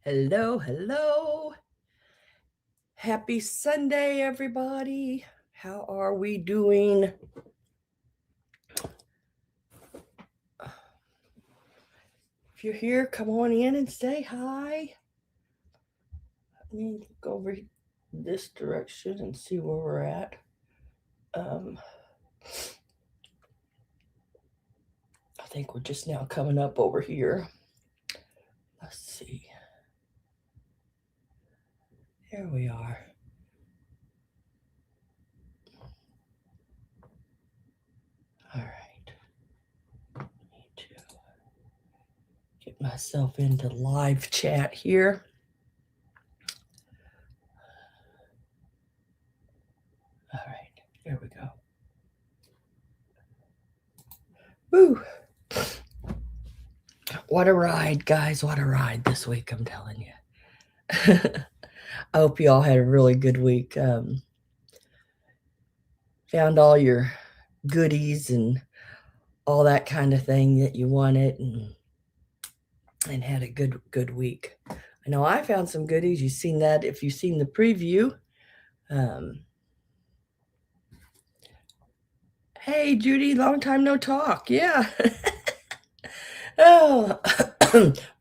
Hello, hello. Happy Sunday, everybody. How are we doing? If you're here, come on in and say hi. Let me look over this direction and see where we're at. I think we're just now coming up over here. Let's see. Here we are. All right. Need to get myself into live chat here. All right. There we go. Woo! What a ride, guys. What a ride this week, I'm telling you. I hope you all had a really good week. Found all your goodies and all that kind of thing that you wanted and had a good week. I know I found some goodies. You've seen that if you've seen the preview. Hey, Judy, long time no talk. Yeah. Oh,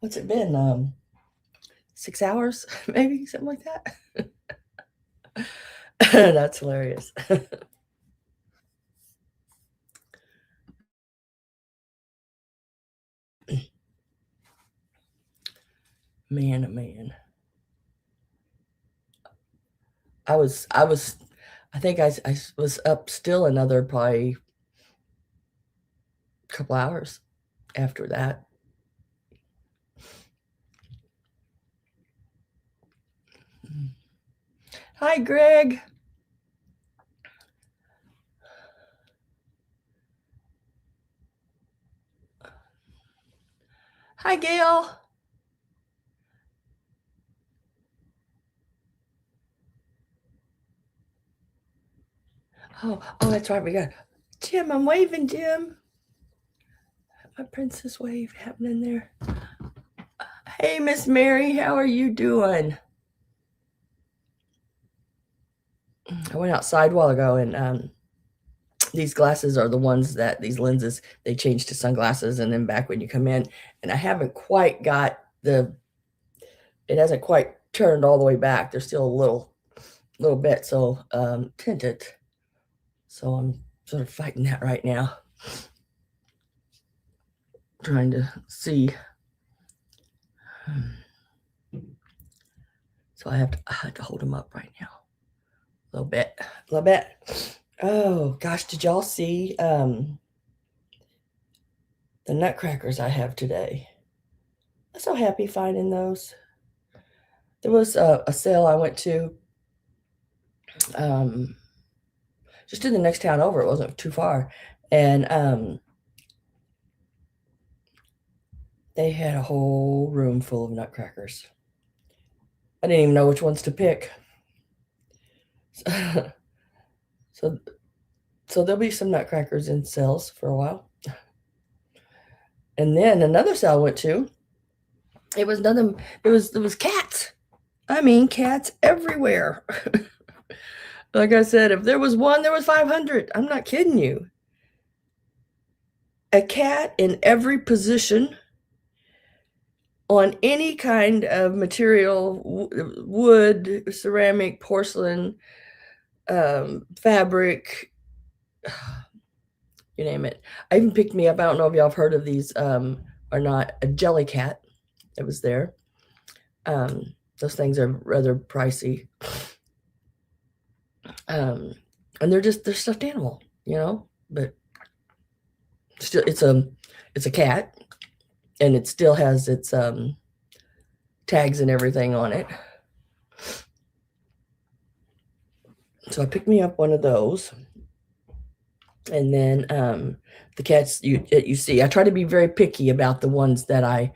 what's it been? 6 hours, maybe something like that. That's hilarious. Man, oh man. I think I was up still another probably couple hours after that. Hi, Greg. Hi, Gail. Oh, that's right. We got Jim. I'm waving, Jim. My princess wave happening there. Hey, Miss Mary, how are you doing? I went outside a while ago, and these glasses are the ones that these lenses they change to sunglasses, and then back when you come in, and I haven't quite got it hasn't quite turned all the way back. There's still a little bit so tinted. So I'm sort of fighting that right now. Trying to see. So I have to hold them up right now. A little bit. Oh gosh, did y'all see the NutCrackers I have today? I'm so happy finding those. There was a sale I went to just in the next town over. It wasn't too far, and they had a whole room full of NutCrackers. I didn't even know which ones to pick. So there'll be some NutCrackers in sales for a while. And then another sale I went to, it was cats. I mean, cats everywhere. Like I said, if there was one, there was 500. I'm not kidding you. A cat in every position on any kind of material, wood, ceramic, porcelain, fabric, you name it. I even picked me up, I don't know if y'all have heard of these or not, a jelly cat that was there. Those things are rather pricey. And they're stuffed animal, you know, but still it's a cat, and it still has its tags and everything on it. So I picked me up one of those, and then the cats you see, I try to be very picky about the ones that I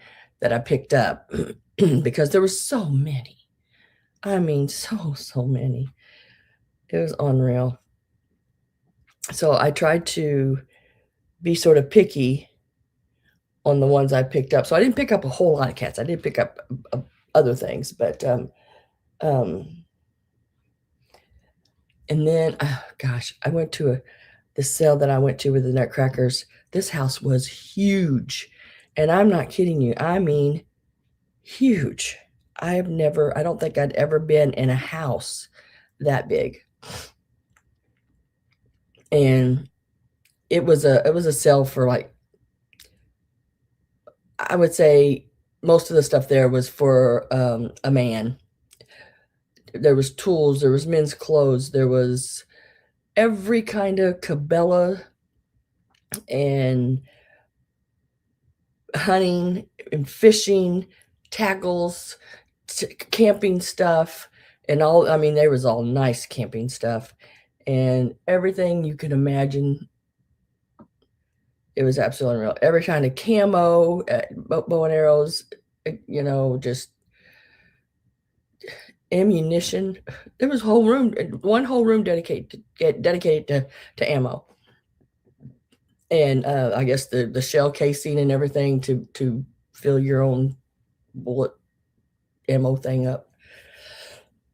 picked up because there were so many. I mean, so many. It was unreal. So I tried to be sort of picky on the ones I picked up. So I didn't pick up a whole lot of cats. I did pick up other things. But and then, oh gosh, I went to the sale that I went to with the NutCrackers. This house was huge, and I'm not kidding you. I mean, huge. I don't think I'd ever been in a house that big. And it was a sale for, like, I would say most of the stuff there was for a man. There was tools, there was men's clothes, there was every kind of Cabela and hunting and fishing, tackles, camping stuff, and all. I mean, there was all nice camping stuff and everything you could imagine. It was absolutely unreal. Every kind of camo, bow and arrows, just ammunition. There was one whole room dedicated to ammo, and I guess the shell casing and everything to fill your own bullet ammo thing up.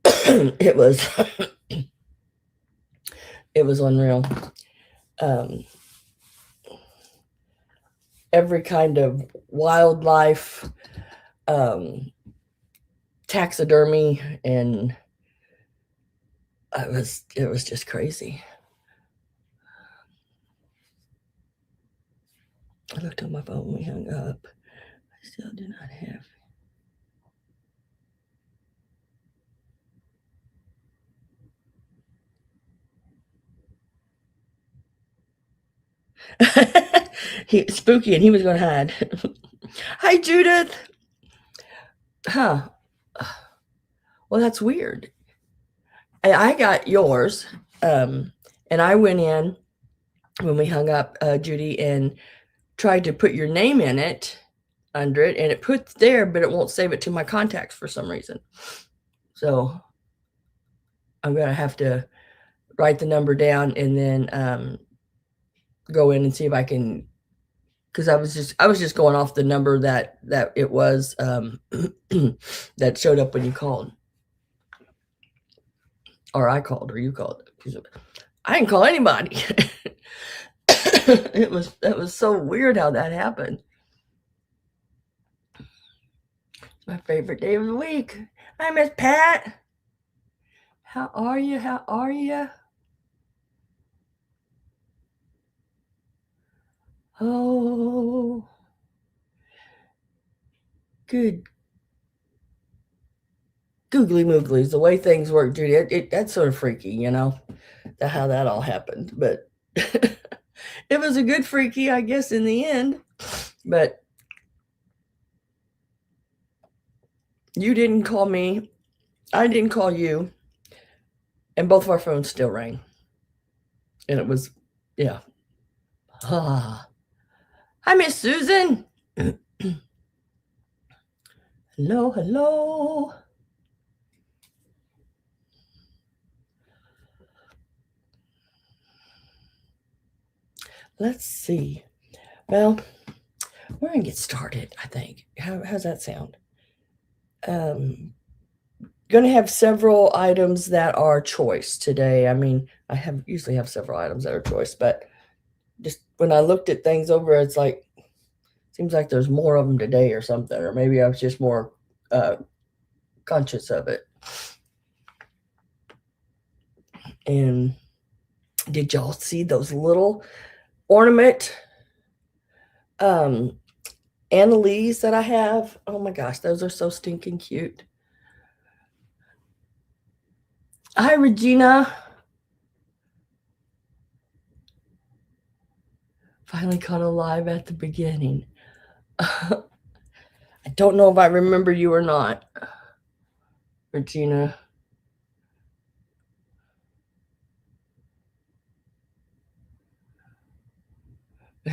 It was it was unreal. Every kind of wildlife, taxidermy, and it was just crazy. I looked on my phone when we hung up. I still do not have. Spooky, and he was going to hide. Hi, Judith. Huh. Well, that's weird. I got yours, and I went in when we hung up, Judy, and tried to put your name in it, under it, and it puts there, but it won't save it to my contacts for some reason. So I'm going to have to write the number down and then go in and see if I can, because I was just going off the number that it was that showed up when you called, or I called, or you called. I didn't call anybody. That was so weird how that happened. It's my favorite day of the week. Hi, Miss Pat. How are you? How are you? Oh, good. Googly mooglies, the way things work, Judy. That's sort of freaky, how that all happened. But it was a good freaky, I guess, in the end. But you didn't call me. I didn't call you. And both of our phones still rang. And it was, yeah. Ah. Hi, Miss Susan. Hello, hello. Let's see. Well, we're going to get started, I think. How's that sound? Going to have several items that are choice today. I mean, usually have several items that are choice, but just when I looked at things over, it's like, seems like there's more of them today or something, or maybe I was just more conscious of it. And did y'all see those little ornament Annalees that I have? Oh my gosh, those are so stinking cute. Hi, Regina. Finally caught alive at the beginning. I don't know if I remember you or not, Regina.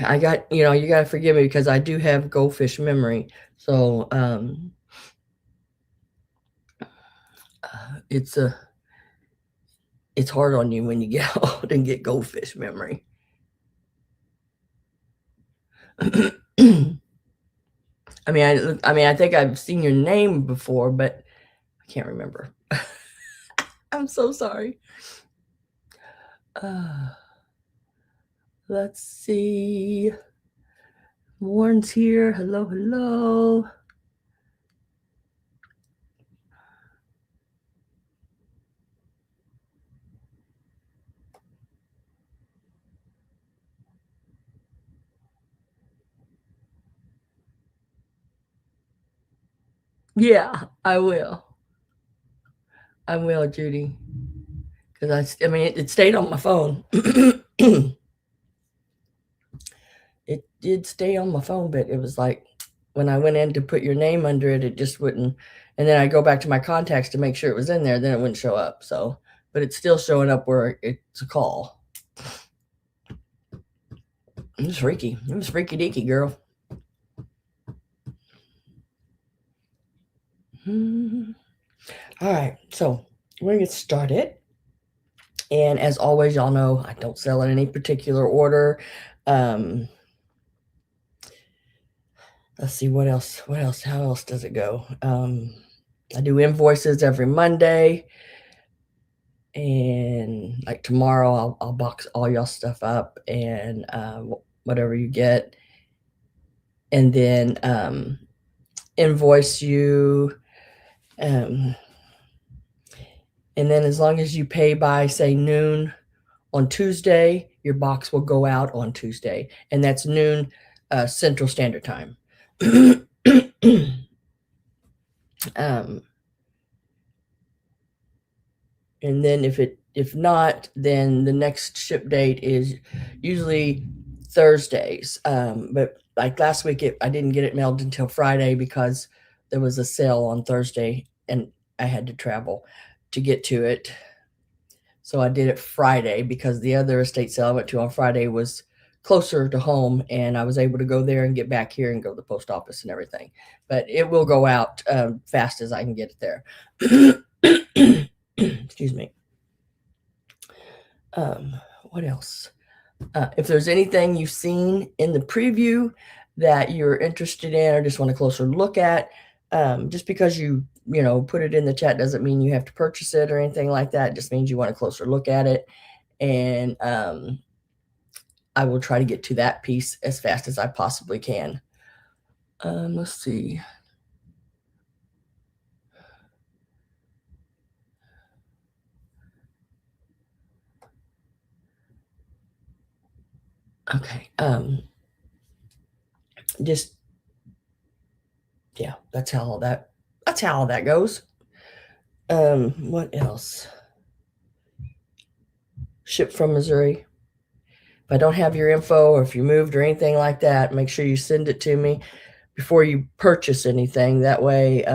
I got, you got to forgive me because I do have goldfish memory. So it's hard on you when you get old and get goldfish memory. I think I've seen your name before, but I can't remember. I'm so sorry. Let's see. Warren's here. Hello, hello. Yeah, I will. I will, Judy. Because it stayed on my phone. It did stay on my phone, but it was like when I went in to put your name under it, it just wouldn't. And then I go back to my contacts to make sure it was in there, then it wouldn't show up. So, but it's still showing up where it's a call. It was freaky. It was freaky deaky, girl. All right, so we're gonna get started. And as always, y'all know I don't sell in any particular order. Let's see what else. How else does it go? I do invoices every Monday, and like tomorrow, I'll box all y'all stuff up and whatever you get, and then invoice you. And then as long as you pay by, say, noon on Tuesday, your box will go out on Tuesday, and that's noon Central Standard Time. And then if not, then the next ship date is usually Thursdays. But like last week, I didn't get it mailed until Friday because there was a sale on Thursday, and I had to travel to get to it. So I did it Friday because the other estate sale I went to on Friday was closer to home, and I was able to go there and get back here and go to the post office and everything. But it will go out fast as I can get it there. Excuse me. What else? If there's anything you've seen in the preview that you're interested in or just want a closer look at, just because you put it in the chat doesn't mean you have to purchase it or anything like that. It just means you want a closer look at it. And I will try to get to that piece as fast as I possibly can. Let's see. Okay. Just yeah, that's how all that goes. What else? Ship from Missouri. If I don't have your info or if you moved or anything like that, make sure you send it to me before you purchase anything. That way,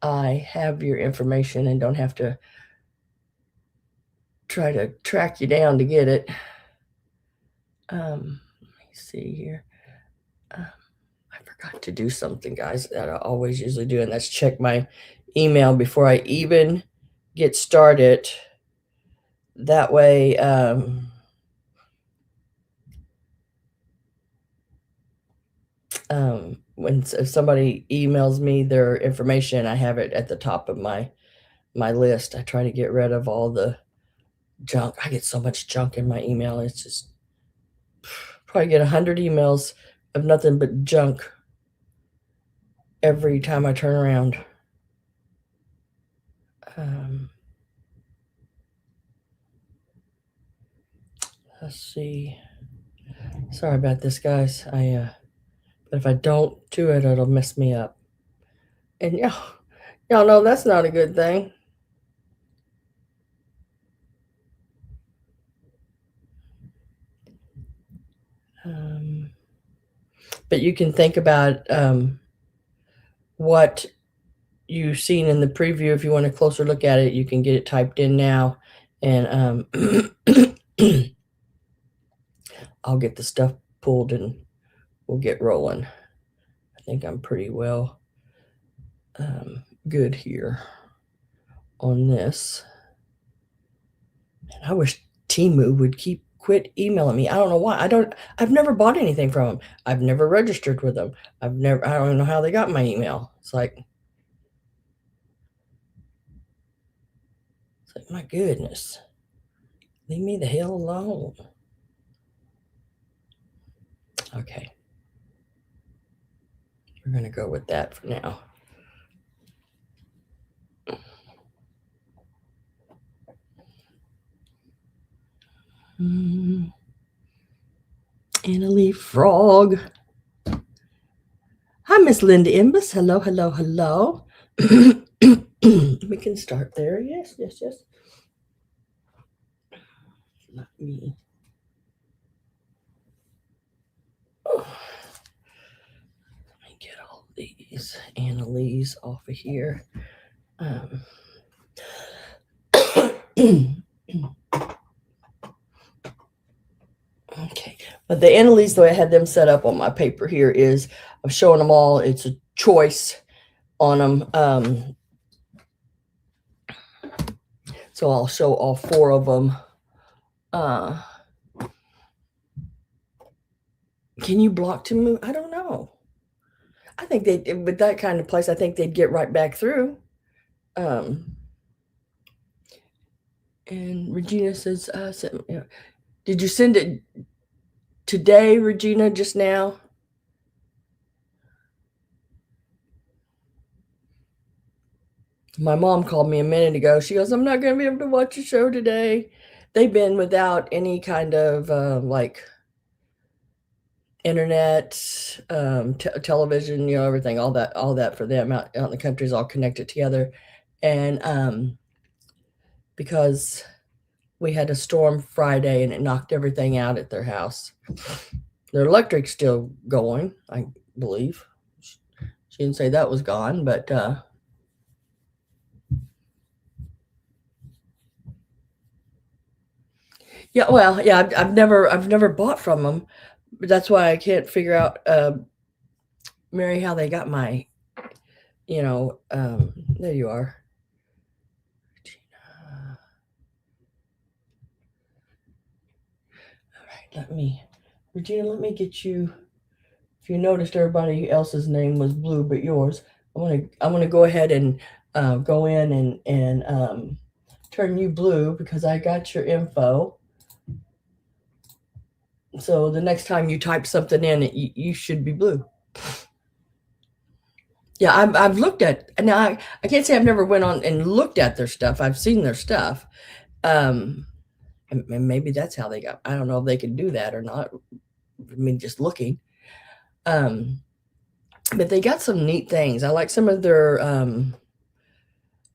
I have your information and don't have to try to track you down to get it. Let me see here. I forgot to do something, guys, that I always usually do, and that's check my email before I even get started. That way, if somebody emails me their information, I have it at the top of my list. I try to get rid of all the junk. I get so much junk in my email. It's just probably get 100 emails of nothing but junk every time I turn around. Let's see. Sorry about this, guys. But if I don't do it, it'll mess me up. And y'all know that's not a good thing. But you can think about what you've seen in the preview. If you want a closer look at it, you can get it typed in now, and I'll get the stuff pulled and we'll get rolling. I think I'm pretty well good here on this. And I wish Temu would keep quit emailing me. I don't know why. I've never bought anything from them. I've never registered with them. I don't know how they got my email. It's like, my goodness. Leave me the hell alone. Okay. We're going to go with that for now. Annalee Frog. Hi, Miss Linda Imbus. Hello, hello, hello. We can start there. Yes, yes, yes. Let me. Let me get all these Annalees off of here. Okay, but the Annalees, the way I had them set up on my paper here is I'm showing them all. It's a choice on them. So I'll show all 4 of them. Can you block to move? I don't know. I think they, with that kind of place, I think they'd get right back through. And Regina says, did you send it today, Regina, just now? My mom called me a minute ago. She goes, I'm not going to be able to watch the show today. They've been without any kind of like internet, television, everything, all that for them out in the country is all connected together. And because we had a storm Friday and it knocked everything out at their house. Their electric's still going, I believe. She didn't say that was gone, but yeah, well, yeah, I've never bought from them, but that's why I can't figure out, Mary, how they got my, there you are. All right, Regina, let me get you. If you noticed, everybody else's name was blue, but yours. I'm gonna go ahead and go in and turn you blue because I got your info. So the next time you type something in, you should be blue. Yeah, I've looked at, now I can't say I've never went on and looked at their stuff. I've seen their stuff. And maybe that's how they got, I don't know if they can do that or not. I mean, just looking. But they got some neat things. I like some of their,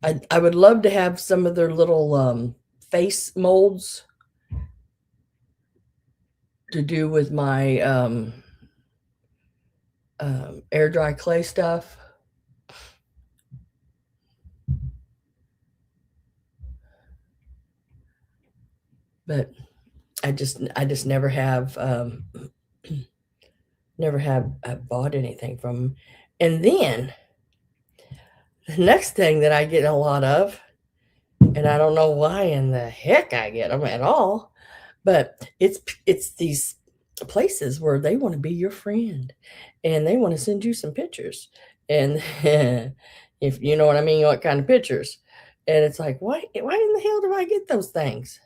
I would love to have some of their little face molds to do with my air dry clay stuff. But I just never have bought anything from them. And then the next thing that I get a lot of, and I don't know why in the heck I get them at all, but it's these places where they want to be your friend and they want to send you some pictures. And if you know what I mean, what kind of pictures. And it's like, why in the hell do I get those things?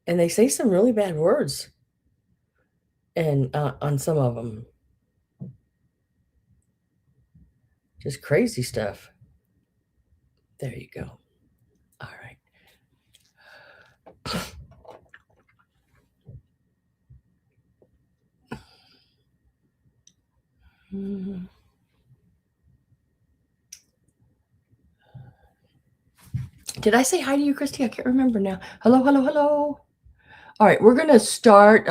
And they say some really bad words and on some of them. Just crazy stuff. There you go. All right. Did I say hi to you, Christy? I can't remember now. Hello, hello, hello. All right, we're going to start.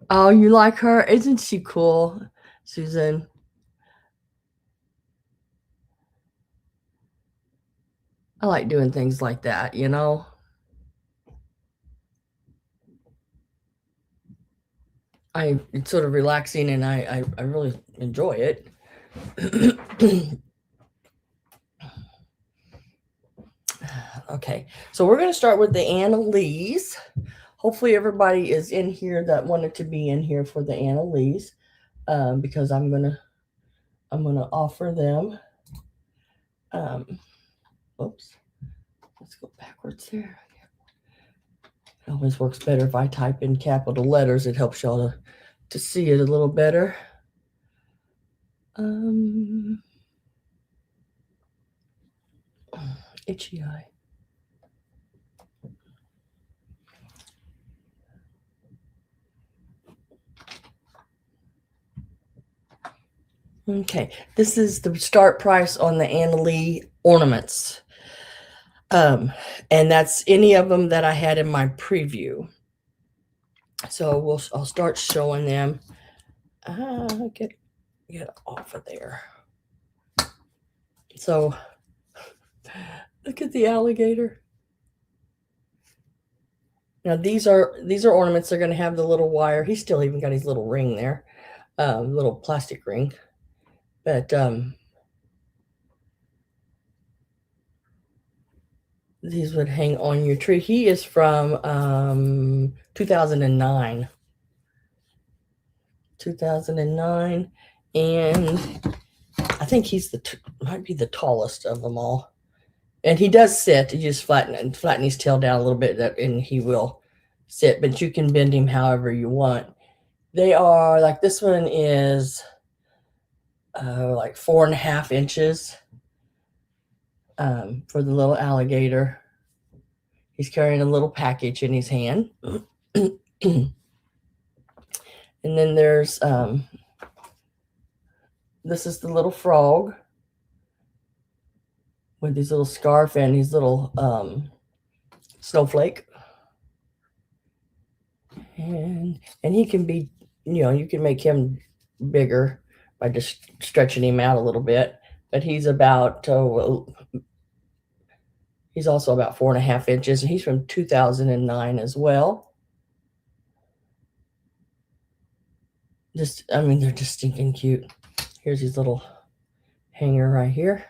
Oh, you like her? Isn't she cool, Susan? I like doing things like that, It's sort of relaxing and I really enjoy it. Okay, so we're going to start with the Annalees. Hopefully everybody is in here that wanted to be in here for the Annalees, because I'm gonna offer them. Oops, let's go backwards there. It always works better if I type in capital letters. It helps y'all to see it a little better. HEI. Okay, this is the start price on the Annalee ornaments. And that's any of them that I had in my preview. So I'll start showing them. Get off of there. So look at the alligator. Now these are ornaments. They're going to have the little wire. He's still even got his little ring there, little plastic ring. But these would hang on your tree. He is from 2009. 2009, and I think he's might be the tallest of them all. And he does sit. You just flatten his tail down a little bit, and he will sit. But you can bend him however you want. They are like this one is like 4.5 inches for the little alligator. He's carrying a little package in his hand. And then there's this is the little frog with his little scarf and his little snowflake. And he can be, you can make him bigger by just stretching him out a little bit. But he's about, he's also about 4.5 inches, and he's from 2009 as well. They're just stinking cute. Here's his little hanger right here.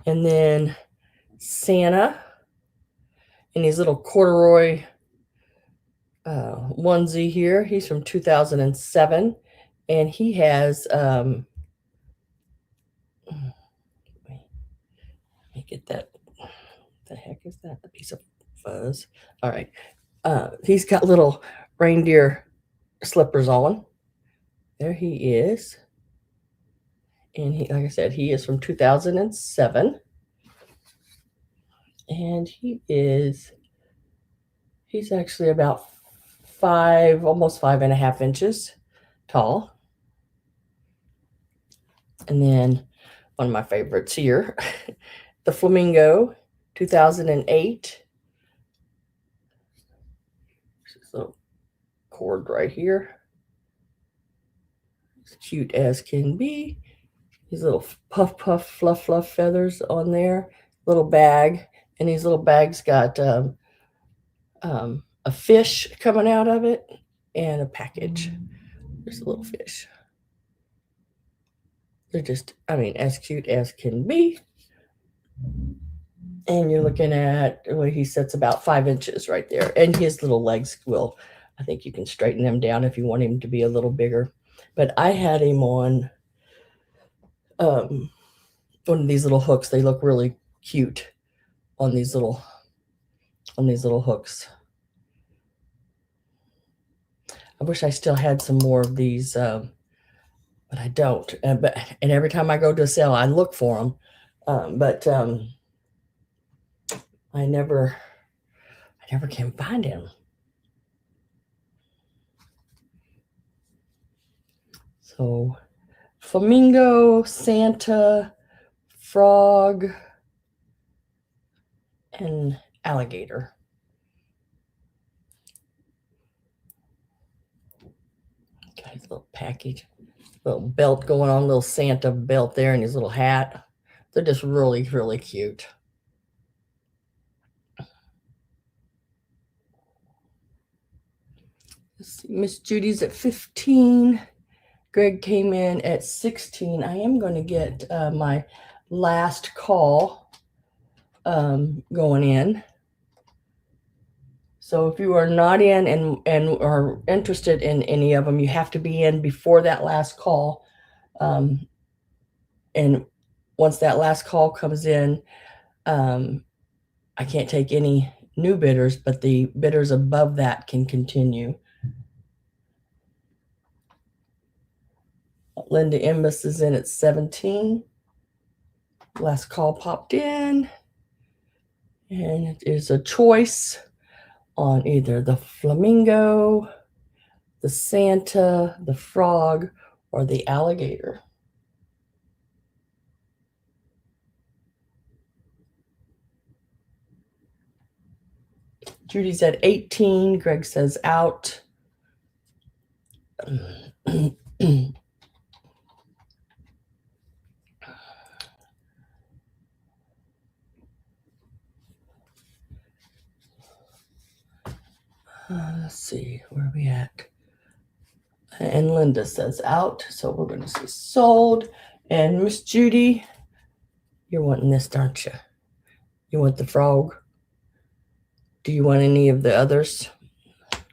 And then Santa in his little corduroy onesie here. He's from 2007, and he has let me get that. What the heck is that? A piece of fuzz. All right. He's got little reindeer slippers on. There he is. And he, like I said, he is from 2007. And he's actually about almost 5.5 inches tall. And then one of my favorites here, the flamingo, 2008. This little cord right here. As cute as can be. These little puff, fluff feathers on there. Little bag. And these little bags got a fish coming out of it and a package. There's a little fish. They're just, as cute as can be. And you're looking at where he sits about 5 inches right there. And his little legs I think you can straighten them down if you want him to be a little bigger. But I had him on one of these little hooks. They look really cute on these little hooks. I wish I still had some more of these, but I don't. And every time I go to a sale, I look for them, but I never can find him. So, flamingo, Santa, frog, and alligator. Got his little package, little belt going on, little Santa belt there, and his little hat. They're just really, really cute. Let's see, Miss Judy's at 15, Greg came in at 16. I am going to get my last call going in. So if you are not in and are interested in any of them, you have to be in before that last call. And once that last call comes in, I can't take any new bidders, but the bidders above that can continue. Linda Imbus is in at 17. Last call popped in. And it is a choice on either the flamingo, the Santa, the frog, or the alligator. Judy's at 18. Greg says out. Let's see, where are we at? And Linda says out, so we're going to see sold. And Miss Judy, you're wanting this, aren't you? You want the frog? Do you want any of the others?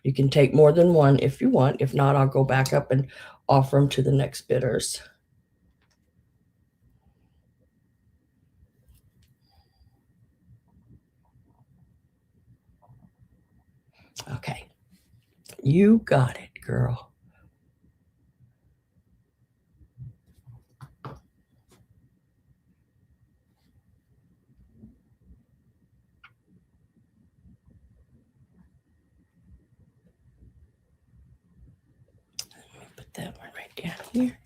You can take more than one if you want. If not, I'll go back up and offer them to the next bidders. Okay. You got it, girl. Let me put that one right down here.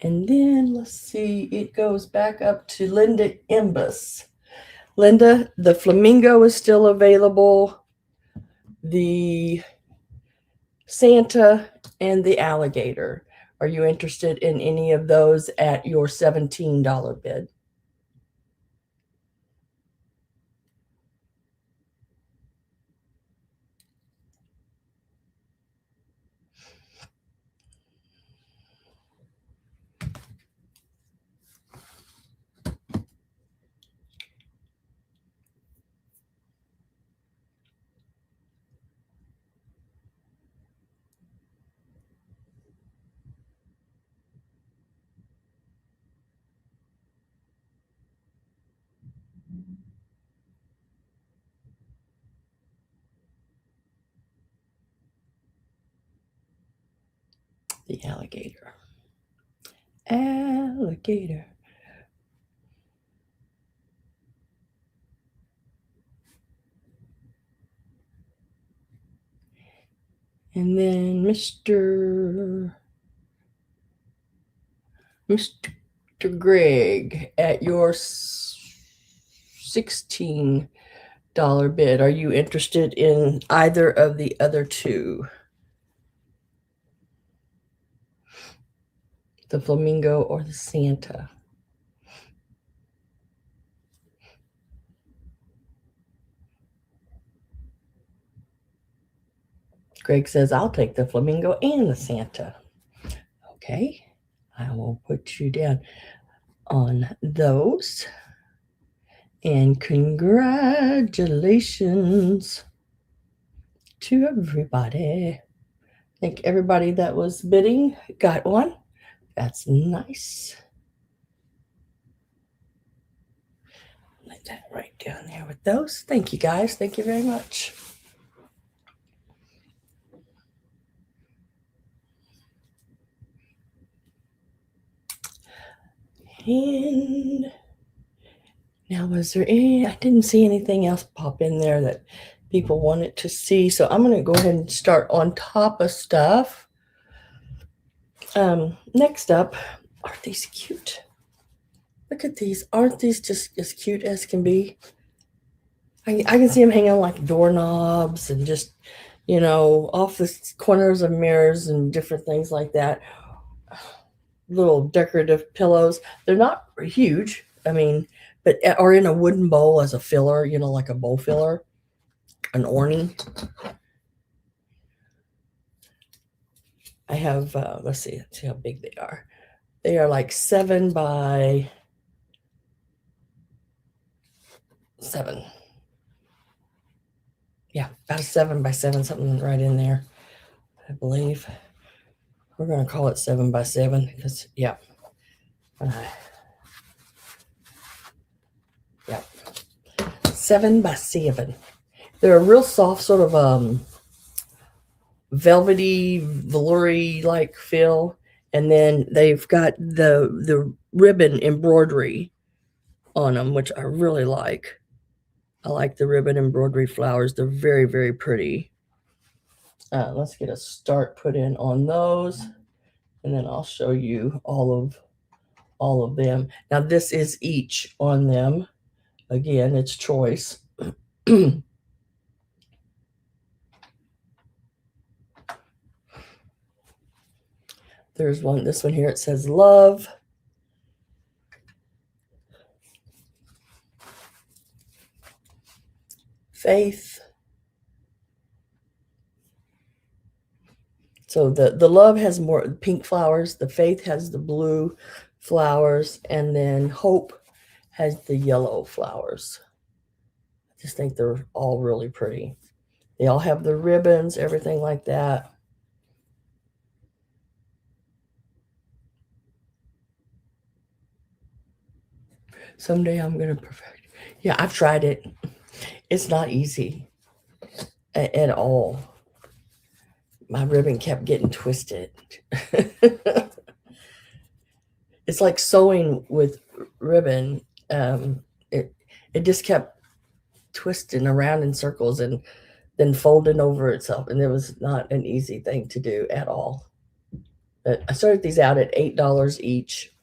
And then let's see, it goes back up to Linda Imbus. Linda, the flamingo is still available. The Santa and the alligator. Are you interested in any of those at your $17 bid? The alligator. Alligator. And then Mr. Greg at your $16 bid. Are you interested in either of the other two? The flamingo or the Santa? Greg says, I'll take the flamingo and the Santa. Okay, I will put you down on those. And congratulations to everybody. I think everybody that was bidding got one. That's nice. Like that right down there with those. Thank you, guys. Thank you very much. And now, was there any? I didn't see anything else pop in there that people wanted to see. So I'm going to go ahead and start on top of stuff. Next up, aren't these cute? Look at these. Aren't these just as cute as can be? I can see them hanging on like doorknobs and just, off the corners of mirrors and different things like that. Little decorative pillows. They're not huge. But are in a wooden bowl as a filler, like a bowl filler, an ornament. I have, let's see how big they are. They are like 7 by 7. Yeah, about a 7 by 7, something right in there, I believe. We're going to call it 7 by 7 because, yeah. Yeah. 7 by 7. They're a real soft, sort of velvety, veloury like feel. And then they've got the ribbon embroidery on them, which I really like. I like the ribbon embroidery flowers. They're very, very pretty. Let's get a start put in on those, and then I'll show you all of them. Now this is each on them. Again, it's choice. There's one, this one here, it says love. Faith. So the love has more pink flowers, the faith has the blue flowers, and then hope has the yellow flowers. I just think they're all really pretty. They all have the ribbons, everything like that. Someday I'm going to perfect. Yeah, I've tried it. It's not easy at all. My ribbon kept getting twisted. It's like sewing with ribbon. It just kept twisting around in circles and then folding over itself. And it was not an easy thing to do at all. But I started these out at $8 each.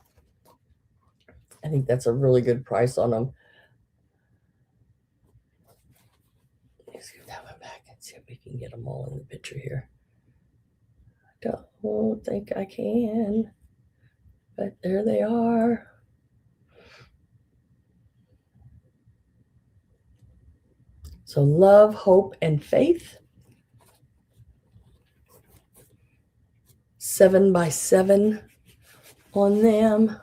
I think that's a really good price on them. Let's give that one back and see if we can get them all in the picture here. I don't think I can, but there they are. So love, hope, and faith. 7 by 7 on them.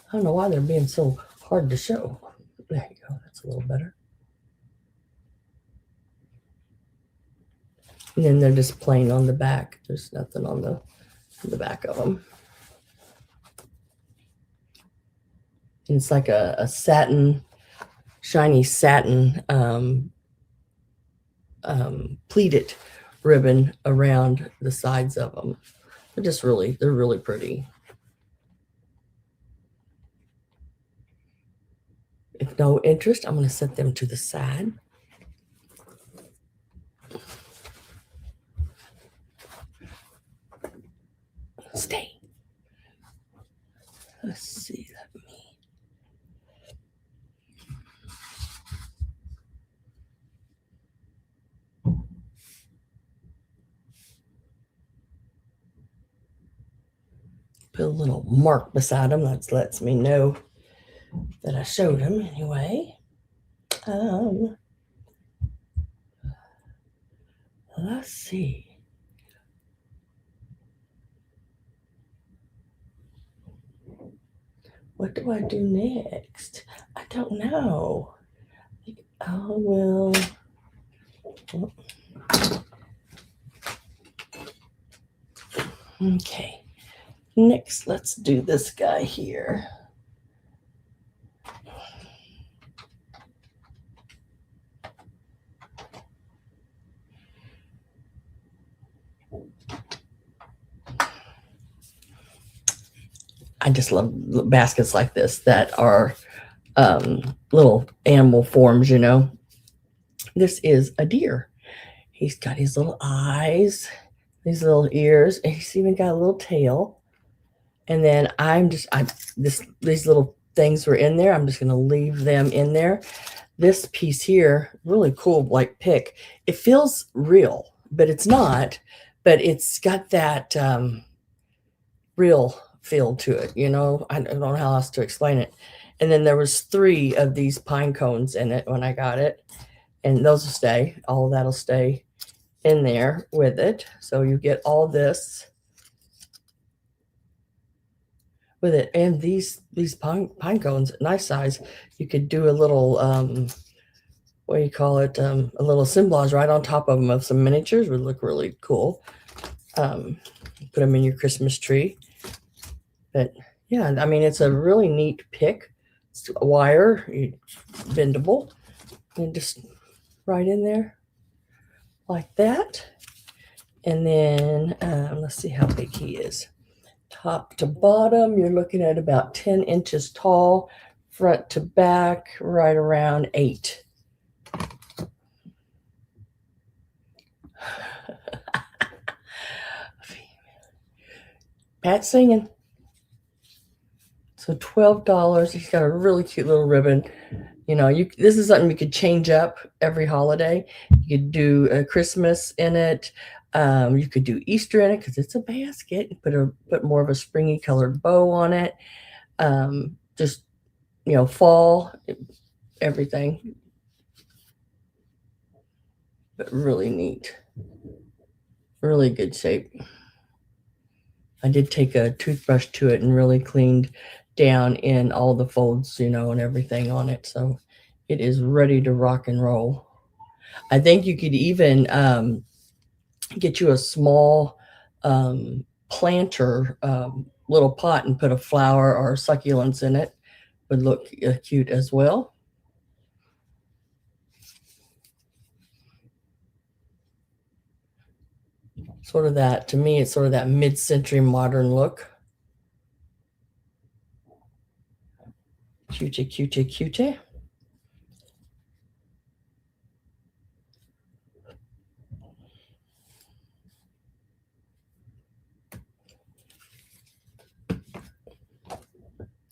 I don't know why they're being so hard to show. There you go. That's a little better. And then they're just plain on the back. There's nothing on the back of them. And it's like a satin, shiny satin pleated ribbon around the sides of them. They're really pretty. If no interest, I'm going to set them to the side. Stay. Let's see. Let me. Put a little mark beside them. That lets me know that I showed them anyway. Let's see. What do I do next? I don't know. I will. Okay. Next, let's do this guy here. I just love baskets like this that are little animal forms, you know. This is a deer. He's got his little eyes, these little ears, and he's even got a little tail. And then these little things were in there. I'm just going to leave them in there. This piece here, really cool, like pick. It feels real, but it's not. But it's got that real feel to it, you know. I don't know how else to explain it. And then there was 3 of these pine cones in it when I got it. and those will stay. All of that'll stay in there with it. So you get all this with it, and these pine cones, nice size. You could do a little what do you call it? A little assemblage right on top of them of some miniatures would look really cool. Put them in your Christmas tree. But yeah, I mean, it's a really neat pick. It's a wire, bendable, and just right in there like that. And then let's see how big he is. Top to bottom, you're looking at about 10 inches tall. Front to back, right around 8. Pat's singing. So $12. He's got a really cute little ribbon. You know, this is something you could change up every holiday. You could do a Christmas in it. You could do Easter in it because it's a basket. Put more of a springy colored bow on it. Just, you know, fall, everything. But really neat. Really good shape. I did take a toothbrush to it and really cleaned down in all the folds, you know, and everything on it. So it is ready to rock and roll. I think you could even get you a small planter little pot and put a flower or succulents in it. Would look cute as well. Sort of that, to me, it's sort of that mid-century modern look. Cutie, cutie, cutie.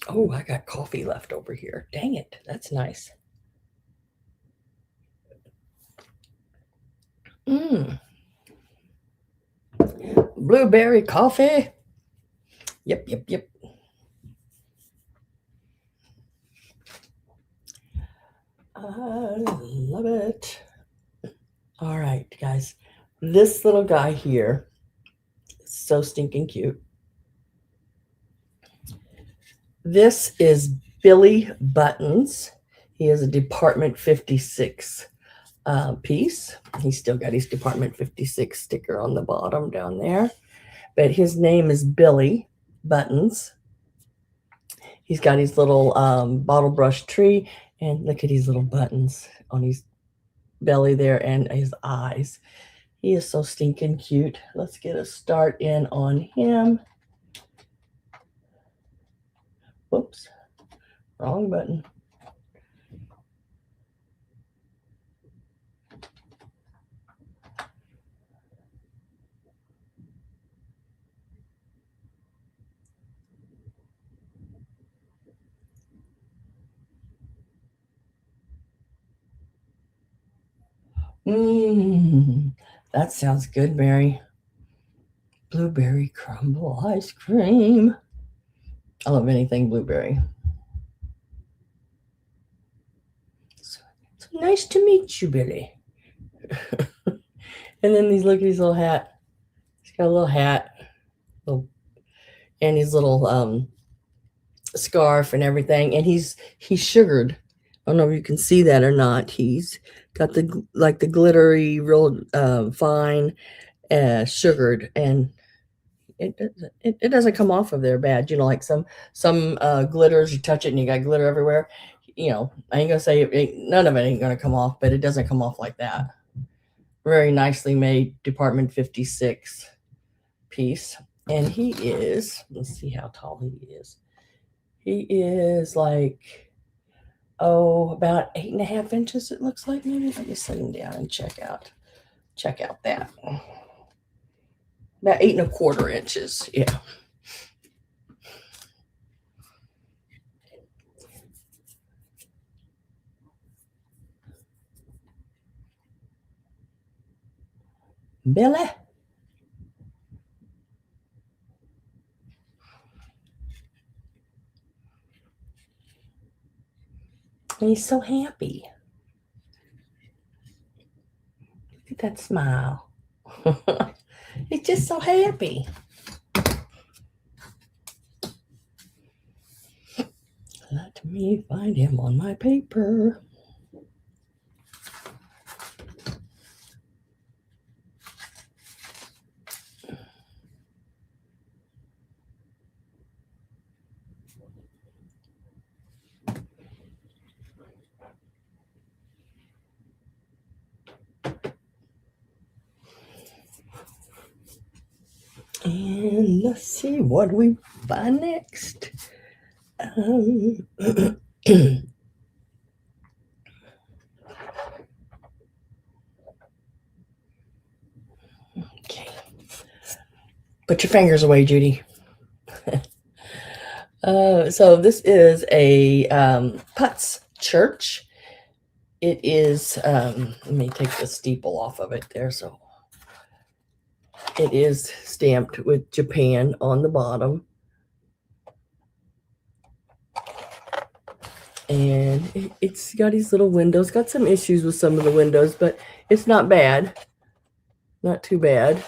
Oh, I got coffee left over here. Dang it. That's nice. Blueberry coffee. Yep, yep, yep. I love it. All right, guys. This little guy here is so stinking cute. This is Billy Buttons. He is a Department 56 piece. He's still got his Department 56 sticker on the bottom down there. But his name is Billy Buttons. He's got his little bottle brush tree. And look at these little buttons on his belly there and his eyes. He is so stinking cute. Let's get a start in on him. Whoops, wrong button. That sounds good, Mary. Blueberry crumble ice cream. I love anything blueberry. So nice to meet you, Billy. And then look at his little hat. He's got a little hat, and his little scarf and everything. And he's sugared. I don't know if you can see that or not. He's got the glittery, real fine, sugared, and it doesn't come off of there bad. You know, like some glitters, you touch it and you got glitter everywhere. You know, I ain't gonna say none of it ain't gonna come off, but it doesn't come off like that. Very nicely made Department 56 piece. And he is, let's see how tall he is. He is like, about 8.5 inches, it looks like. Maybe let me set him down and check out that. About 8.25 inches. Yeah. Billy. He's so happy. that smile. He's just so happy. Let me find him on my paper. And let's see what we buy next. Okay. Put your fingers away, Judy. So this is a Putz church. It is, let me take the steeple off of it there. So it is stamped with Japan on the bottom. And it's got these little windows. Got some issues with some of the windows, but it's not bad. Not too bad.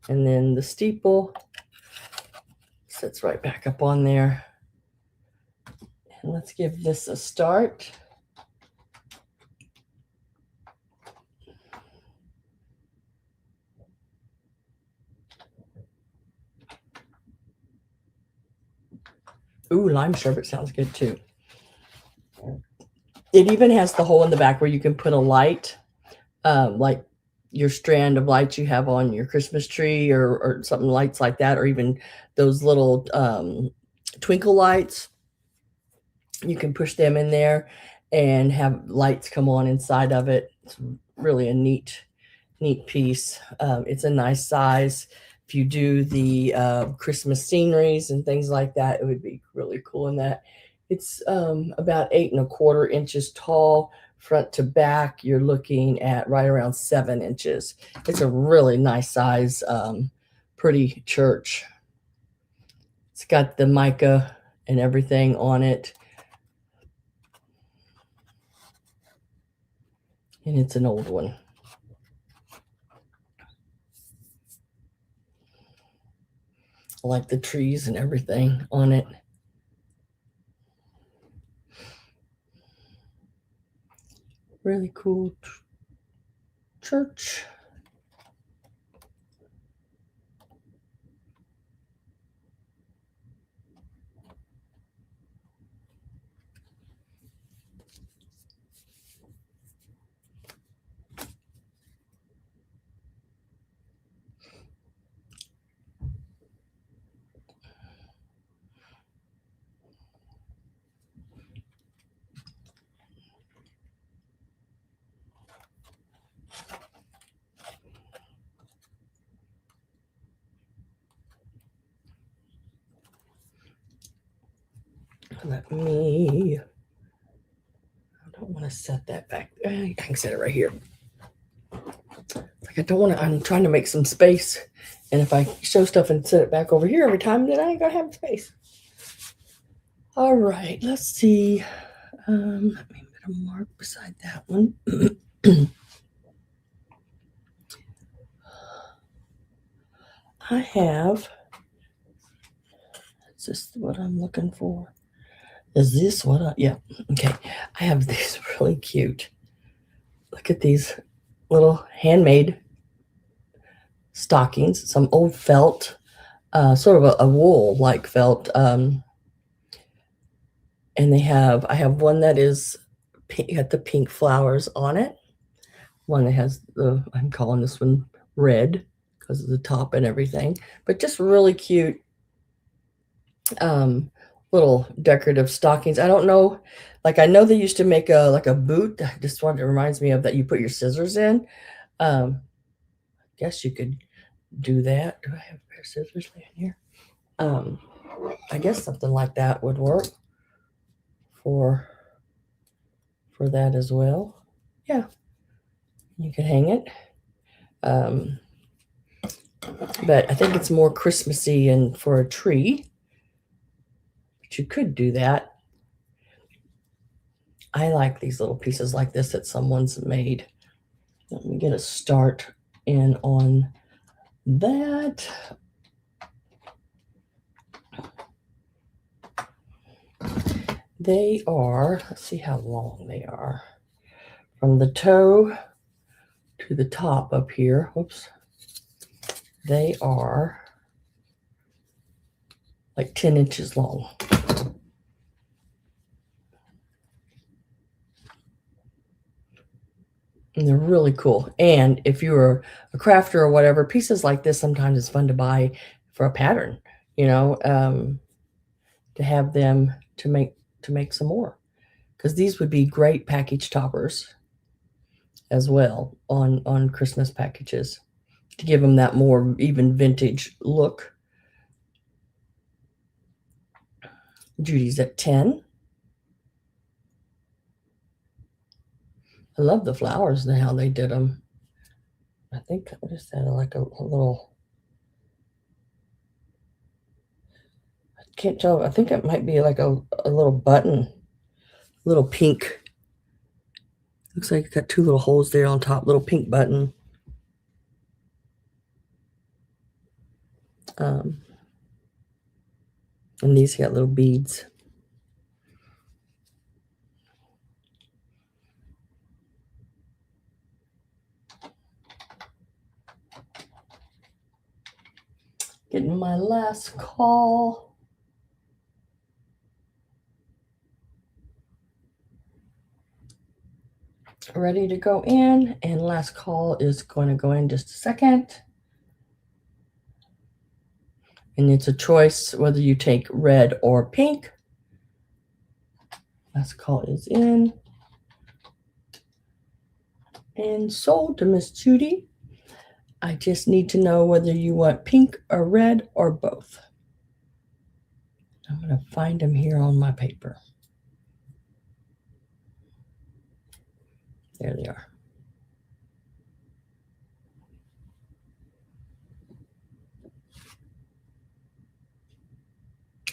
And then the steeple sits right back up on there. And let's give this a start. Ooh, lime sherbet sounds good too. It even has the hole in the back where you can put a light, like your strand of lights you have on your Christmas tree or something lights like that, or even those little twinkle lights. You can push them in there and have lights come on inside of it. It's really a neat piece. It's a nice size. If you do the Christmas sceneries and things like that, it would be really cool in that. It's about 8 1/4 inches tall, front to back. You're looking at right around 7 inches. It's a really nice size, pretty church. It's got the mica and everything on it. And it's an old one. I like the trees and everything on it. Really cool church. Let me, I don't want to set that back. I can set it right here. Like I don't want to, I'm trying to make some space. And if I show stuff and set it back over here every time, then I ain't gonna have space. All right, let's see. Let me put a mark beside that one. I have, is this what I'm looking for? Is this what I, yeah, okay. I have these really cute. Look at these little handmade stockings, some old felt, sort of a wool like felt. And I have one that is pink, got the pink flowers on it. One that has I'm calling this one red because of the top and everything, but just really cute little decorative stockings. I don't know, like I know they used to make a boot. This one, it reminds me of that you put your scissors in. I guess you could do that. Do I have a pair of scissors in here? I guess something like that would work for that as well. Yeah, you could hang it. But I think it's more Christmassy and for a tree. But you could do that. I like these little pieces like this that someone's made. Let me get a start in on that. They are, let's see how long they are. From the toe to the top up here, whoops, they are like 10 inches long. And they're really cool. And if you're a crafter or whatever, pieces like this, sometimes it's fun to buy for a pattern, you know, to have them to make some more. Because these would be great package toppers as well on Christmas packages to give them that more even vintage look. Judy's at 10. I love the flowers and how they did them. I think, what is that, like a little, I can't tell. I think it might be like a little button, little pink. Looks like it's got two little holes there on top, little pink button. And these got little beads. Getting my last call. Ready to go in, and last call is going to go in just a second. And it's a choice whether you take red or pink. Last call is in. And sold to Miss Judy. I just need to know whether you want pink or red or both. I'm going to find them here on my paper. There they are.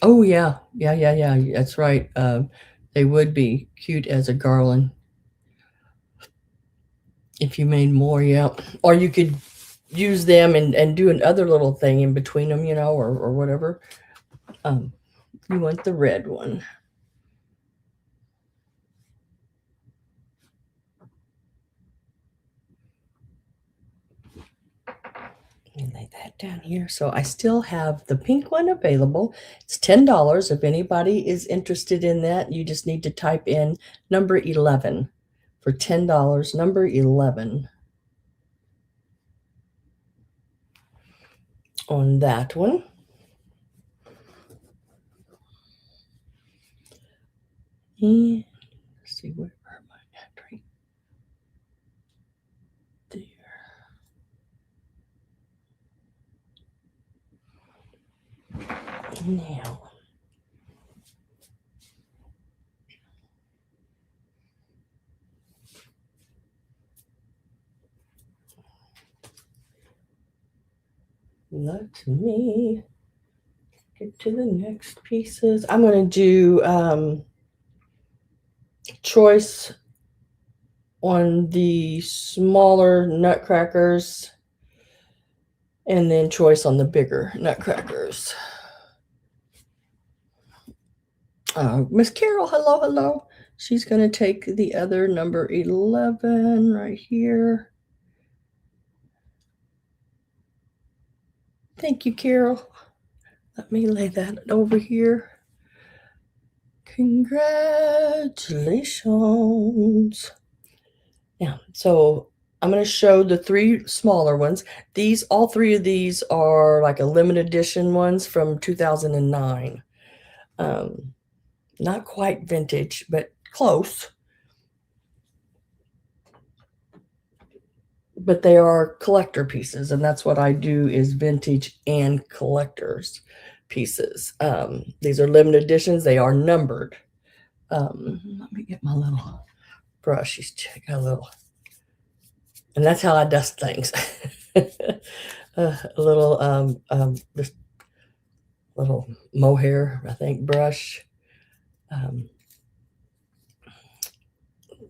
Oh, yeah. Yeah. That's right. They would be cute as a garland. If you made more, yeah. Or you could use them and do another little thing in between them, you know, or whatever. You want the red one. Let me lay that down here. So I still have the pink one available. It's $10. If anybody is interested in that, you just need to type in number 11 for $10, number 11 on that one. And let's see, where am I at? Right there. Now, let me get to the next pieces. I'm going to do choice on the smaller nutcrackers and then choice on the bigger nutcrackers. Miss Carol, hello. She's going to take the other number 11 right here. Thank you, Carol. Let me lay that over here. Congratulations. Now, so I'm going to show the three smaller ones. All three of these are like a limited edition ones from 2009. Not quite vintage, but close. But they are collector pieces, and that's what I do is vintage and collectors pieces. These are limited editions. They are numbered. Let me get my little brush. She's got a little, and that's how I dust things. A little, just little mohair, I think, brush.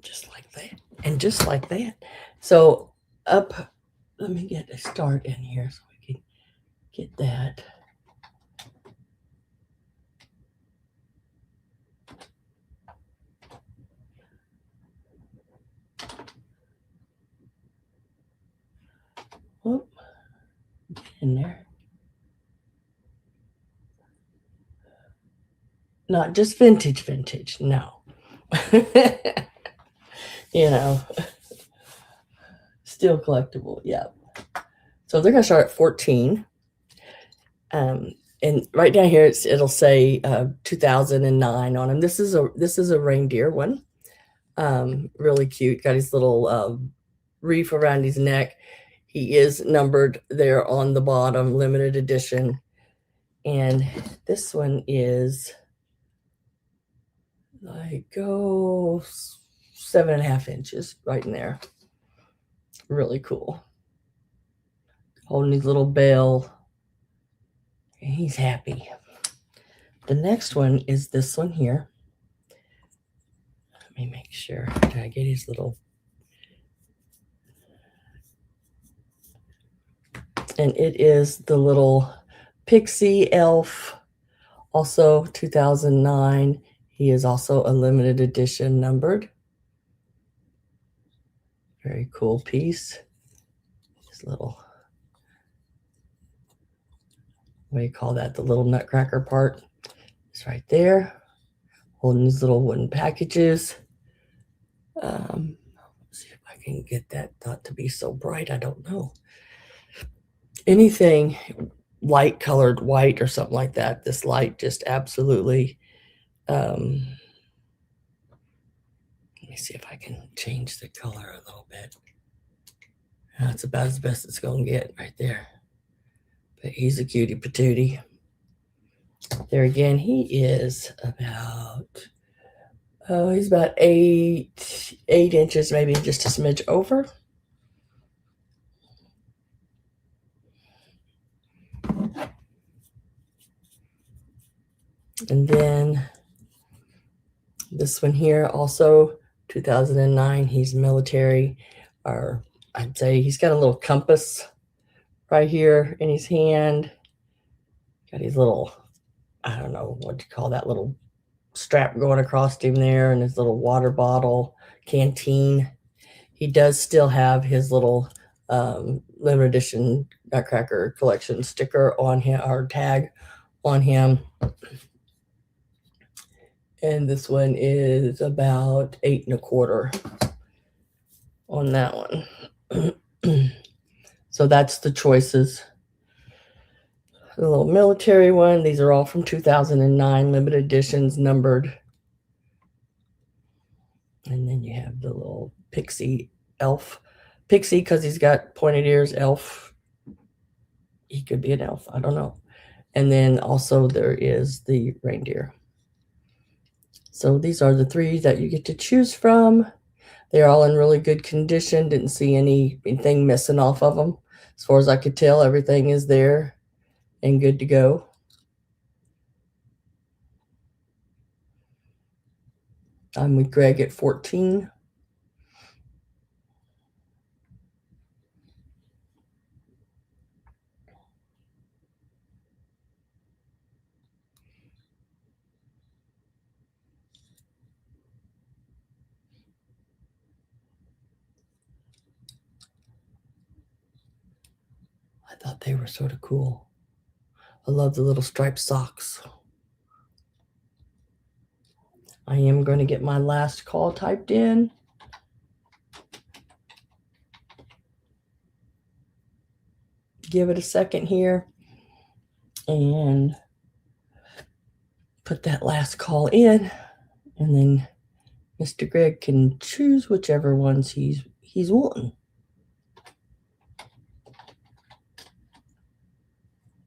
just like that, and just like that. So up, let me get a start in here so we can get that. Whoop, in there. Not just vintage, no. You know, still collectible, yeah. So they're gonna start at 14. And right down here it'll say 2009 on them. This is a reindeer one. Really cute. Got his little reef around his neck. He is numbered there on the bottom, limited edition. And this one is like 7.5 inches right in there. Really cool. Holding his little bell. And he's happy. The next one is this one here. Let me make sure. Did I get his little? And it is the little pixie elf, also 2009. He is also a limited edition numbered. Very cool piece. His little, what do you call that? The little nutcracker part is right there. Holding these little wooden packages. Let's see if I can get that not to be so bright. I don't know. Anything light colored white or something like that. This light just absolutely. Let me see if I can change the color a little bit. That's about as best it's going to get right there. But he's a cutie patootie. There again, he is about, he's about 8 inches, maybe just a smidge over. And then this one here, also 2009, he's military, or I'd say he's got a little compass right here in his hand. Got his little, I don't know what you call that, little strap going across him there, and his little water bottle, canteen. He does still have his little limited edition Nutcracker collection sticker on him, or tag on him. And this one is about 8.25 on that one. So that's the choices. The little military one. These are all from 2009, limited editions, numbered. And then you have the little pixie elf. Pixie because he's got pointed ears. Elf. He could be an elf. I don't know. And then also there is the reindeer. So these are the 3 that you get to choose from. They're all in really good condition. Didn't see anything missing off of them. As far as I could tell, everything is there and good to go. I'm with Greg at 14. I thought they were sort of cool. I love the little striped socks. I am going to get my last call typed in. Give it a second here and put that last call in, and then Mr. Greg can choose whichever ones he's wanting.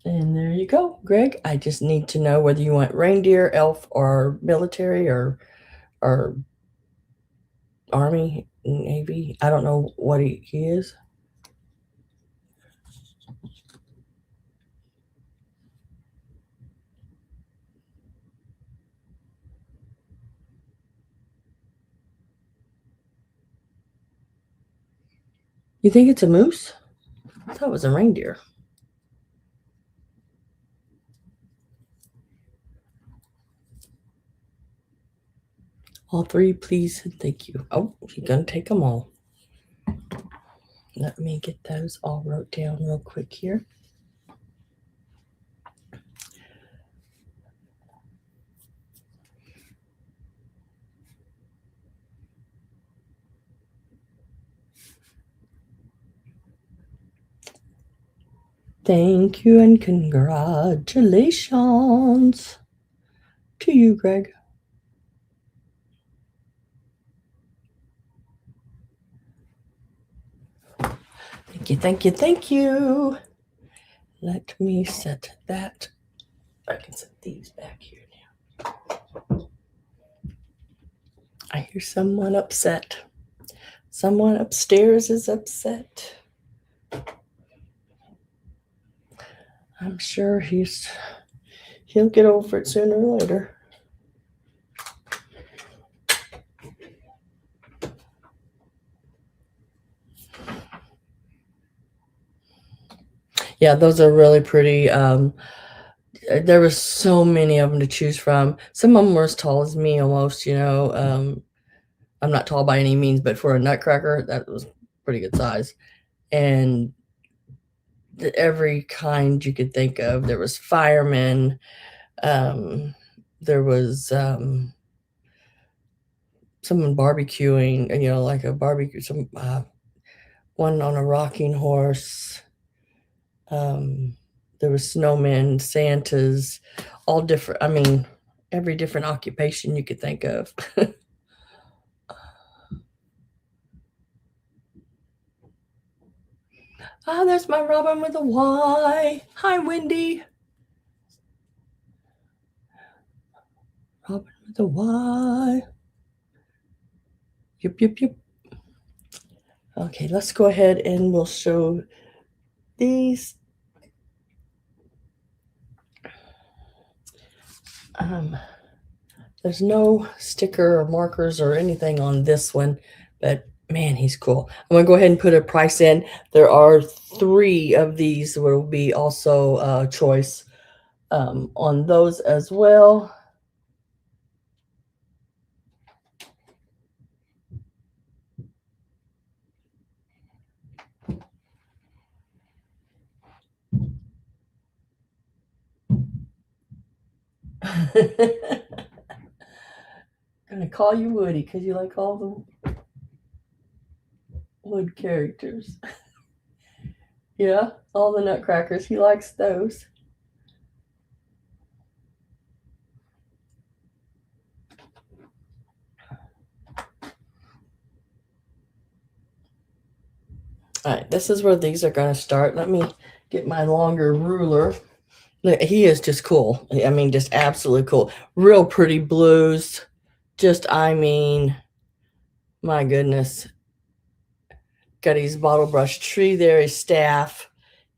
And there you go, Greg. I just need to know whether you want reindeer, elf, or military, or Army, Navy. I don't know what he is. You think it's a moose? I thought it was a reindeer. All three, please, and thank you. Oh, you're gonna take them all. Let me get those all wrote down real quick here. Thank you and congratulations to you, Greg. Thank you, thank you, thank you. Let me set that. I can set these back here now. I hear someone upset. Someone upstairs is upset. I'm sure he'll get over it sooner or later. Yeah, those are really pretty. There were so many of them to choose from. Some of them were as tall as me almost, I'm not tall by any means, but for a nutcracker, that was pretty good size. And every kind you could think of. There was firemen. There was someone barbecuing, like a barbecue, one on a rocking horse. There was snowmen, Santas, all different. I mean, every different occupation you could think of. Ah, there's my Robin with a Y. Hi, Wendy. Robin with a Y. Yep, yep, yep. Okay, let's go ahead and we'll show these. There's no sticker or markers or anything on this one, but man, he's cool. I'm gonna go ahead and put a price in. There are 3 of these will be also choice on those as well. Gonna call you Woody because you like all the wood characters. Yeah, all the nutcrackers. He likes those. All right, this is where these are going to start. Let me get my longer ruler. He is just cool. I mean, just absolutely cool. Real pretty blues. Just, I mean, my goodness. Got his bottle brush tree there, his staff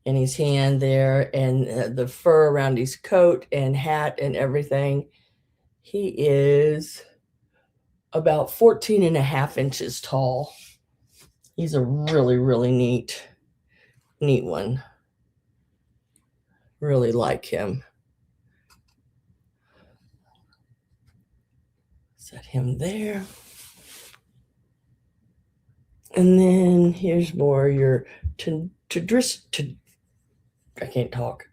in his hand there, and the fur around his coat and hat and everything. He is about 14 and a half inches tall. He's a really, really neat one. Really like him. Set him there. And then here's more your I can't talk.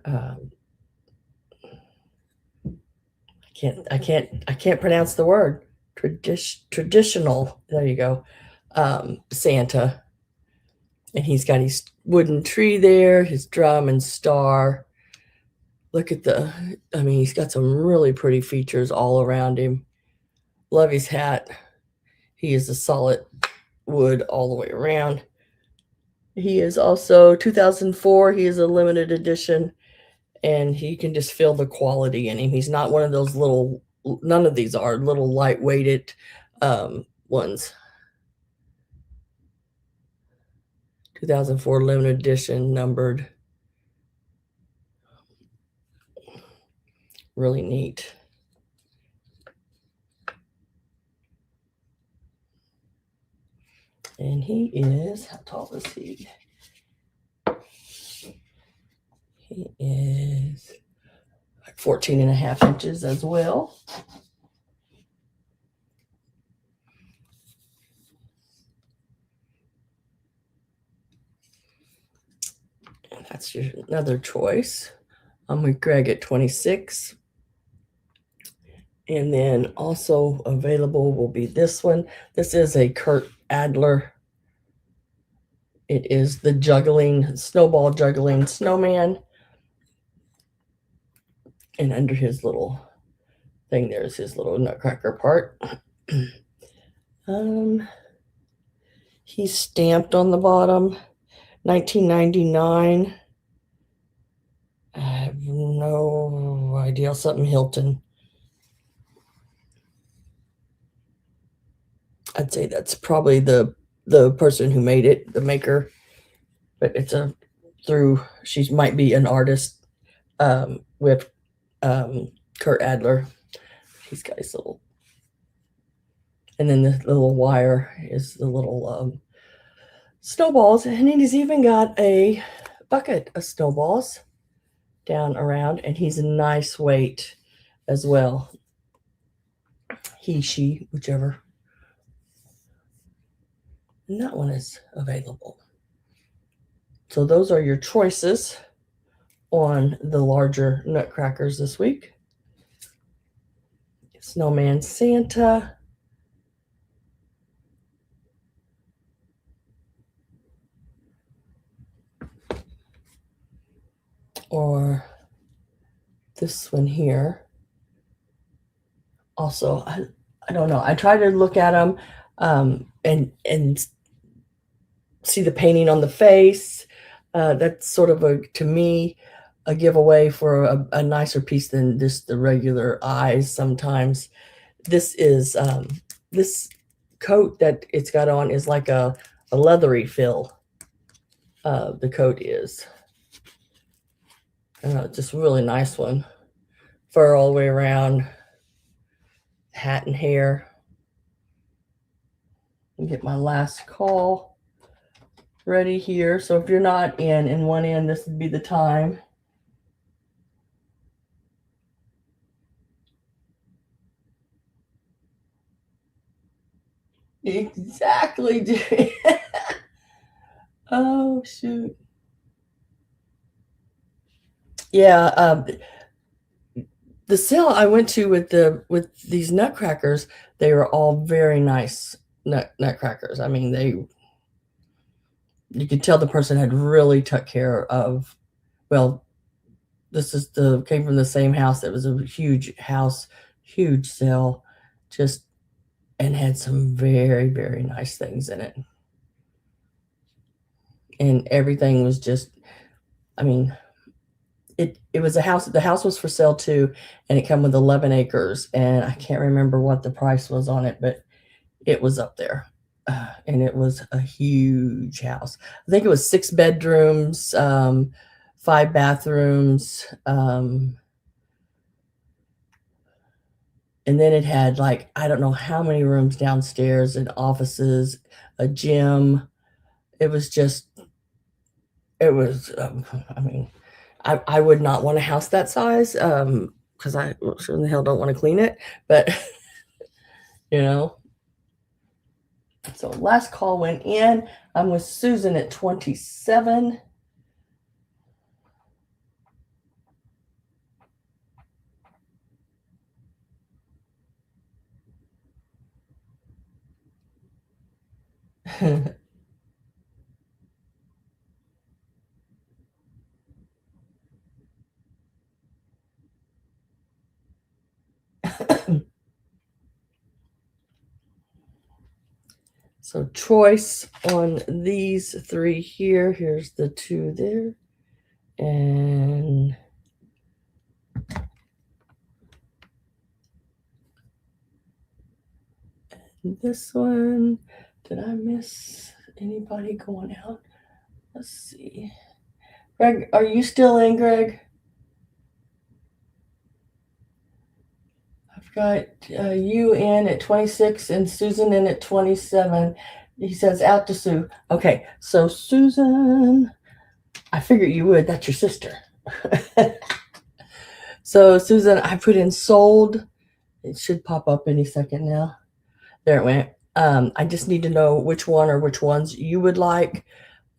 I can't pronounce the word. Traditional. There you go. Santa. And he's got his wooden tree there, his drum and star. Look at he's got some really pretty features all around him. Love his hat. He is a solid wood all the way around. He is also 2004. He is a limited edition, and you can just feel the quality in him. He's not one of those little, none of these are little lightweighted ones. 2004 limited edition, numbered. Really neat. And he is, how tall is he? He is like 14 and a half inches as well. And that's your another choice. I'm with Greg at 26. And then also available will be this one. This is a Kurt Adler. It is the snowball juggling snowman. And under his little thing, there's his little nutcracker part. He's stamped on the bottom, 1999. I have no idea, something Hilton. I'd say that's probably the person who made it, the maker. But it's she might be an artist with Kurt Adler. He's got his little, and then the little wire is the little snowballs, and he's even got a bucket of snowballs down around, and he's a nice weight as well. He, she, whichever. And that one is available. So those are your choices on the larger nutcrackers this week. Snowman Santa. Or this one here. Also, I don't know. I try to look at them and see the painting on the face. That's sort of to me, a giveaway for a nicer piece than just the regular eyes sometimes. This is, this coat that it's got on is like a leathery feel. The coat is. Just a really nice one. Fur all the way around. Hat and hair. And get my last call ready here. So if you're not in one end, this would be the time. Exactly. Oh shoot. Yeah, the sale I went to with these nutcrackers, they were all very nice nutcrackers. I mean, you could tell the person had really took care of. Well, came from the same house. It was a huge house, huge sale, and had some very, very nice things in it. And everything was just, I mean, it was a house. The house was for sale too, and it came with 11 acres. And I can't remember what the price was on it, but it was up there. And it was a huge house. I think it was 6 bedrooms, 5 bathrooms. And then it had like, I don't know how many rooms downstairs and offices, a gym. It was I mean, I would not want a house that size because I sure in the hell don't want to clean it. But, you know, so last call went in. I'm with Susan at 27. So choice on these 3 here. Here's the 2 there. And this one. Did I miss anybody going out? Let's see. Greg, are you still in, Greg? I've got you in at 26 and Susan in at 27. He says out to Sue. Okay, so Susan, I figured you would. That's your sister. So Susan, I put in sold. It should pop up any second now. There it went. I just need to know which one or which ones you would like,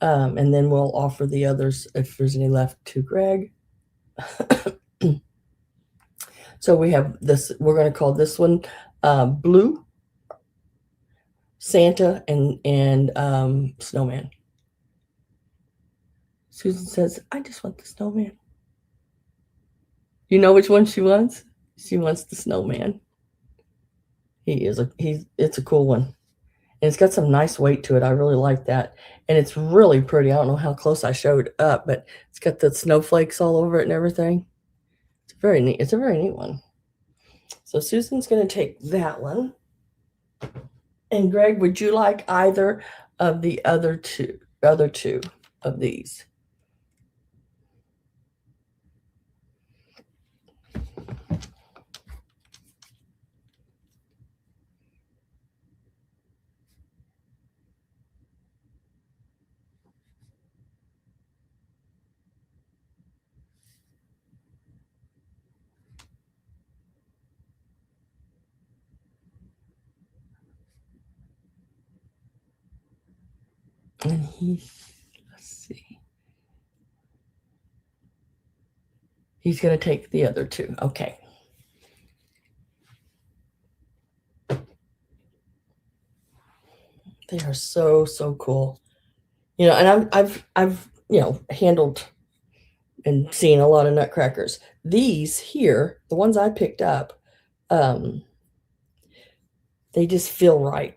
and then we'll offer the others if there's any left to Greg. So we have this. We're going to call this one Blue Santa and Snowman. Susan says, "I just want the snowman." You know which one she wants? She wants the snowman. It's a cool one. And it's got some nice weight to it. I really like that. And it's really pretty. I don't know how close I showed up, but it's got the snowflakes all over it and everything. It's very neat. It's a very neat one. So Susan's going to take that one. And Greg, would you like either of the other two of these? And let's see. He's going to take the other two. Okay. They are so cool. And I've handled and seen a lot of nutcrackers. These here, the ones I picked up, they just feel right.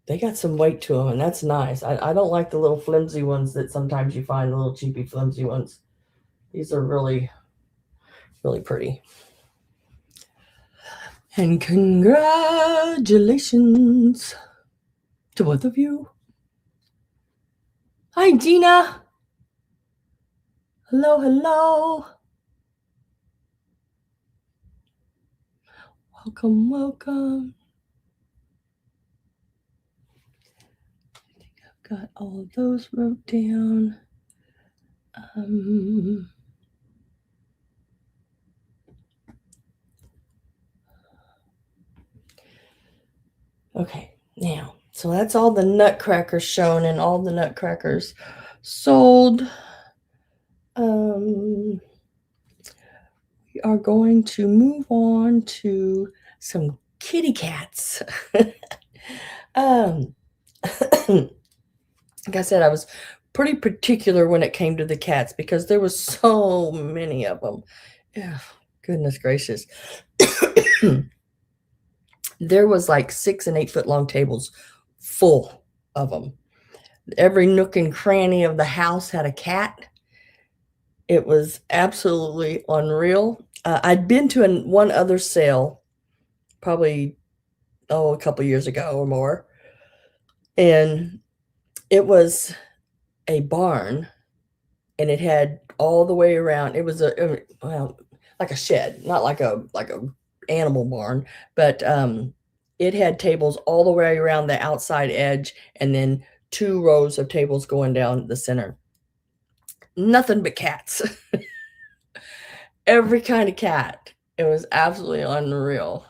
They got some weight to them, and that's nice. I don't like the little flimsy ones that sometimes you find, the little cheapy flimsy ones. These are really, really pretty. And congratulations to both of you. Hi, Gina. Hello, hello. Welcome, welcome. I think I've got all of those wrote down. Okay, now, so that's all the nutcrackers shown and all the nutcrackers sold. We are going to move on to some kitty cats. Like I said, I was pretty particular when it came to the cats because there was so many of them. Oh, goodness gracious. There was like 6 and 8 foot long tables full of them. Every nook and cranny of the house had a cat. It was absolutely unreal. I'd been to one other sale, probably a couple years ago or more, and it was a barn, and it had all the way around. It was like a shed, not like a animal barn, but it had tables all the way around the outside edge, and then 2 rows of tables going down the center. Nothing but cats. Every kind of cat. It was absolutely unreal.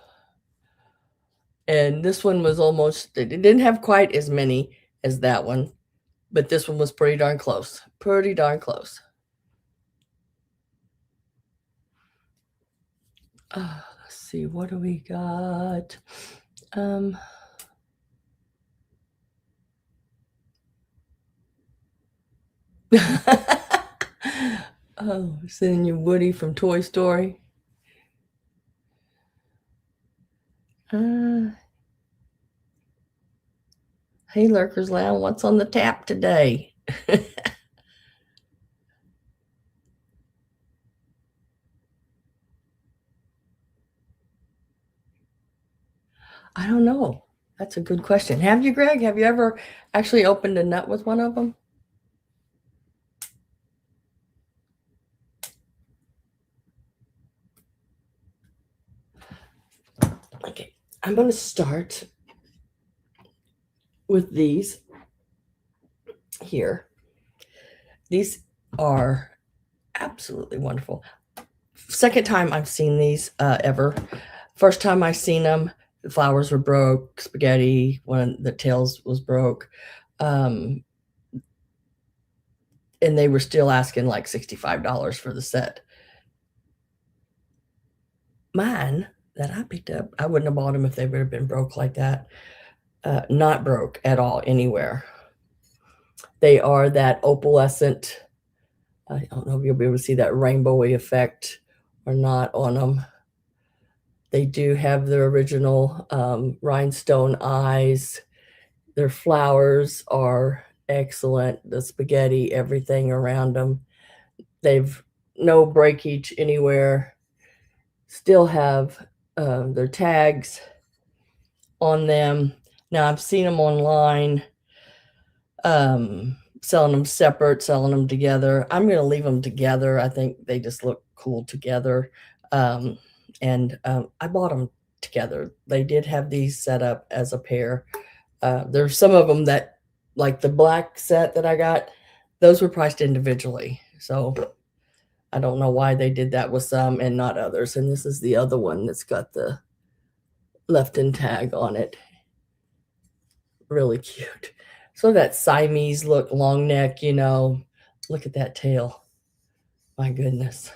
And this one was it didn't have quite as many as that one, but this one was pretty darn close. Pretty darn close. Let's see, what do we got? Oh, sending you Woody from Toy Story. Hey, Lurkers Lounge, what's on the tap today? I don't know. That's a good question. Have you, Greg? Have you ever actually opened a nut with one of them? Okay, I'm going to start with these here. These are absolutely wonderful. Second time I've seen these ever. First time I seen them, the flowers were broke, spaghetti, one of the tails was broke. And they were still asking like $65 for the set. Mine that I picked up, I wouldn't have bought them if they would have been broke like that. Not broke at all anywhere. They are that opalescent. I don't know if you'll be able to see that rainbowy effect or not on them. They do have their original rhinestone eyes. Their flowers are excellent. The spaghetti, everything around them. They've no breakage anywhere. Still have their tags on them. Now I've seen them online, selling them separate, selling them together. I'm going to leave them together. I think they just look cool together. I bought them together. They did have these set up as a pair. There's some of them that, like the black set that I got, those were priced individually. So I don't know why they did that with some and not others. And this is the other one that's got the left-in tag on it. Really cute. So that Siamese look, long neck, you know. Look at that tail. My goodness.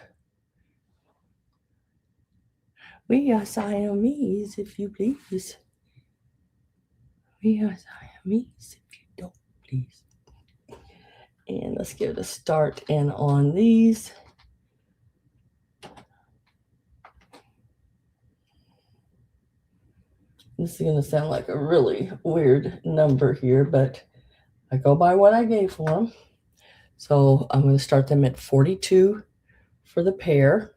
We are Siamese, if you please. We are Siamese, if you don't please. And let's give it a start in on these. This is going to sound like a really weird number here, but I go by what I gave for them. So I'm going to start them at 42 for the pair.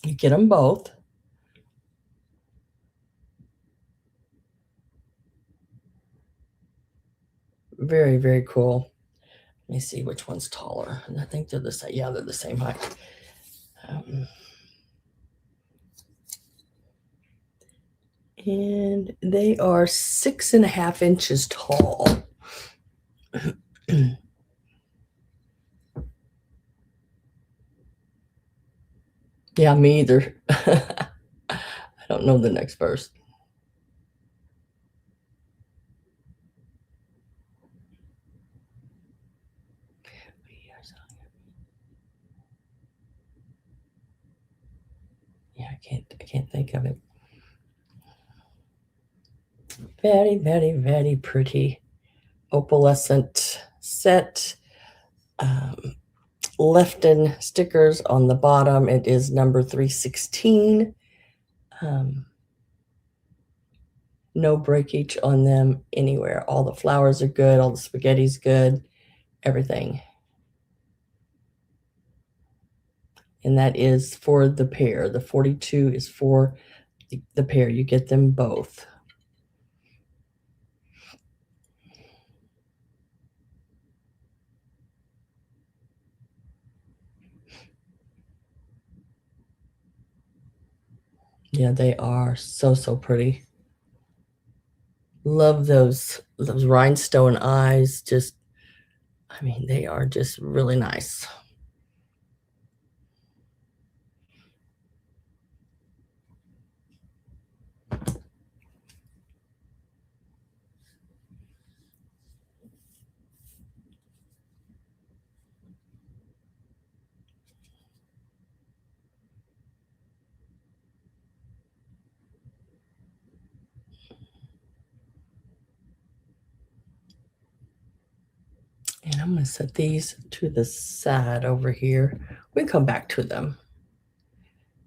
You get them both. Very, very cool. Let me see which one's taller. And I think they're the same. Yeah, they're the same height. And they are 6.5 inches tall. Yeah, me either. I don't know the next verse. Yeah, I can't think of it. Very, very, very pretty opalescent set. Left-in stickers on the bottom. It is number 316. No breakage on them anywhere. All the flowers are good. All the spaghetti's good. Everything. And that is for the pair. The 42 is for the pair. You get them both. Yeah, they are so, so pretty. Love those rhinestone eyes. Just, I mean, they are just really nice. And I'm going to set these to the side over here. We come back to them.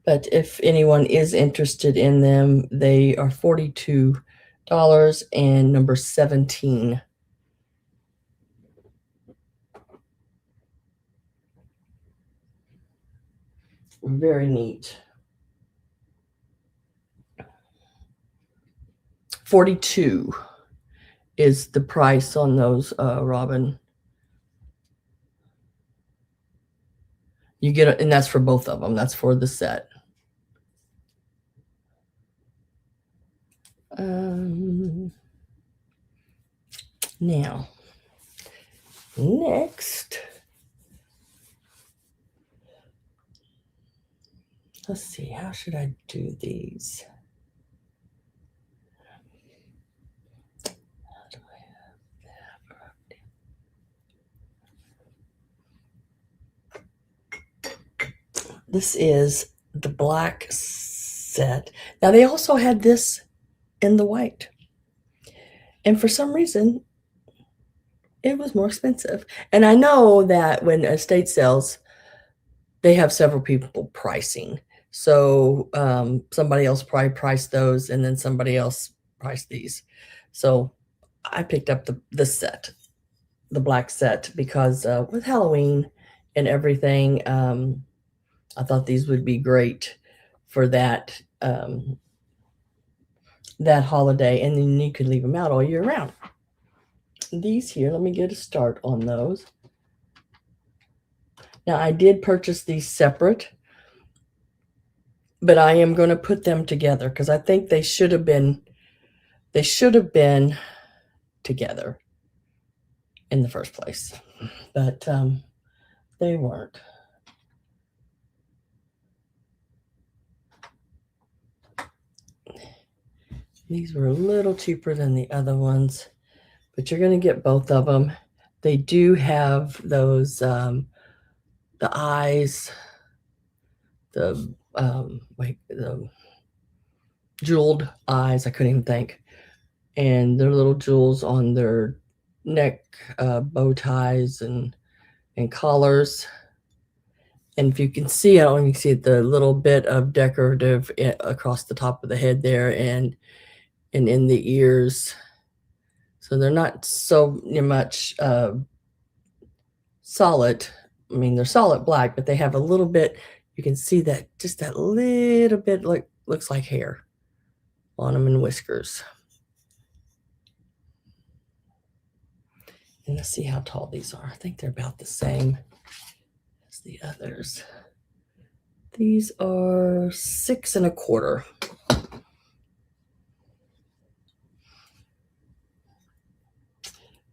But if anyone is interested in them, they are $42 and number 17. Very neat. 42 is the price on those, Robin. You get it, and that's for both of them. That's for the set. Now, next, let's see, how should I do these? How do I have that? This is the black set. Now, they also had this in the white. And for some reason, it was more expensive. And I know that when estate sells, they have several people pricing. So somebody else probably priced those, and then somebody else priced these. So I picked up the set, the black set, because with Halloween and everything, I thought these would be great for that that holiday, and then you could leave them out all year round. These here, let me get a start on those. Now, I did purchase these separate, but I am going to put them together because I think they should have been together in the first place, but they weren't. These were a little cheaper than the other ones, but you're going to get both of them. They do have those the eyes, the jeweled eyes. I couldn't even think, and their little jewels on their neck, bow ties and collars. And if you can see, I don't know if you can see the little bit of decorative across the top of the head there, and in the ears. So they're not so much solid. I mean, they're solid black, but they have a little bit. You can see that, just that little bit, like looks like hair on them and whiskers. And let's see how tall these are. I think they're about the same as the others. These are 6 1/4.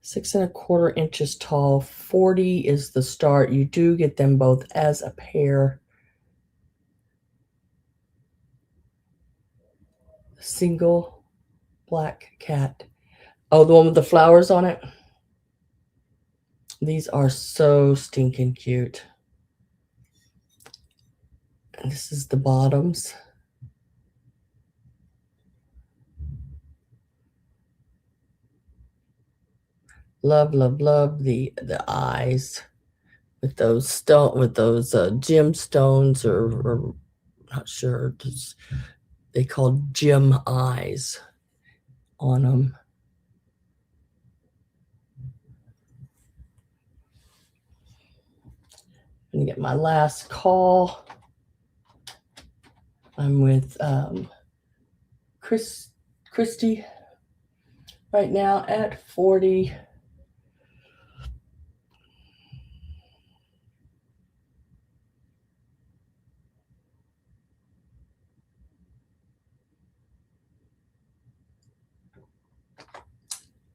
Six and a quarter inches tall. 40 is the start. You do get them both as a pair. Single black cat. Oh, the one with the flowers on it. These are so stinking cute. And this is the bottoms. Love, love, love the eyes with those gemstones, or not sure, they call gem eyes on them. I'm gonna get my last call. I'm with Christy right now at 40.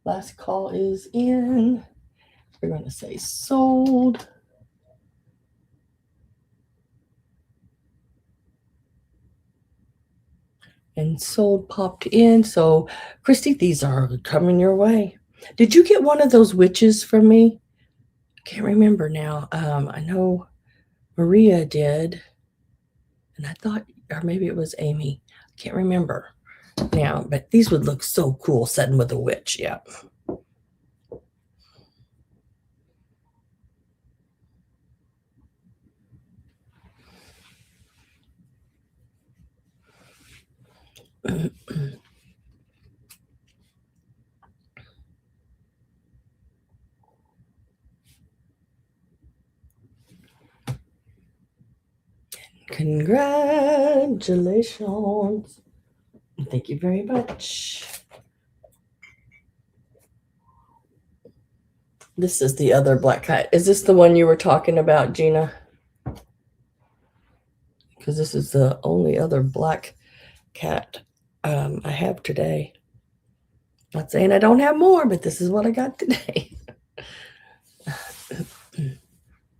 Last call is in. We're going to say sold. And sold popped in. So, Christy, these are coming your way. Did you get one of those witches from me? I can't remember now. I know Maria did. And I thought, or maybe it was Amy. I can't remember now. But these would look so cool setting with a witch. Yeah. Congratulations. Thank you very much. This is the other black cat. Is this the one you were talking about, Gina? Because this is the only other black cat I have today. Not saying I don't have more, but this is what I got today.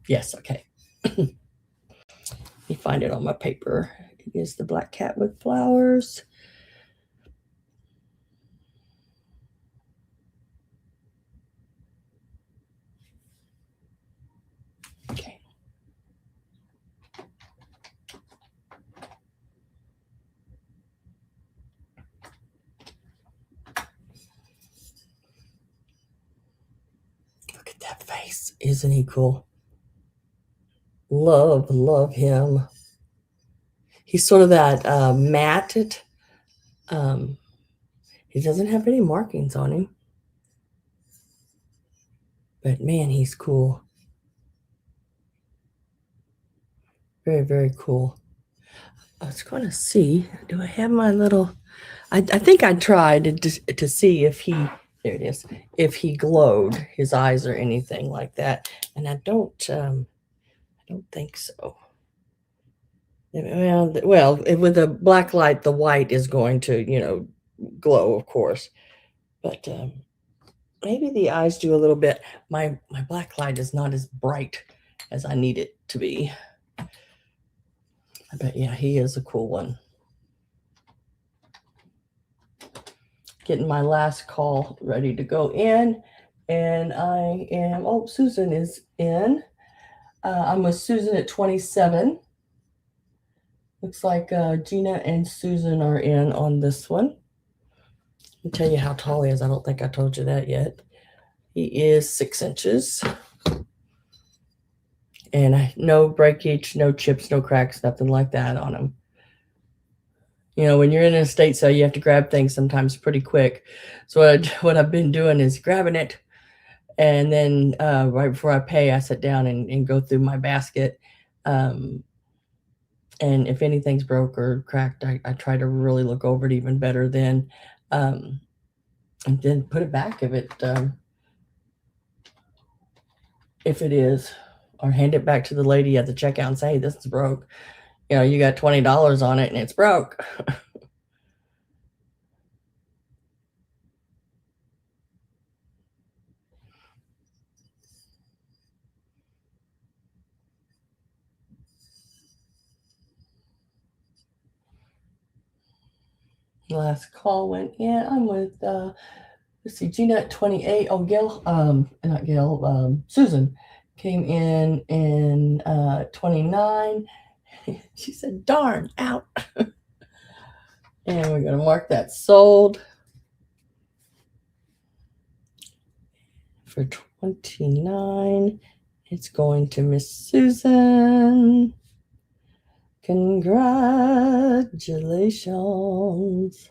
Yes, okay. Let me find it on my paper. It is the black cat with flowers. Okay. Look at that face. Isn't he cool? Love him. He's sort of that matted. He doesn't have any markings on him. But man, he's cool. Very, very cool. I was going to see, do I have my little, I think I tried to see if he, there it is, if he glowed his eyes or anything like that. And I don't think so. Well, with a black light, the white is going to, glow, of course. But maybe the eyes do a little bit. My black light is not as bright as I need it to be. But yeah, he is a cool one. Getting my last call ready to go in. And I am, oh, Susan is in. I'm with Susan at 27. Looks like Gina and Susan are in on this one. Let me tell you how tall he is. I don't think I told you that yet. He is 6 inches. And no breakage, no chips, no cracks, nothing like that on him. When you're in an estate sale, you have to grab things sometimes pretty quick. So what I've been doing is grabbing it, and then right before I pay, I sit down and go through my basket. And if anything's broke or cracked, I try to really look over it even better then, and then put it back if it is, or hand it back to the lady at the checkout and say, hey, this is broke. You got $20 on it and it's broke. Last call went in. I'm with let's see, Gina at 28. Oh, Gail, not Gail, Susan came in 29. She said, darn, out. And we're going to mark that sold for 29. It's going to Miss Susan. Congratulations,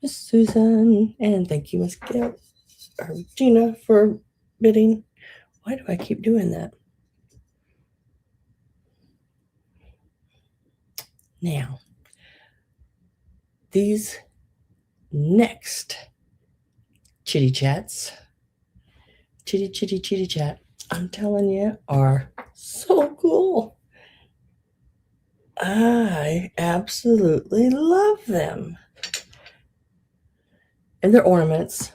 Miss Susan. And thank you, Miss Gail, or Gina, for bidding. Why do I keep doing that? Now, these next chitty chats, chitty chat, I'm telling you, are so cool. I absolutely love them. And they're ornaments.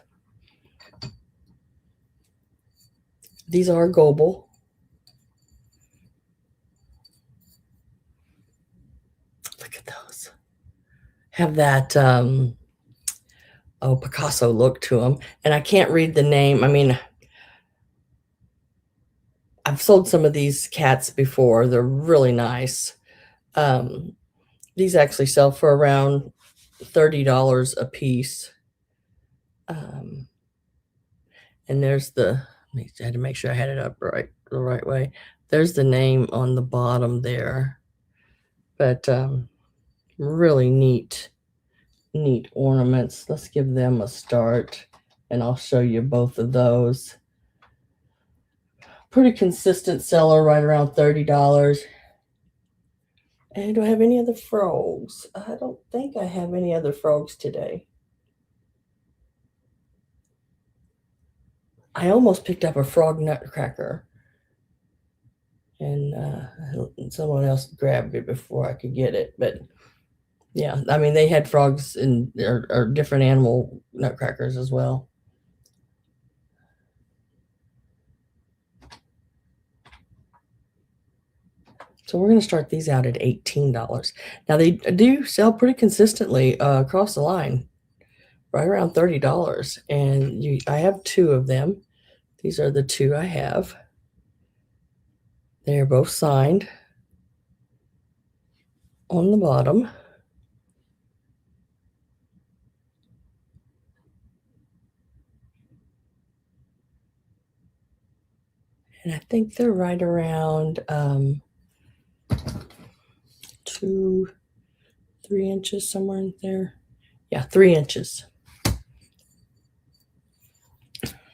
These are global. Look at those. Have that Picasso look to them. And I can't read the name. I mean, I've sold some of these cats before. They're really nice. These actually sell for around $30 a piece. And there's I had to make sure I had it up the right way. There's the name on the bottom there. But really neat ornaments. Let's give them a start, and I'll show you both of those. Pretty consistent seller, right around $30. And do I have any other frogs? I don't think I have any other frogs today. I almost picked up a frog nutcracker, and someone else grabbed it before I could get it. But Yeah, I mean, they had frogs and or different animal nutcrackers as well. So we're going to start these out at $18. Now they do sell pretty consistently across the line, right around $30. And I have two of them. These are the two I have. They are both signed on the bottom. And I think they're right around 2, 3 inches, somewhere in there. Yeah, 3 inches.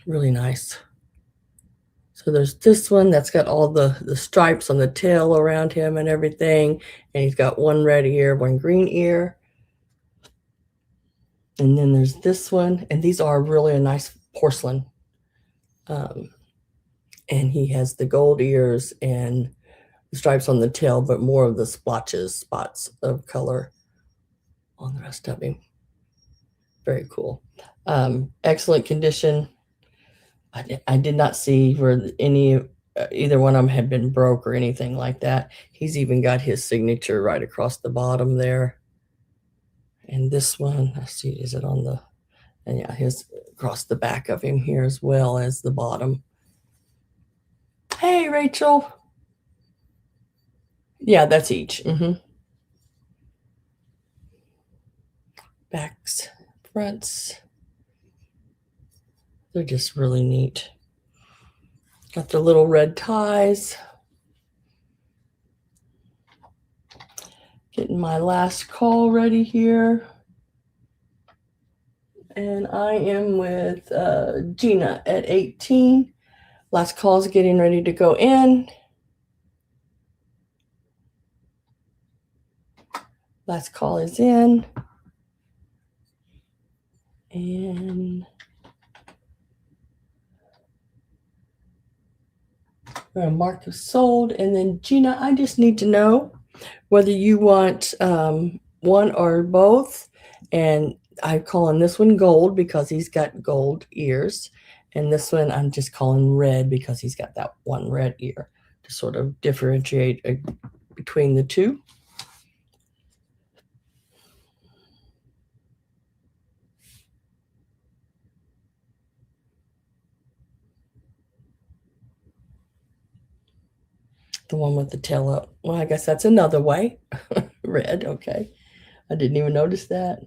Really nice. So there's this one that's got all the stripes on the tail around him and everything. And he's got one red ear, one green ear. And then there's this one. And these are really a nice porcelain. And he has the gold ears and the stripes on the tail, but more of the splotches, spots of color on the rest of him. Very cool. Excellent condition. I did not see where either one of them had been broke or anything like that. He's even got his signature right across the bottom there. And this one, I see, is it on the, and yeah, his across the back of him here as well as the bottom. Hey, Rachel. Yeah, that's each. Backs, fronts. They're just really neat. Got the little red ties. Getting my last call ready here. And I am with Gina at 18. Last call is getting ready to go in. Last call is in. And we're going to mark as sold. And then, Gina, I just need to know whether you want one or both. And I'm calling this one gold because he's got gold ears. And this one I'm just calling red because he's got that one red ear to sort of differentiate between the two. The one with the tail up. Well, I guess that's another way. Red, okay. I didn't even notice that.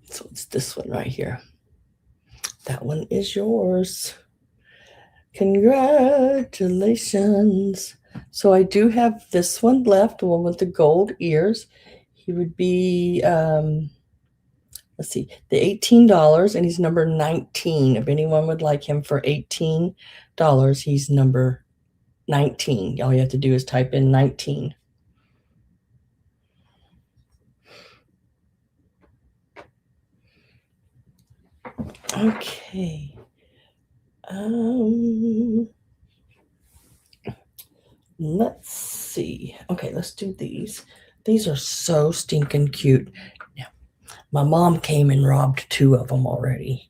So it's this one right here. That one is yours. Congratulations. So I do have this one left, the one with the gold ears. He would be, let's see, the $18, and he's number 19. If anyone would like him for $18, he's number 19. All you have to do is type in 19. Okay. Let's see. Okay, let's do these. These are so stinking cute. Now, my mom came and robbed 2 of them already.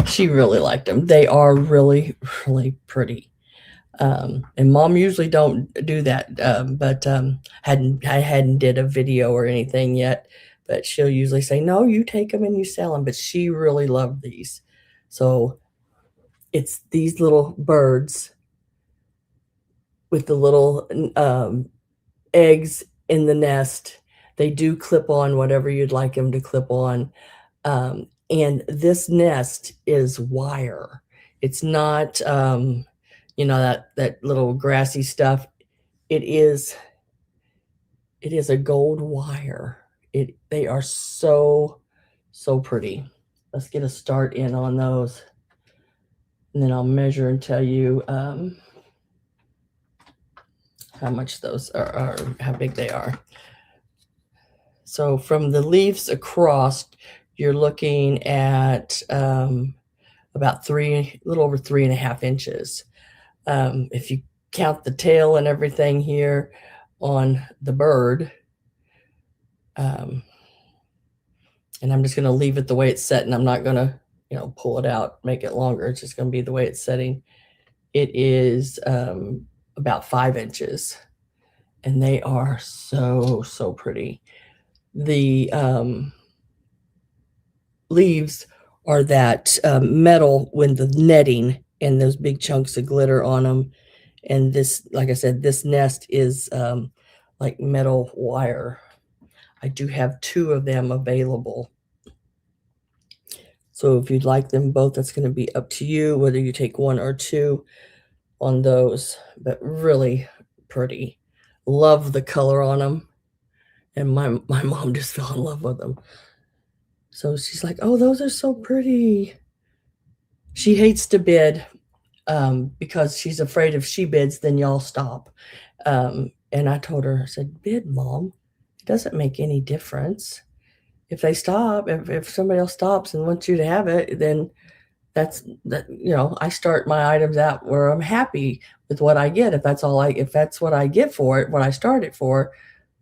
She really liked them. They are really, really pretty. And Mom usually don't do that, but I hadn't did a video or anything yet. But she'll usually say, "No, you take them and you sell them." But she really loved these, so it's these little birds with the little eggs in the nest. They do clip on whatever you'd like them to clip on. And this nest is wire. It's not, that little grassy stuff. It is a gold wire. They are so, so pretty. Let's get a start in on those. And then I'll measure and tell you how much those are, how big they are. So from the leaves across, you're looking at about a little over 3.5 inches. If you count the tail and everything here on the bird, and I'm just going to leave it the way it's set, and I'm not going to, pull it out, make it longer. It's just going to be the way it's setting. It is about 5 inches, and they are so, so pretty. The leaves are that metal with the netting and those big chunks of glitter on them. And this, like I said, this nest is like metal wire. I do have 2 of them available. So if you'd like them both, that's going to be up to you, whether you take 1 or 2 on those, but really pretty. Love the color on them. And my mom just fell in love with them. So she's like, oh, those are so pretty. She hates to bid because she's afraid if she bids, then y'all stop. And I told her, I said, bid, Mom. It doesn't make any difference. If they stop, if somebody else stops and wants you to have it, then that's that. I start my items out where I'm happy with what I get. If that's what I get for it, what I start it for,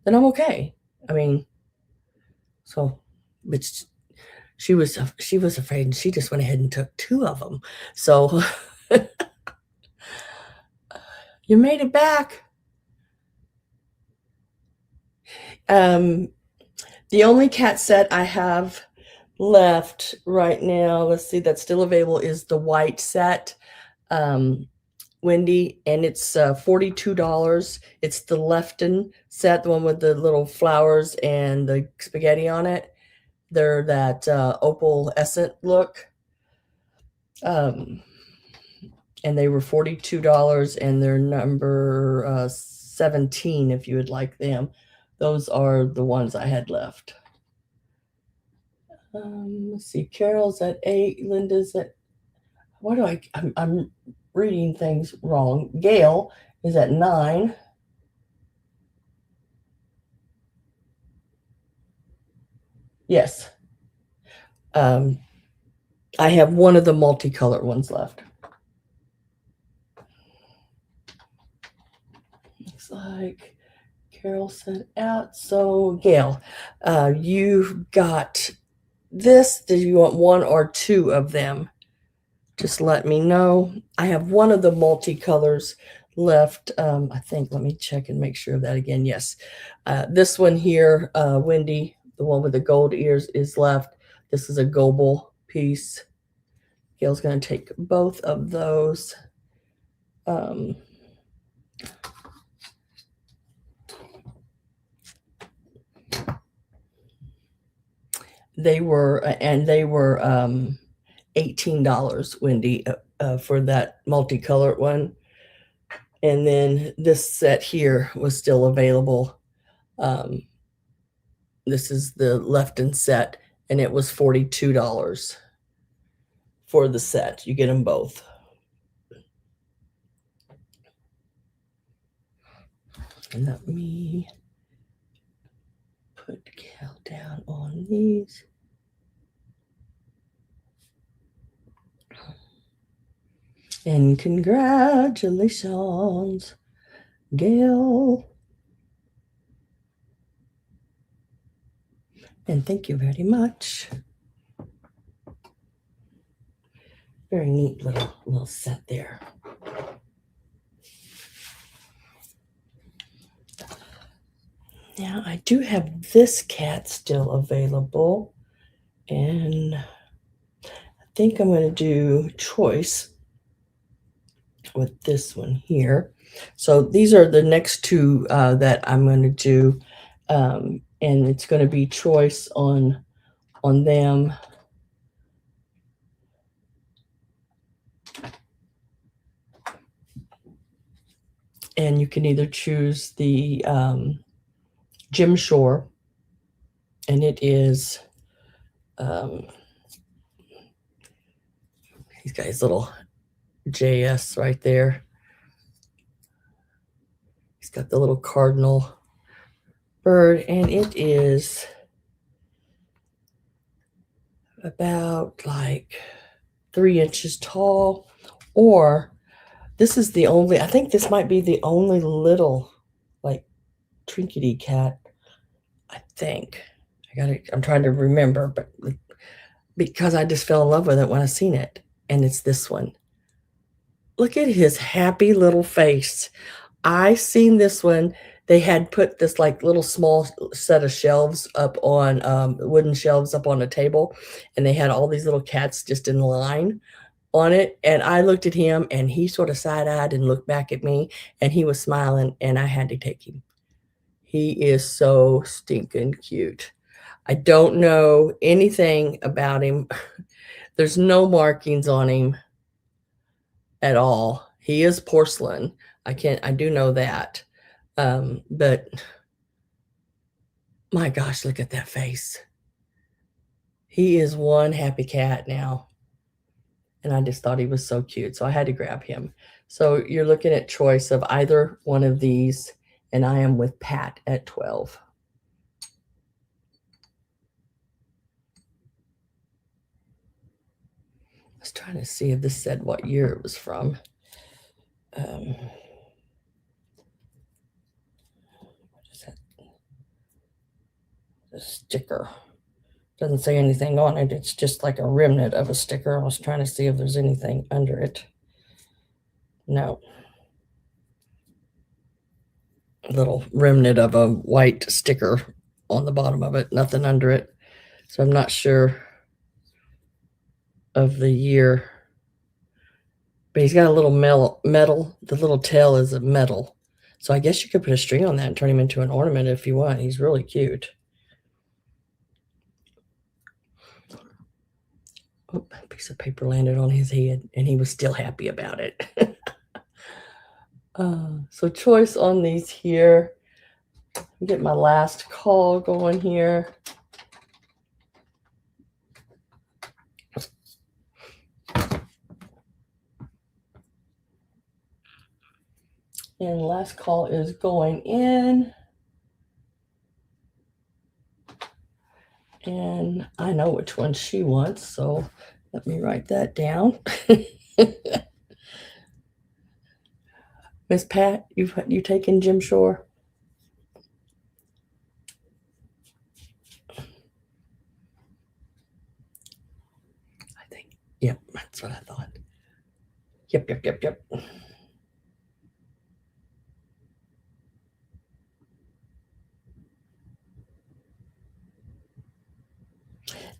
then I'm okay. I mean, so, but she was afraid, and she just went ahead and took 2 of them. So you made it back. The only cat set I have left right now, let's see, that's still available, is the white set, Wendy, and it's $42. It's the Lefton set, the one with the little flowers and the spaghetti on it. They're that opalescent look. And they were $42, and they're number 17 if you would like them. Those are the ones I had left. Let's see, Carol's at 8, Linda's at, I'm reading things wrong. Gail is at 9. Yes. I have one of the multicolored ones left. Looks like Carol sent out. So Gail, you've got this. Do you want 1 or 2 of them? Just let me know. I have one of the multicolors left. I think, let me check and make sure of that again. Yes. This one here, Wendy, the one with the gold ears, is left. This is a Goble piece. Gail's going to take both of those. They were $18, Wendy, for that multicolored one. And then this set here was still available. This is the Lefton set, and it was $42 for the set. You get them both. And let me put Cal down on these. And congratulations, Gail. And thank you very much. Very neat little set there. Now I do have this cat still available, and I think I'm going to do choice with this one here. So these are the next 2 that I'm going to do, and it's going to be choice on them. And you can either choose the Jim Shore, and it is, he's got his little JS right there. He's got the little cardinal bird, and it is about like 3 inches tall, or this is the only, I think this might be the only little like trinkety cat, I think. I'm trying to remember, but because I just fell in love with it when I seen it. And it's this one. Look at his happy little face. I seen this one. They had put this like little small set of shelves up on wooden shelves up on a table, and they had all these little cats just in line on it. And I looked at him, and he sort of side eyed and looked back at me, and he was smiling, and I had to take him. He is so stinking cute. I don't know anything about him. There's no markings on him at all. He is porcelain. I do know that. But my gosh, look at that face. He is one happy cat now. And I just thought he was so cute. So I had to grab him. So you're looking at choice of either one of these. And I am with Pat at 12. I was trying to see if this said what year it was from. What is that? The sticker. Doesn't say anything on it. It's just like a remnant of a sticker. I was trying to see if there's anything under it. No. A little remnant of a white sticker on the bottom of it. Nothing under it. So I'm not sure of the year. But he's got a little metal. The little tail is a metal. So I guess you could put a string on that and turn him into an ornament if you want. He's really cute. Oh, a piece of paper landed on his head, and he was still happy about it. So choice on these here. Get my last call going here. And last call is going in. And I know which one she wants, so let me write that down. Miss Pat, you taken Jim Shore? I think. Yep, that's what I thought. Yep.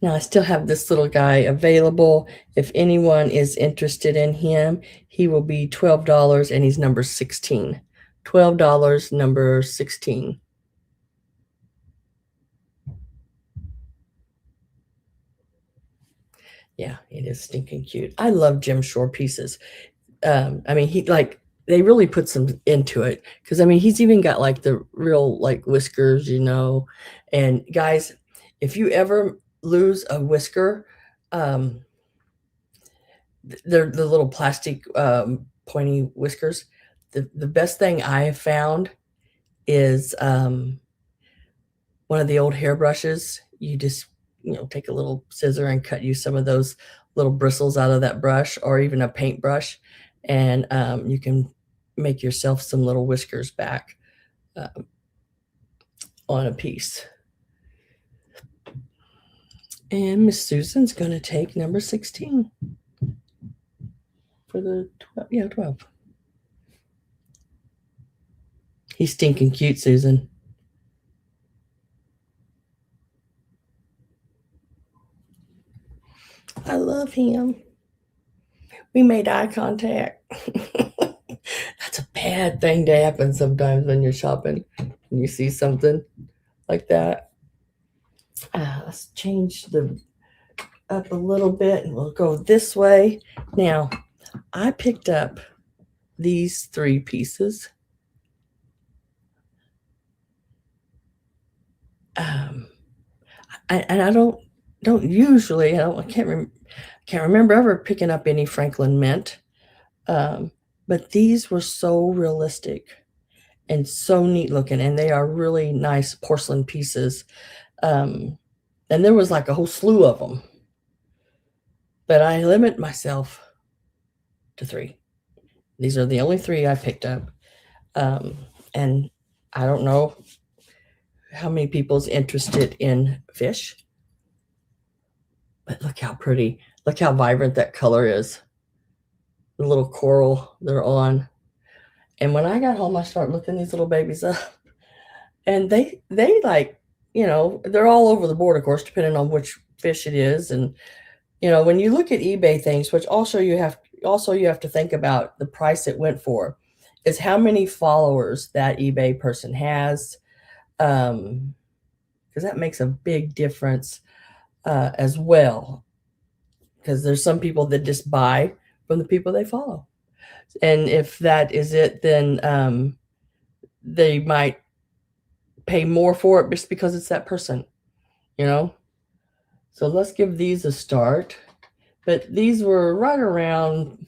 Now I still have this little guy available. If anyone is interested in him, he will be $12 and he's number 16. $12, number 16. Yeah, it is stinking cute. I love Jim Shore pieces. I mean, they really put some into it because I mean, he's even got like the real like whiskers, And guys, if you ever lose a whisker, they're the little plastic pointy whiskers. The best thing I have found is one of the old hairbrushes. You just take a little scissor and cut you some of those little bristles out of that brush, or even a paintbrush, and you can make yourself some little whiskers back on a piece. And Miss Susan's going to take number 16 for the 12. Yeah, 12. He's stinking cute, Susan. I love him. We made eye contact. That's a bad thing to happen sometimes when you're shopping and you see something like that. Let's change up a little bit and we'll go this way. Now, I picked up these 3 pieces. And I don't usually, I can't remember ever picking up any Franklin mint. But these were so realistic and so neat looking, and they are really nice porcelain pieces. And there was like a whole slew of them. but I limit myself to 3. These are the only 3 I picked up. And I don't know how many people's interested in fish, but look how pretty, look how vibrant that color is. The little coral they're on. And when I got home, I started looking these little babies up, and they like, they're all over the board, of course, depending on which fish it is. And when you look at eBay things, which also you have to think about the price it went for, is how many followers that eBay person has, because that makes a big difference as well. Because there's some people that just buy from the people they follow, and if that is it, then they might pay more for it just because it's that person, you know? So let's give these a start. But these were right around,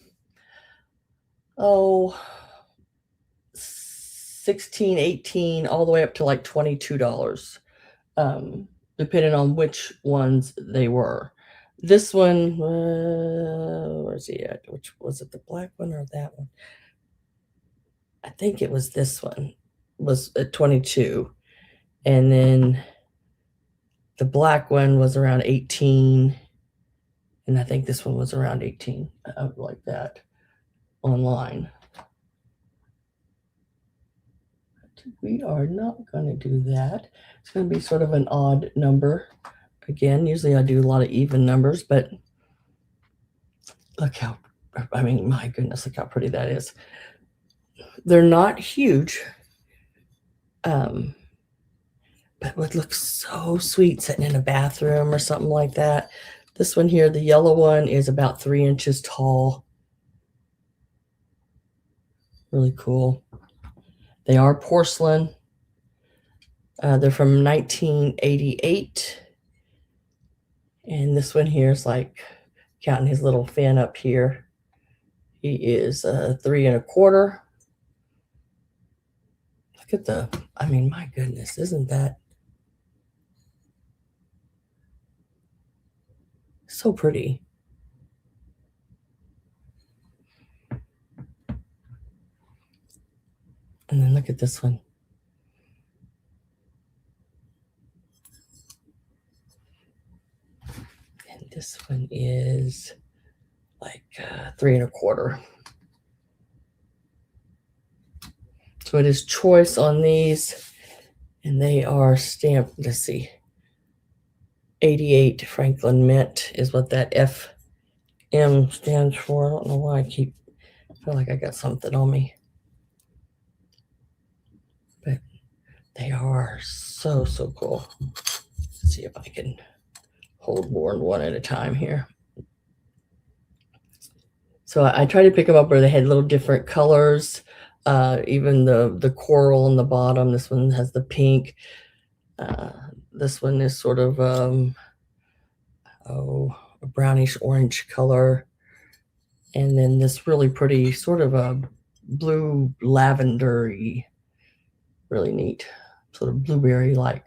oh, 16, 18, all the way up to like $22, depending on which ones they were. This one, where's he at? Which was it, the black one or that one? I think it was this one, was at 22. And then the black one was around 18. And I think this one was around 18, like that, online. We are not going to do that. It's going to be sort of an odd number. Again, usually I do a lot of even numbers, but look how, my goodness, look how pretty that is. They're not huge, but would look so sweet sitting in a bathroom or something like that. This one here, the yellow one, is about 3 inches tall. Really cool. They are porcelain. They're from 1988. And this one here is like, counting his little fin up here, he is 3 1/4. Look at my goodness, isn't that so pretty? And then look at this one. And this one is like 3 1/4. So it is choice on these, and they are stamped, let's see, 88 Franklin Mint is what that FM stands for. I don't know why I feel like I got something on me. But they are so, so cool. Let's see if I can hold more than one at a time here. So I try to pick them up where they had little different colors. Even the coral on the bottom. This one has the pink. This one is sort of a brownish orange color. And then this really pretty sort of a blue lavender-y, really neat, sort of blueberry-like.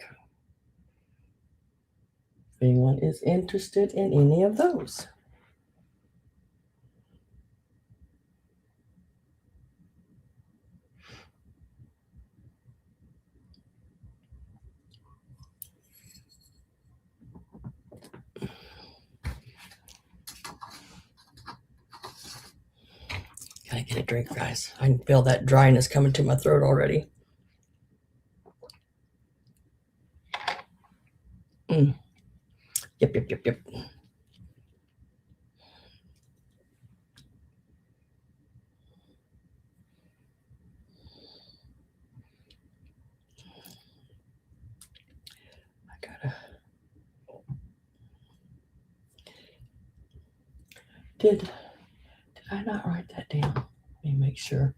If anyone is interested in any of those. Gotta get a drink, guys. I can feel that dryness coming to my throat already. Yep. Did I not write that down? Let me make sure.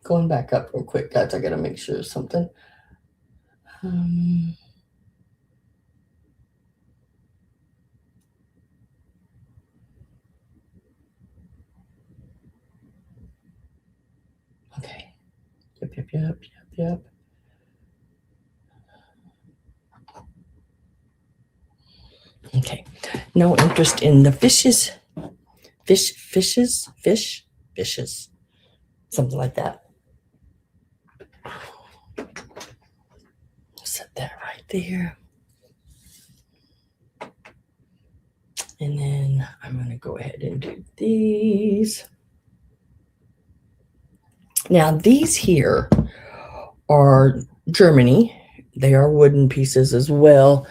Going back up real quick, guys. I gotta make sure of something. Okay. Yep. Okay. No interest in the fishes. Fishes. Something like that. Set that right there. And then I'm going to go ahead and do these. Now, these here are Germany. They are wooden pieces as well.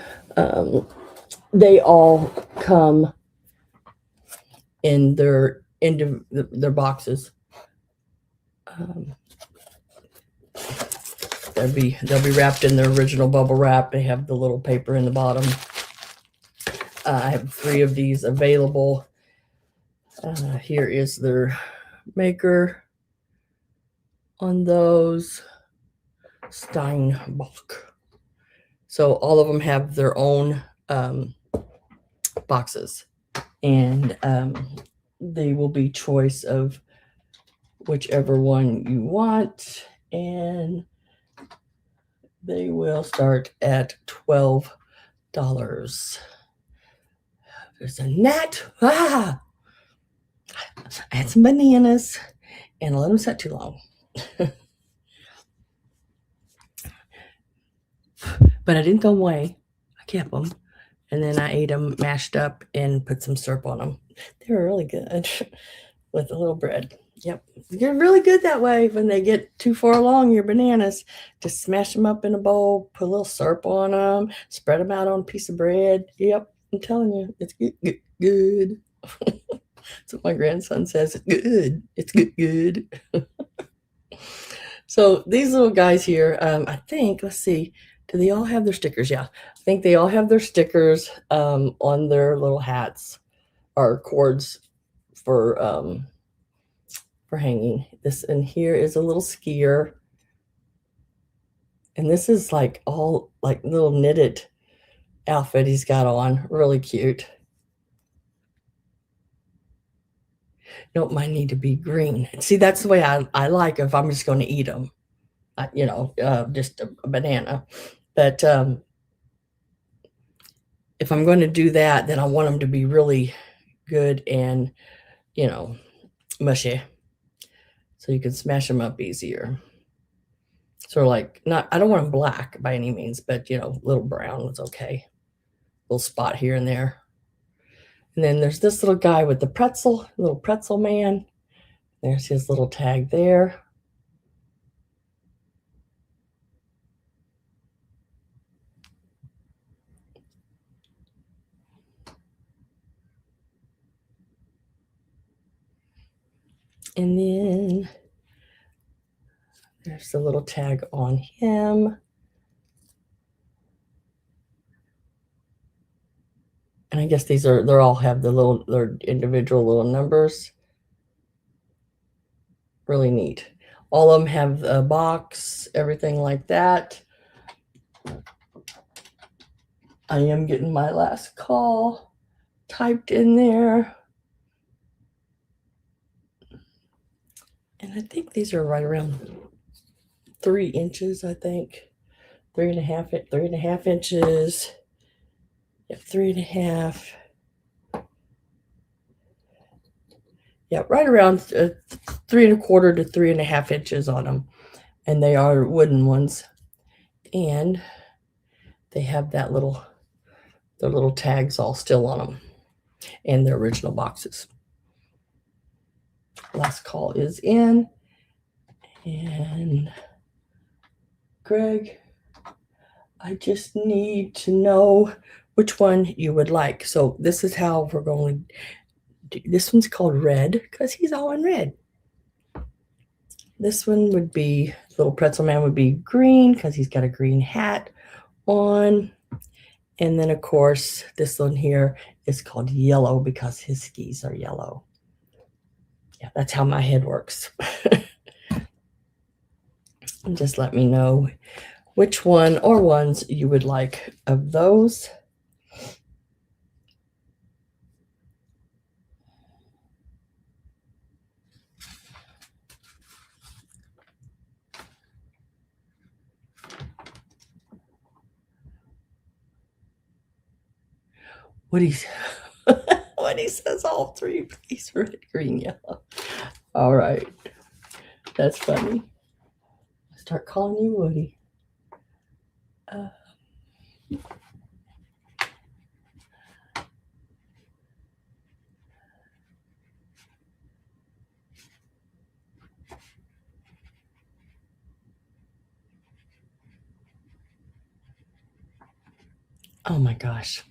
They all come in their boxes. They'll be wrapped in their original bubble wrap. They have the little paper in the bottom. I have 3 of these available. Here is their maker on those. Steinbock. So all of them have their own boxes, and they will be choice of whichever one you want, and they will start at $12. There's a gnat. I had some bananas, and I let them set too long. But I didn't throw them away. I kept them. And then I ate them mashed up and put some syrup on them. They were really good with a little bread. Yep. You're really good that way when they get too far along, your bananas. Just smash them up in a bowl, put a little syrup on them, spread them out on a piece of bread. Yep. I'm telling you, it's good. That's what my grandson says. It's good. It's good. So these little guys here, I think, let's see, do they all have their stickers? Yeah, I think they all have their stickers on their little hats or cords for hanging. This, and here is a little skier, and this is like all like little knitted outfit he's got on. Really cute. Don't mind need to be green. See, that's the way I like if I'm just going to eat them. Just a banana. But if I'm going to do that, then I want them to be really good and, mushy. So you can smash them up easier. Sort of like, I don't want them black by any means, but, little brown was okay. Little spot here and there. And then there's this little guy with the little pretzel man. There's his little tag there. And then there's the little tag on him. And I guess they're all have their individual little numbers. Really neat. All of them have a box, everything like that. I am getting my last call typed in there. And I think these are right around 3 inches, I think. 3.5 inches. Yep, 3.5. Yeah, right around 3.25 to 3.5 inches on them. And they are wooden ones. And they have their little tags all still on them. And their original boxes. Last call is in. And Greg, I just need to know which one you would like. So this is how we're going to do. This one's called red because he's all in red. This one would be, little pretzel man would be green because he's got a green hat on. And then, of course, this one here is called yellow because his skis are yellow. Yeah, that's how my head works. And just let me know which one or ones you would like of those. what he what he says all three, please, red, green, yellow. All right. That's funny. Start calling you Woody. Oh my gosh.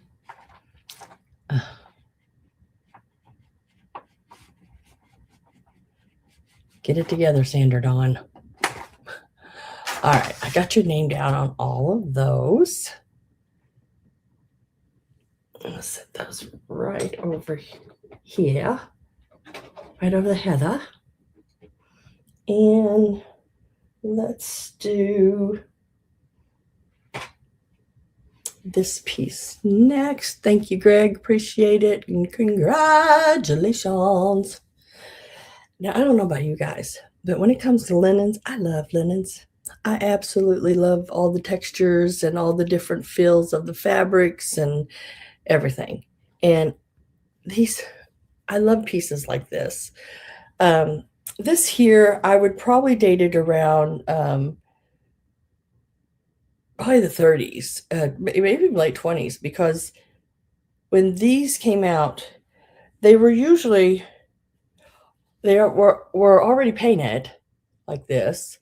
Get it together, Sandra Dawn. All right, I got your name down on all of those. I'm gonna set those right over here, right over the heather. And let's do this piece next. Thank you, Greg. Appreciate it. And congratulations. Now, I don't know about you guys, but when it comes to linens, I love linens. I absolutely love all the textures and all the different feels of the fabrics and everything. And I love pieces like this. This here, I would probably date it around probably the 30s, maybe late 20s, because when these came out, they were usually were already painted like this,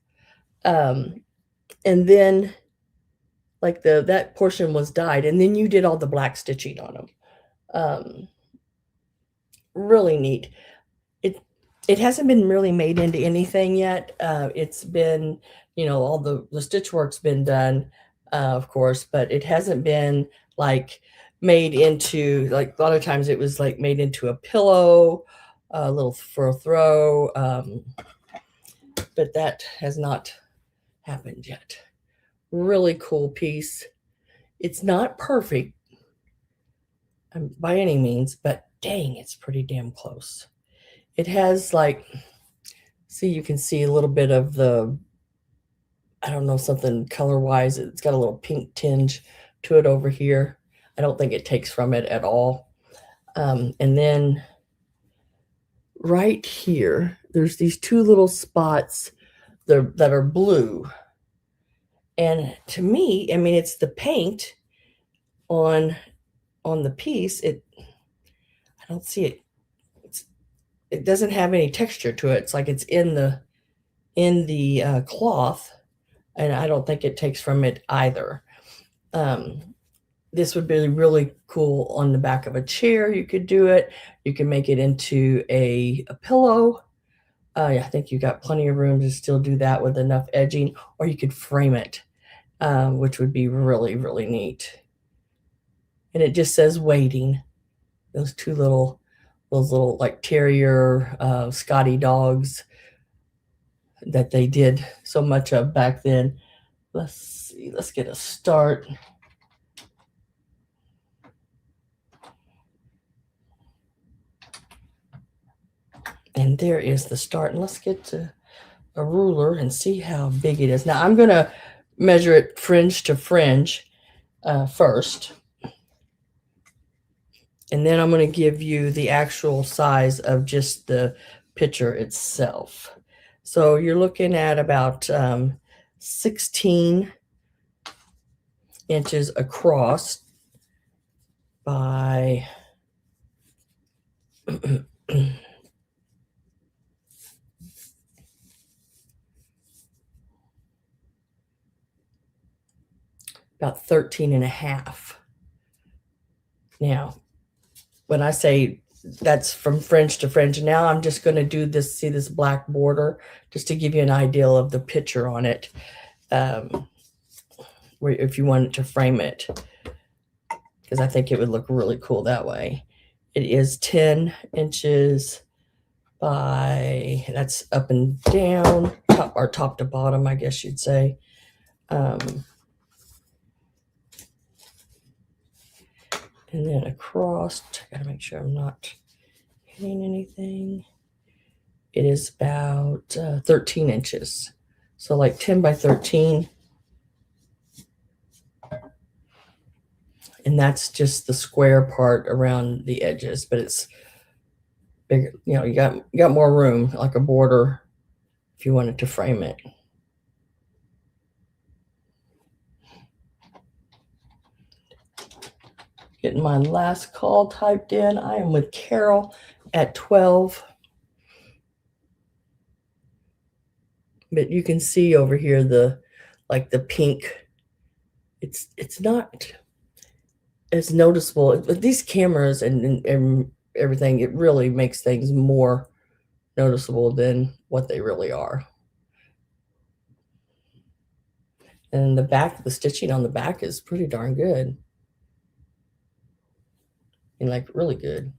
and then like that portion was dyed, and then you did all the black stitching on them. Really neat. It hasn't been really made into anything yet. It's been, all the stitch work's been done, of course, but it hasn't been like made into, like a lot of times it was like made into a pillow, a little for a throw, but that has not happened yet. Really cool piece. It's not perfect by any means, but dang, it's pretty damn close. It has you can see a little bit of the, I don't know, something color-wise. It's got a little pink tinge to it over here. I don't think it takes from it at all. And then right here, there's these two little spots that are blue. And to me, I mean, it's the paint on the piece. I don't see it. It doesn't have any texture to it. It's like it's in the cloth, and I don't think it takes from it either. This would be really cool on the back of a chair. You could do it. You can make it into a pillow. I think you got plenty of room to still do that with enough edging, or you could frame it, which would be really, really neat. And it just says waiting. Those little like terrier Scotty dogs that they did so much of back then. Let's see, let's get a start. And there is the start. And let's get to a ruler and see how big it is. Now I'm going to measure it fringe to fringe first. And then I'm going to give you the actual size of just the picture itself. So you're looking at about 16 inches across by about 13 and a half. Now, when I say that's from fringe to fringe, now I'm just going to do this, see this black border, just to give you an idea of the picture on it, where if you wanted to frame it, because I think it would look really cool that way. It is 10 inches by, that's up and down, top to bottom, I guess you'd say. And then across, I gotta make sure I'm not hitting anything. It is about 13 inches. So like 10 by 13. and that's just the square part around the edges, but it's bigger. You know, you got more room, like a border, if you wanted to frame it. Getting my last call typed in. I am with Carol at 12. But you can see over here the pink. It's not as noticeable. With these cameras and everything, it really makes things more noticeable than what they really are. And the back, the stitching on the back is pretty darn good. And like really good.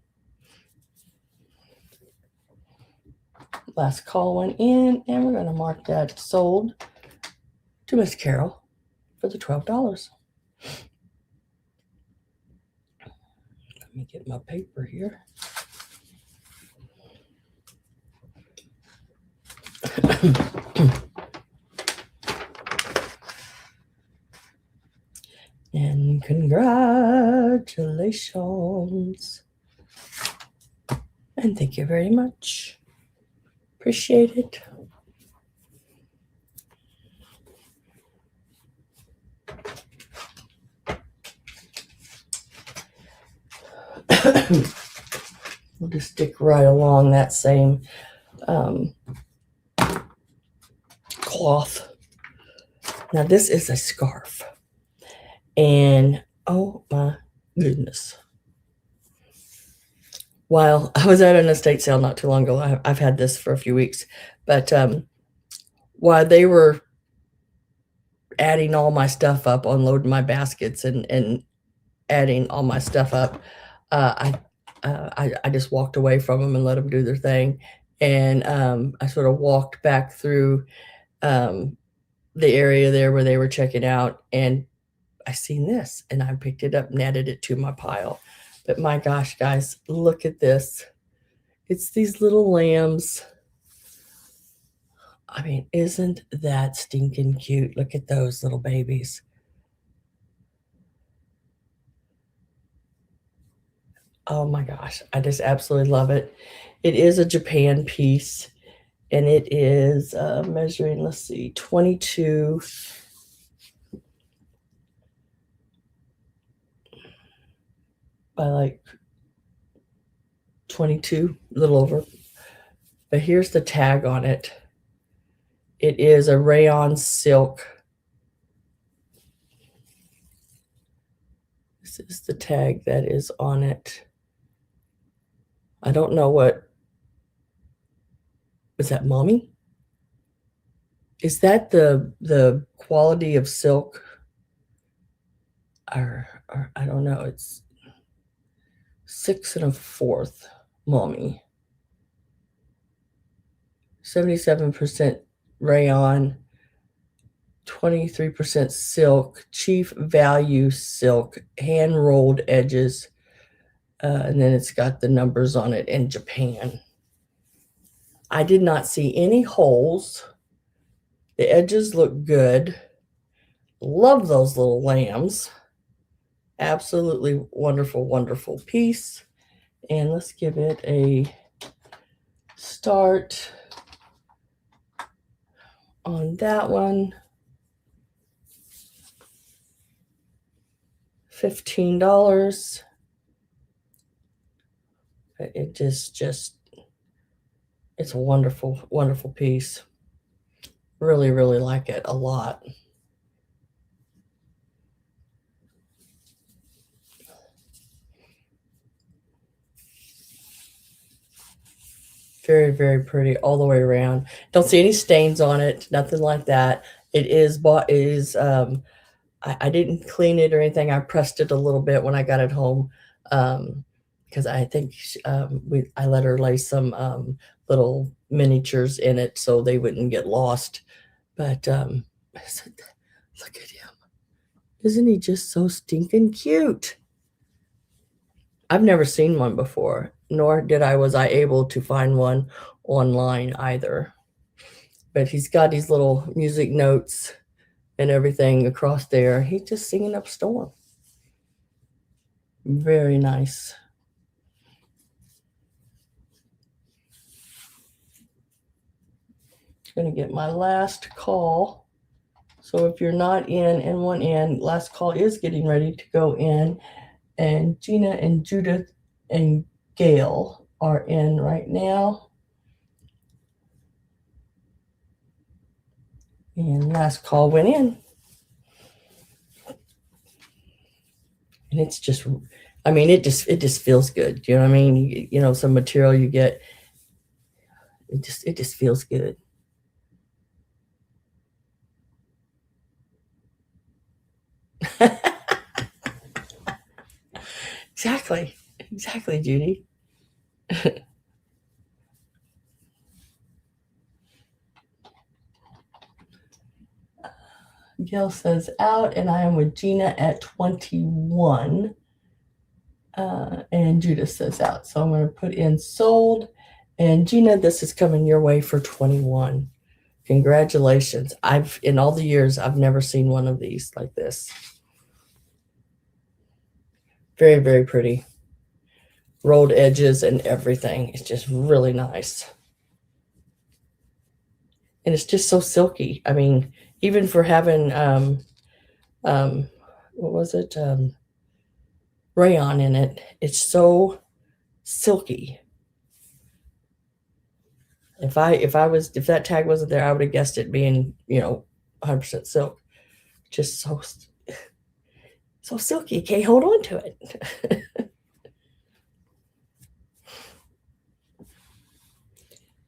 Last call went in, and we're going to mark that sold to Miss Carol for the $12. Let me get my paper here. And congratulations. And thank you very much. Appreciate it. We'll just stick right along that same cloth. Now this is a scarf. And oh my goodness. While I was at an estate sale not too long ago, I've had this for a few weeks, but while they were adding all my stuff up, unloading my baskets and adding all my stuff up, I just walked away from them and let them do their thing. And I sort of walked back through the area there where they were checking out, and I seen this, and I picked it up and added it to my pile. But my gosh, guys, look at this. It's these little lambs. I mean, isn't that stinking cute? Look at those little babies. Oh my gosh, I just absolutely love it. It is a Japan piece, and it is measuring, let's see, 22 by like 22, a little over. But here's the tag on it. It is a rayon silk. This is the tag that is on it. I don't know what. Is that mommy? Is that the quality of silk? Or I don't know. It's 6 1/4 mommy. 77% rayon, 23% silk, chief value silk, hand rolled edges, and then it's got the numbers on it in Japan. I did not see any holes. The edges look good. Love those little lambs. Absolutely wonderful, wonderful piece. And let's give it a start on that one. $15. It just it's a wonderful, wonderful piece. Really, really like it a lot. Very, very pretty all the way around. Don't see any stains on it, nothing like that. It is I didn't clean it or anything. I pressed it a little bit when I got it home, because I think I let her lay some little miniatures in it so they wouldn't get lost. But look at him. Isn't he just so stinking cute? I've never seen one before, nor was I able to find one online either. But he's got these little music notes and everything across there. He's just singing up a storm. Very nice. I'm going to get my last call. So if you're not in and want in, last call is getting ready to go in. And Gina and Judith and Gail are in right now. And last call went in. And it's just, I mean, it just feels good. You know what I mean? You know, some material you get, it just feels good. Exactly. Exactly, Judy. Gail says out, and I am with Gina at 21. And Judith says out. So I'm going to put in sold. And Gina, this is coming your way for 21. Congratulations. In all the years, I've never seen one of these like this. Very, very pretty. Rolled edges and everything. It's just really nice. And it's just so silky. I mean, even for having, what was it? Rayon in it. It's so silky. If that tag wasn't there, I would have guessed it being, 100% silk. Just so silky. Can't hold on to it.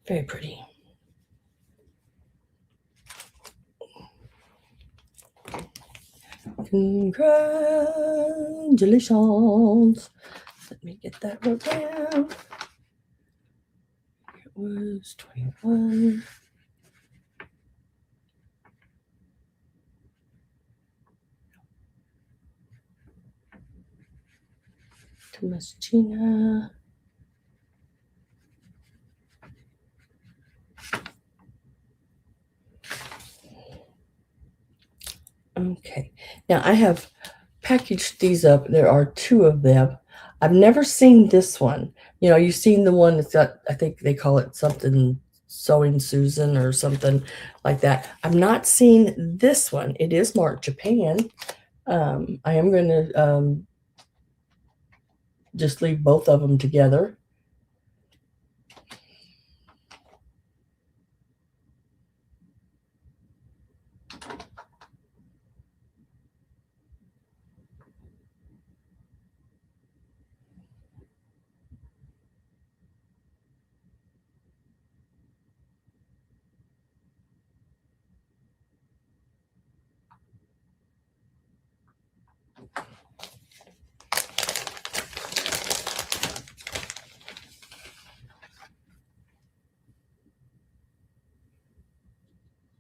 Very pretty. Congratulations. Let me get that wrote down. It was 21. To Miss Gina. Okay. Now I have packaged these up. There are 2 of them. I've never seen this one. You've seen the one that's got, I think they call it something Sewing Susan or something like that. I've not seen this one. It is marked Japan. I am going to just leave both of them together.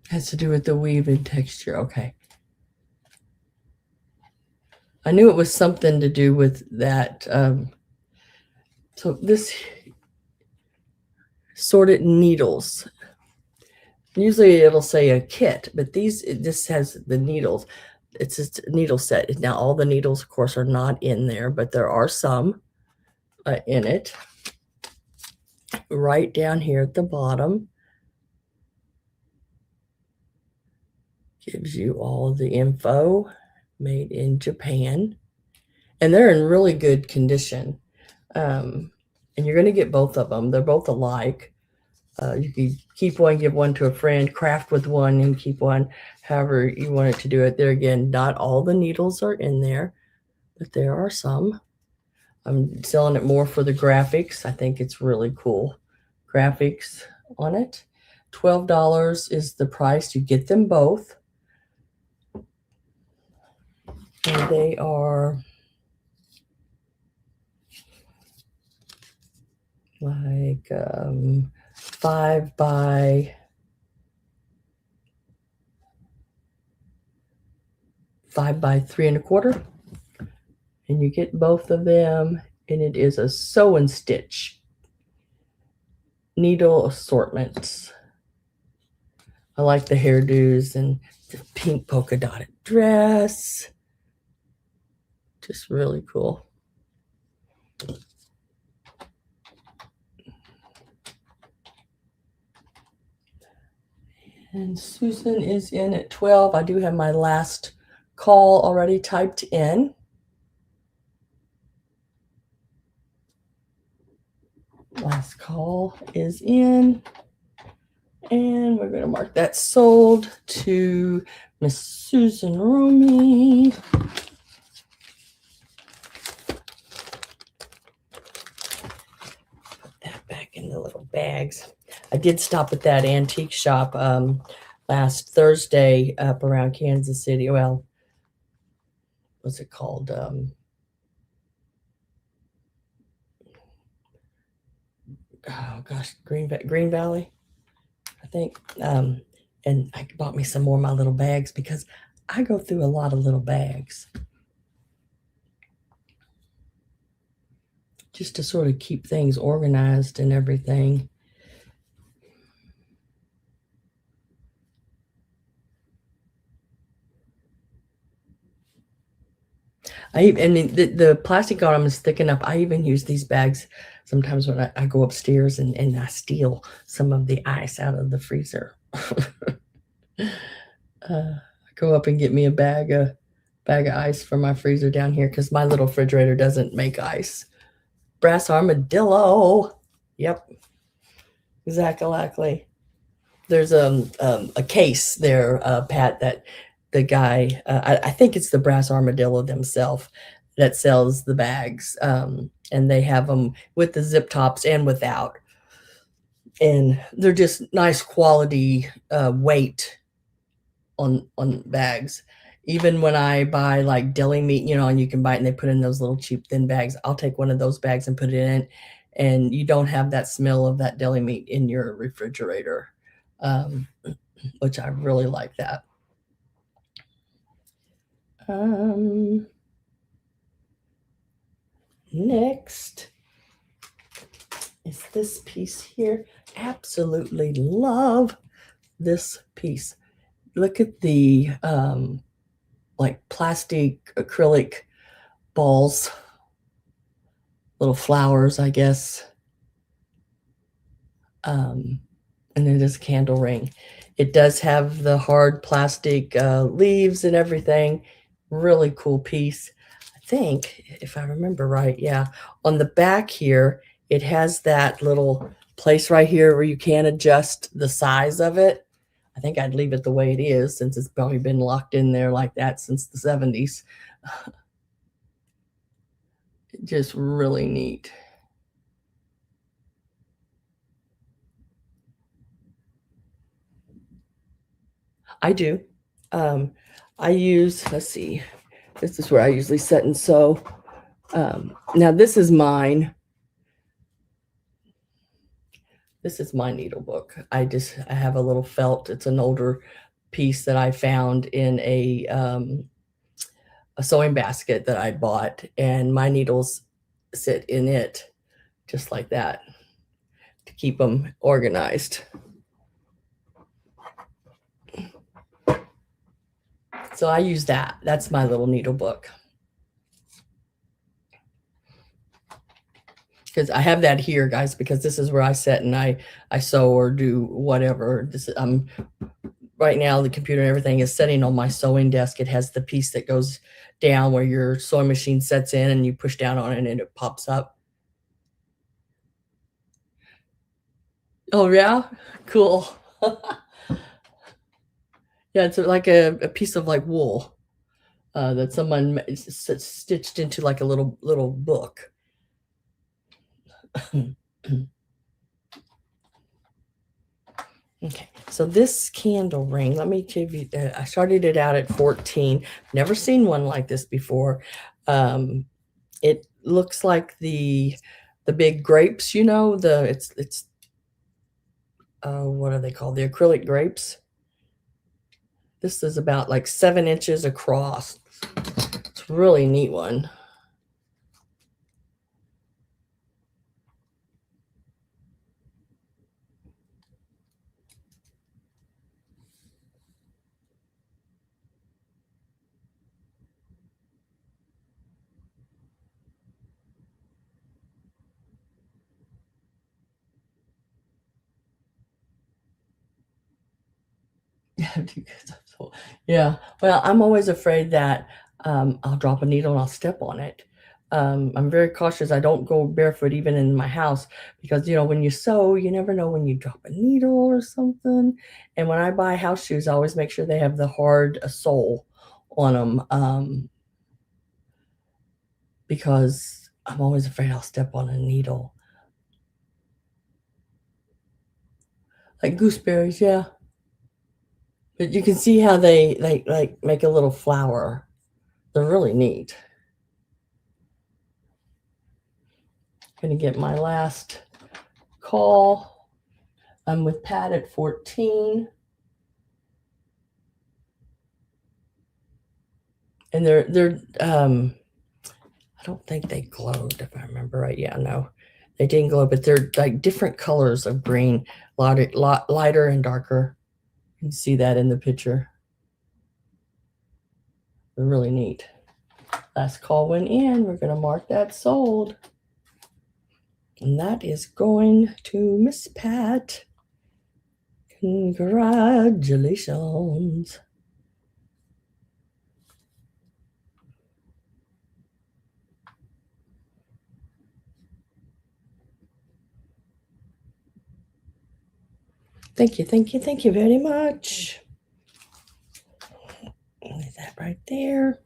Has to do with the weave and texture. Okay. I knew it was something to do with that. So this sorted needles. Usually it'll say a kit, but this has the needles. It's just a needle set. Now all the needles, of course, are not in there, but there are some in it. Right down here at the bottom gives you all the info. Made in Japan, and they're in really good condition. And you're going to get both of them. They're both alike. You can keep one, give one to a friend, craft with one, and keep one however you want it to do it. There again, not all the needles are in there, but there are some. I'm selling it more for the graphics. I think it's really cool. Graphics on it. $12 is the price. You get them both. And they are like 5 by 3 1/4, and you get both of them, and it is a sew and stitch needle assortments. I like the hairdos and the pink polka dotted dress. Just really cool. And Susan is in at 12. I do have my last call already typed in. Last call is in. And we're going to mark that sold to Miss Susan Romy. Put that back in the little bags. I did stop at that antique shop last Thursday up around Kansas City. Well, what's it called? Oh gosh, Green Valley, I think. And I bought me some more of my little bags because I go through a lot of little bags just to sort of keep things organized and everything. And the plastic on them is thick enough. I even use these bags sometimes when I go upstairs and I steal some of the ice out of the freezer. I go up and get me a bag of ice from my freezer down here because my little refrigerator doesn't make ice. Brass armadillo. Yep, exactly. There's a case there, Pat, that the guy, I think it's the Brass Armadillo themselves that sells the bags, and they have them with the zip tops and without, and they're just nice quality weight on bags. Even when I buy like deli meat, and you can buy it and they put in those little cheap thin bags, I'll take one of those bags and put it in, and you don't have that smell of that deli meat in your refrigerator, which I really like that. Next is this piece here. Absolutely love this piece. Look at the like plastic acrylic balls, little flowers, I guess. And it is a candle ring. It does have the hard plastic leaves and everything. Really cool piece. I think, if I remember right, yeah. On the back here, it has that little place right here where you can adjust the size of it. I think I'd leave it the way it is since it's probably been locked in there like that since the 70s. Just really neat. I do. I use, let's see, this is where I usually set and sew. Now this is mine. This is my needle book. I have a little felt. It's an older piece that I found in a sewing basket that I bought, and my needles sit in it just like that to keep them organized. So I use that. That's my little needle book. Because I have that here, guys, because this is where I sit and I sew or do whatever. Right now the computer and everything is sitting on my sewing desk. It has the piece that goes down where your sewing machine sets in and you push down on it and it pops up. Oh yeah, cool. Yeah, it's like a piece of like wool that someone stitched into like a little book. Okay, so this candle ring, let me give you, I started it out at 14. Never seen one like this before. It looks like the big grapes, it's what are they called? The acrylic grapes. This is about like 7 inches across. It's a really neat one. Yeah. Well, I'm always afraid that I'll drop a needle and I'll step on it. I'm very cautious. I don't go barefoot even in my house because, when you sew, you never know when you drop a needle or something. And when I buy house shoes, I always make sure they have the hard sole on them because I'm always afraid I'll step on a needle. Like gooseberries, yeah. But you can see how they like make a little flower. They're really neat. Gonna get my last call. I'm with Pat at 14. And they're I don't think they glowed, if I remember right. Yeah, no. They didn't glow, but they're like different colors of green, lighter and darker. You can see that in the picture. They're really neat. Last call went in. We're going to mark that sold. And that is going to Miss Pat. Congratulations. Thank you, thank you, thank you very much. Leave that right there.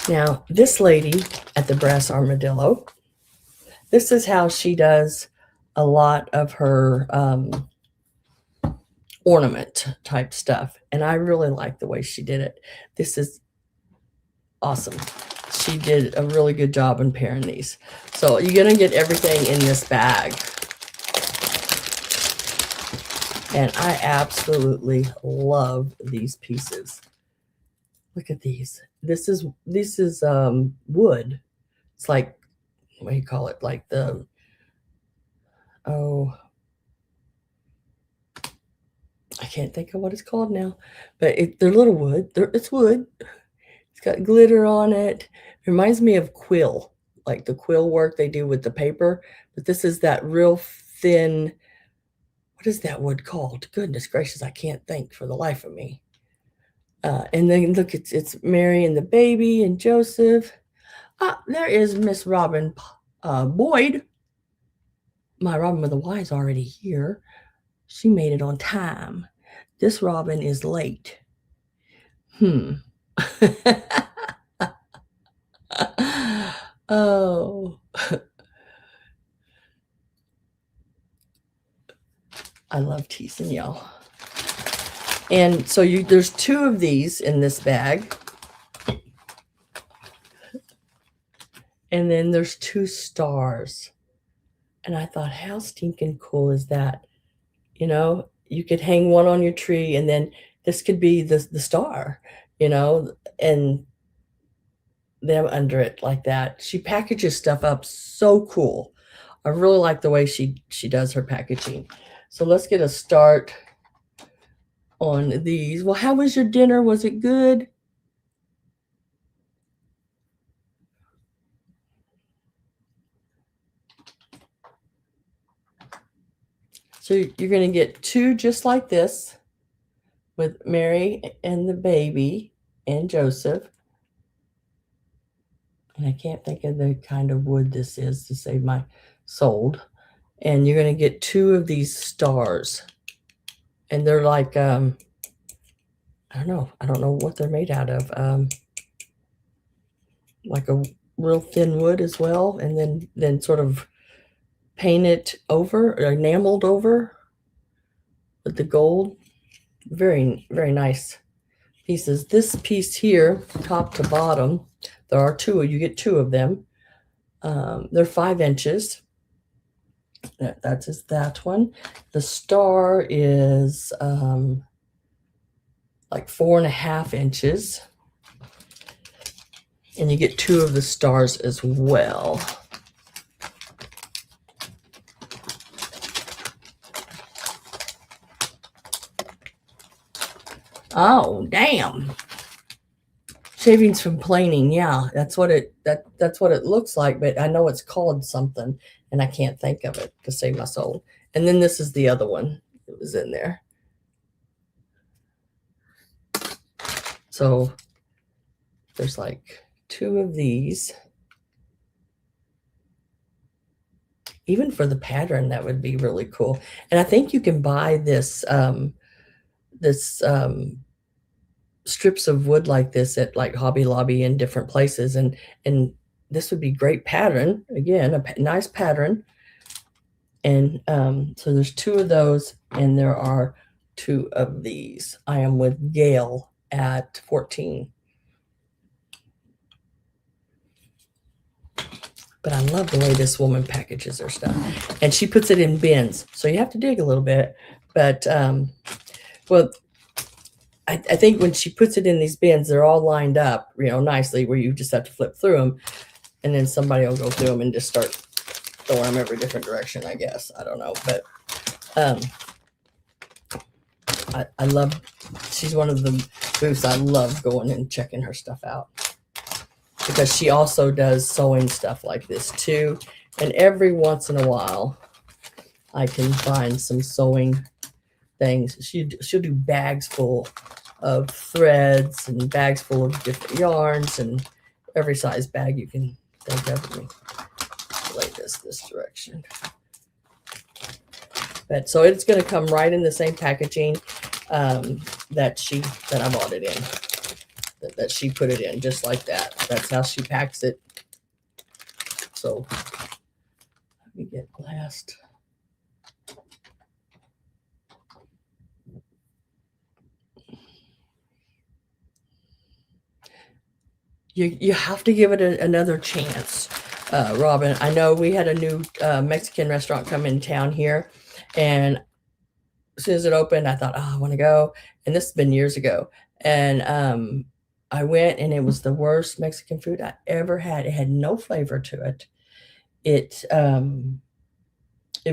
Now, this lady at the Brass Armadillo, this is how she does a lot of her ornament type stuff. And I really like the way she did it. This is awesome. She did a really good job in pairing these. So you're going to get everything in this bag. And I absolutely love these pieces. Look at these. This is wood. It's like, what do you call it? Like the, I can't think of what it's called now. But they're little wood. It's wood. It's got glitter on it. It reminds me of quill, like the quill work they do with the paper. But this is that real thin, what is that wood called? Goodness gracious, I can't think for the life of me. And then look, it's Mary and the baby and Joseph. There is Miss Robin Boyd. My Robin with a Y is already here. She made it on time. This Robin is late. Oh. I love teasing y'all. And so there's 2 of these in this bag. And then there's 2 stars. And I thought, how stinking cool is that? You could hang one on your tree and then this could be the star, and them under it like that. She packages stuff up so cool. I really like the way she does her packaging. So let's get a start on these. Well, how was your dinner? Was it good? So you're going to get 2 just like this with Mary and the baby and Joseph. And I can't think of the kind of wood this is to save my sold. And you're going to get 2 of these stars. And they're like, I don't know what they're made out of. Like a real thin wood as well. And then sort of paint it over, or enameled over with the gold. Very, very nice pieces. This piece here, top to bottom, there are 2. You get 2 of them. They're 5 inches. That is that one. The star is like 4.5 inches. And you get 2 of the stars as well. Oh, damn. Shavings from planing, yeah, that's what that's what it looks like, but I know it's called something, and I can't think of it to save my soul. And then this is the other one that was in there. So there's like 2 of these. Even for the pattern, that would be really cool. And I think you can buy this strips of wood like this at like Hobby Lobby and different places, and this would be great pattern. Again, a nice pattern. And so there's 2 of those, and there are 2 of these. I am with Gail at 14. But I love the way this woman packages her stuff, and she puts it in bins, so you have to dig a little bit. But well, I think when she puts it in these bins, they're all lined up, nicely, where you just have to flip through them, and then somebody will go through them and just start throwing them every different direction. I guess I don't know, but I love. She's one of the booths I love going and checking her stuff out, because she also does sewing stuff like this too. And every once in a while, I can find some sewing things. She'll do bags full of threads and bags full of different yarns, and every size bag you can think of. Let me lay this direction. But so it's going to come right in the same packaging that I bought it in. That she put it in, just like that. That's how she packs it. So let me get last. You have to give it another chance, Robin. I know we had a new Mexican restaurant come in town here, and as soon as it opened, I thought, oh, I want to go. And this has been years ago. And I went, and it was the worst Mexican food I ever had. It had no flavor to it. It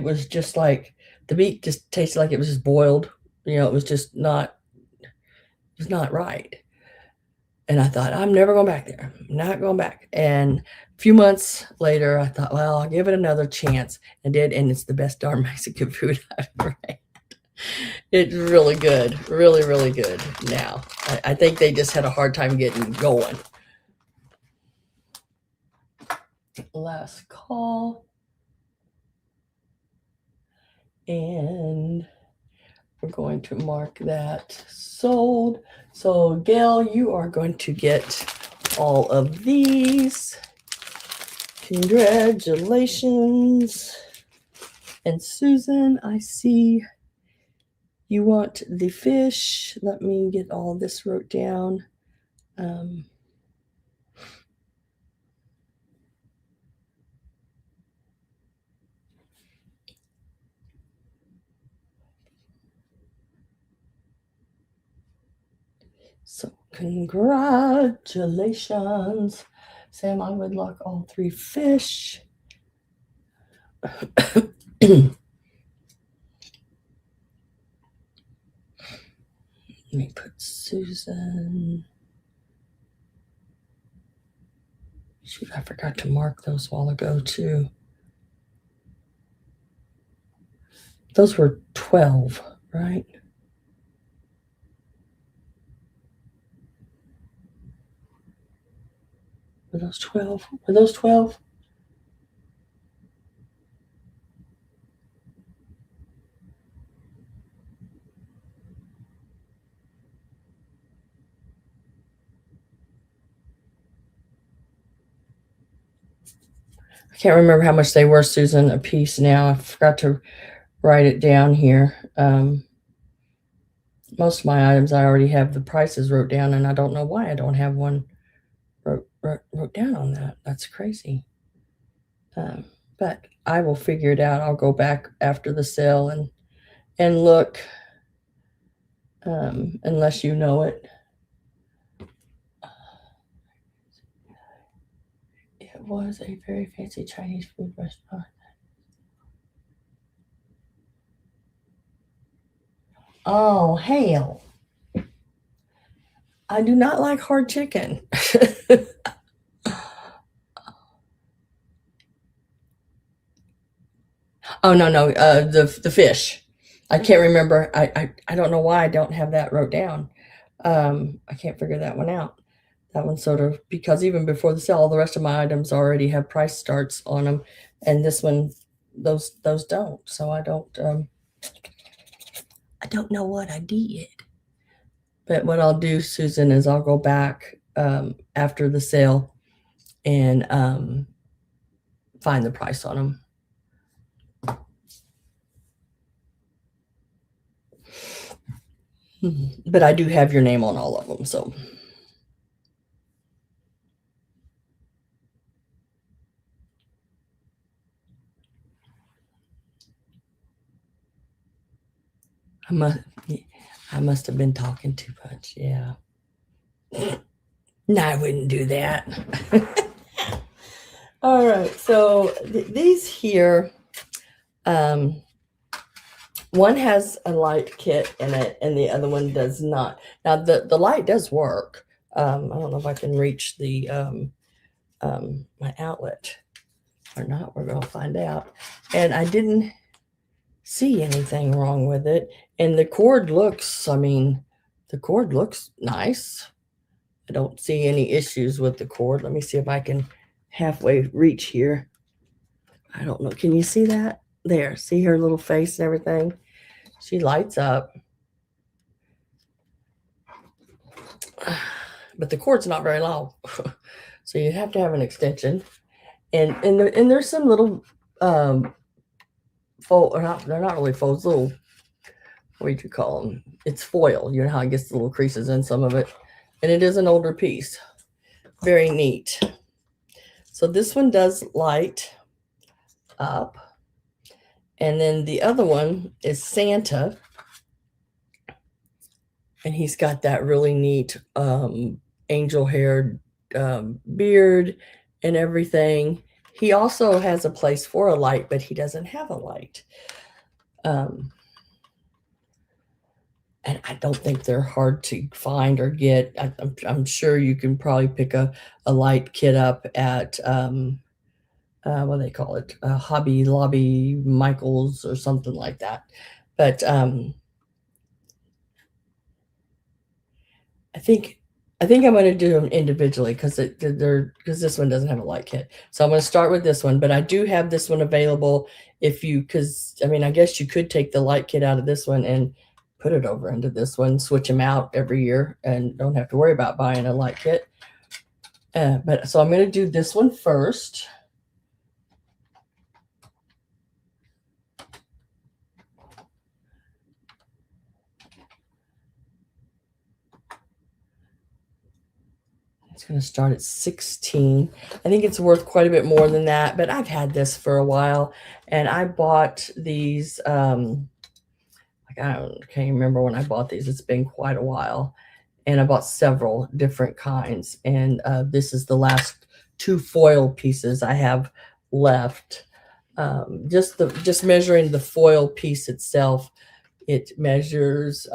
was just like the meat just tasted like it was just boiled. It was just not. It was not right. And I thought, I'm never going back there. I'm not going back. And a few months later, I thought, well, I'll give it another chance. And did, and it's the best darn Mexican food I've ever had. It's really good. Really, really good now. I think they just had a hard time getting going. Last call. And we're going to mark that sold. So Gail, you are going to get all of these. Congratulations. And Susan, I see you want the fish. Let me get all this wrote down. So congratulations. Sam, I would like all 3 fish. Let me put Susan. Shoot, I forgot to mark those a while ago too. Those were 12, right? Were those 12? Were those 12? I can't remember how much they were, Susan, a piece now. I forgot to write it down here. Most of my items, I already have the prices wrote down, and I don't know why I don't have one wrote down on that. That's crazy. But I will figure it out. I'll go back after the sale and look, unless you know it. It was a very fancy Chinese food restaurant. Oh, hell. I do not like hard chicken. Oh, no, no, the fish. I can't remember. I don't know why I don't have that wrote down. I can't figure that one out. That one sort of, because even before the sale, all the rest of my items already have price starts on them, and this one, those don't. So I don't know what I did. But what I'll do, Susan, is I'll go back after the sale and find the price on them. But I do have your name on all of them, so. I must, I must have been talking too much. Yeah. No, I wouldn't do that. All right. So these here, one has a light kit in it and the other one does not. Now the light does work. I don't know if I can reach the my outlet or not. We're going to find out. And I didn't see anything wrong with it. And the cord looks, the cord looks nice. I don't see any issues with the cord. Let me see if I can halfway reach here. I don't know. Can you see that? There. See her little face and everything? She lights up. But the cord's not very long. So you have to have an extension. And there's some little fold, or not, they're not really folds, little, what do you call them? It's foil. You know how it gets the little creases in some of it. And it is an older piece. Very neat. So this one does light up. And then the other one is Santa. And he's got that really neat angel haired beard and everything. He also has a place for a light, but he doesn't have a light. And I don't think they're hard to find or get. I'm sure you can probably pick a light kit up at what do they call it? Hobby Lobby, Michael's, or something like that. But I think I'm going to do them individually because this one doesn't have a light kit. So I'm going to start with this one, but I do have this one available because I guess you could take the light kit out of this one and put it over into this one, switch them out every year, and don't have to worry about buying a light kit. But so I'm going to do this one first. It's going to start at 16. I think it's worth quite a bit more than that, but I've had this for a while, and I bought these. I can't remember when I bought these. It's been quite a while, and I bought several different kinds. And this is the last two foil pieces I have left. Just measuring the foil piece itself, it measures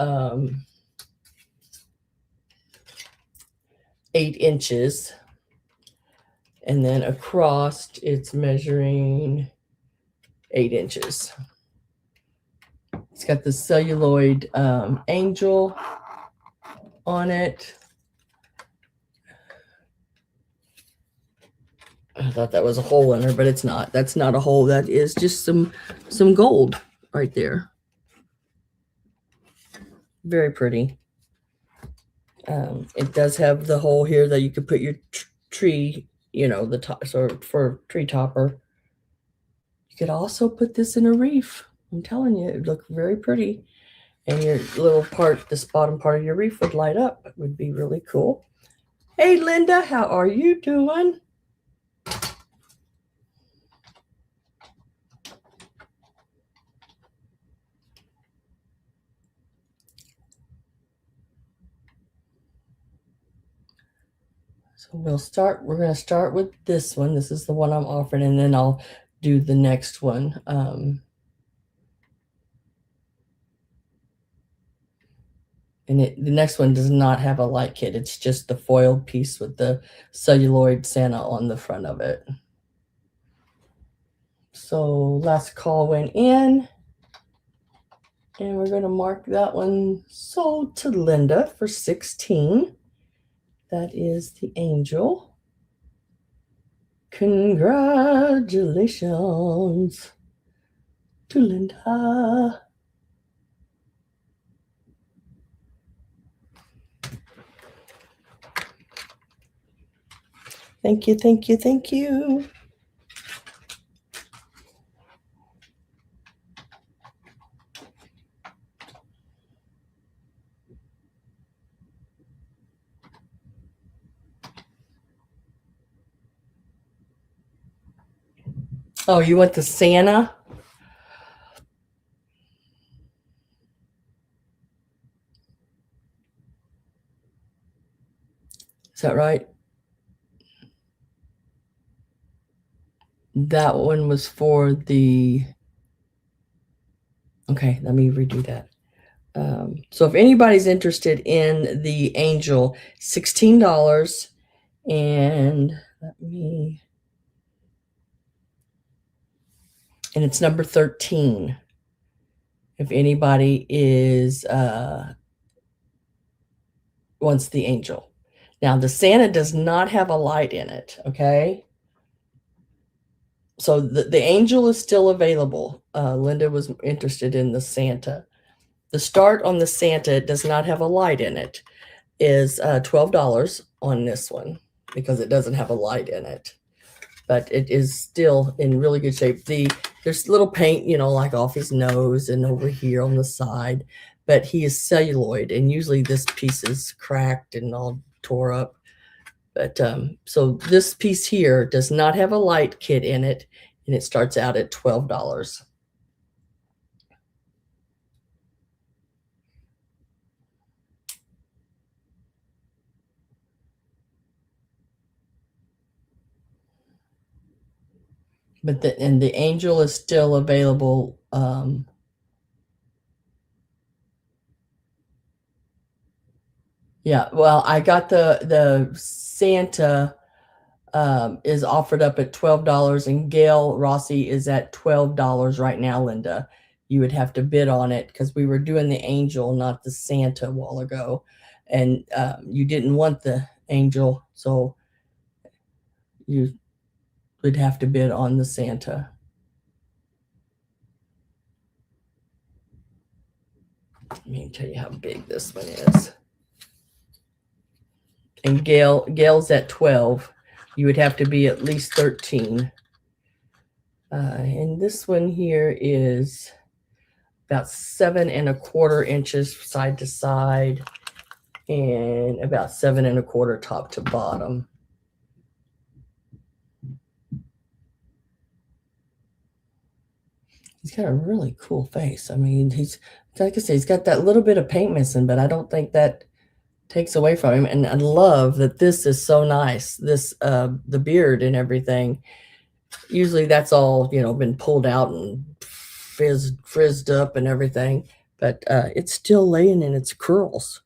8 inches, and then across it's measuring 8 inches. It's got the celluloid angel on it. I thought that was a hole in her, but it's not. That's not a hole. That is just some gold right there. Very pretty. It does have the hole here that you could put your tree, the top, so for tree topper. You could also put this in a wreath. I'm telling you, it would look very pretty. And your little part, this bottom part of your wreath would light up. It would be really cool. Hey, Linda, how are you doing? So we're going to start with this one. This is the one I'm offering, and then I'll do the next one. And the next one does not have a light kit. It's just the foiled piece with the celluloid Santa on the front of it. So last call went in. And we're going to mark that one sold to Linda for 16. That is the angel. Congratulations to Linda. Thank you, thank you, thank you. Oh, you want the Santa? Is that right? That one was for the... Okay, let me redo that. So if anybody's interested in the angel, $16. And let me... And it's number 13. If anybody is wants the angel. Now the Santa does not have a light in it, okay? So the angel is still available. Linda was interested in the Santa. The start on the Santa, it does not have a light in it, is $12 on this one because it doesn't have a light in it. But it is still in really good shape. There's little paint, you know, like off his nose and over here on the side, but he is celluloid, and usually this piece is cracked and all tore up. But so this piece here does not have a light kit in it, and it starts out at $12. But the angel is still available. Yeah, well, I got the Santa is offered up at $12, and Gail Rossi is at $12 right now, Linda. You would have to bid on it because we were doing the angel, not the Santa, a while ago. And you didn't want the angel, so you would have to bid on the Santa. Let me tell you how big this one is. And Gail's at 12. You would have to be at least 13. And this one here is about 7¼ inches side to side and about 7¼ top to bottom. He's got a really cool face. I mean, he's, like I say, he's got that little bit of paint missing, but I don't think that takes away from him. And I love that this is so nice. This, the beard and everything. Usually that's all, you know, been pulled out and frizzed up and everything, but it's still laying in its curls.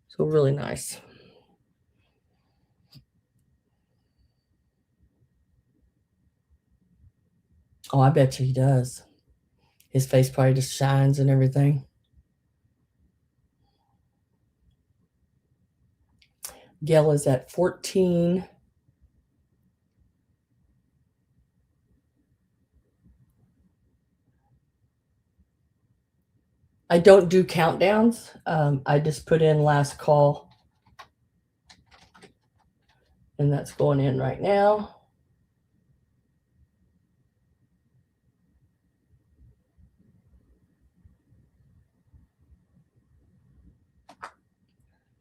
So really nice. Oh, I bet you he does. His face probably just shines and everything. Gail is at 14. I don't do countdowns. I just put in last call. And that's going in right now.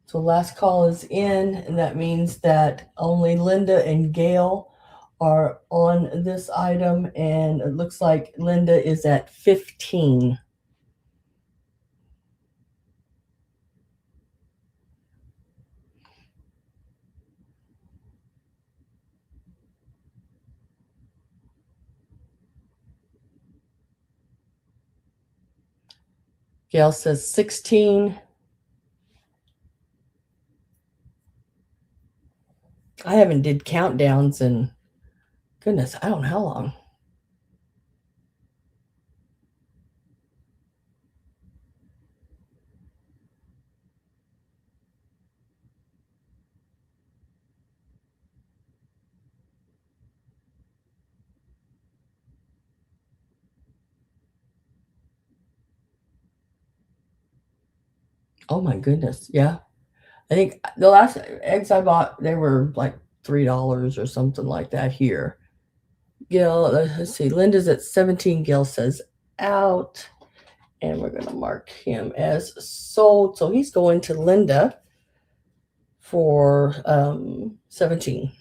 So last call is in, and that means that only Linda and Gail are on this item, and it looks like Linda is at 15. Gail says 16. I haven't did countdowns in, goodness, I don't know how long. Oh my goodness. Yeah. I think the last eggs I bought, they were like $3 or something like that here. Gil, let's see. Linda's at 17. Gil says out. And we're going to mark him as sold. So he's going to Linda for 17.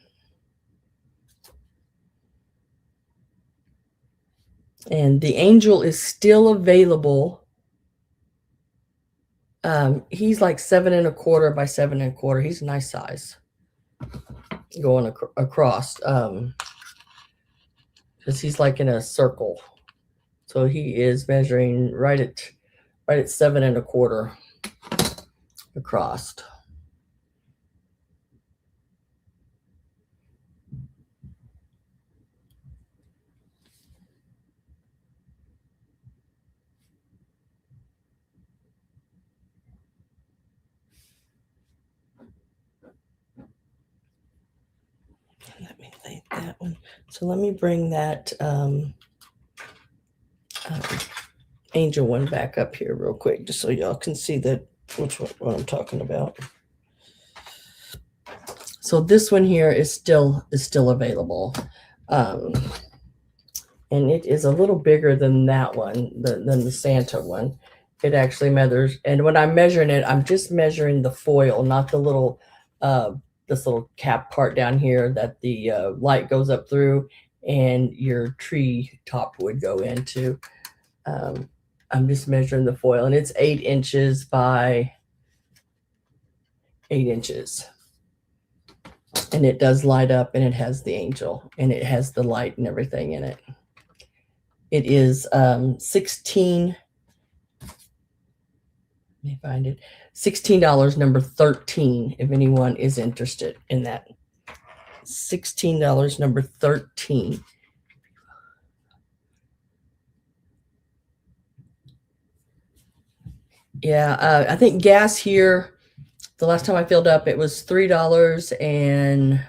And the angel is still available. He's like 7.25 by 7.25. He's a nice size going across. Because he's like in a circle. So he is measuring right at 7.25 across. Let me lay that one. So let me bring that angel one back up here real quick, just so y'all can see that what I'm talking about. So this one here is still available, and it is a little bigger than that one, than the Santa one. It actually measures, and when I'm measuring it, I'm just measuring the foil, not the little this little cap part down here that the light goes up through and your tree top would go into. I'm just measuring the foil, and it's 8 inches by 8 inches. And it does light up, and it has the angel, and it has the light and everything in it. It is 16. Let me find it. $16, number 13, if anyone is interested in that. $16, number 13. Yeah, I think gas here, the last time I filled up, it was $3 and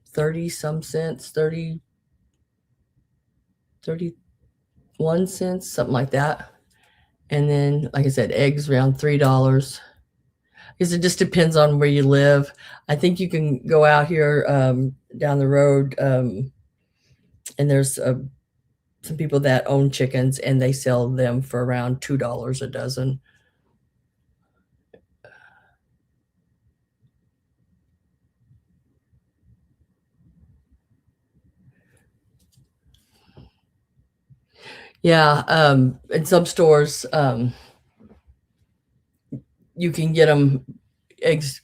30 some cents, 31 cents, something like that. And then, like I said, eggs around $3. Because it just depends on where you live. I think you can go out here down the road, and there's some people that own chickens, and they sell them for around $2 a dozen. Yeah, in some stores, you can get them eggs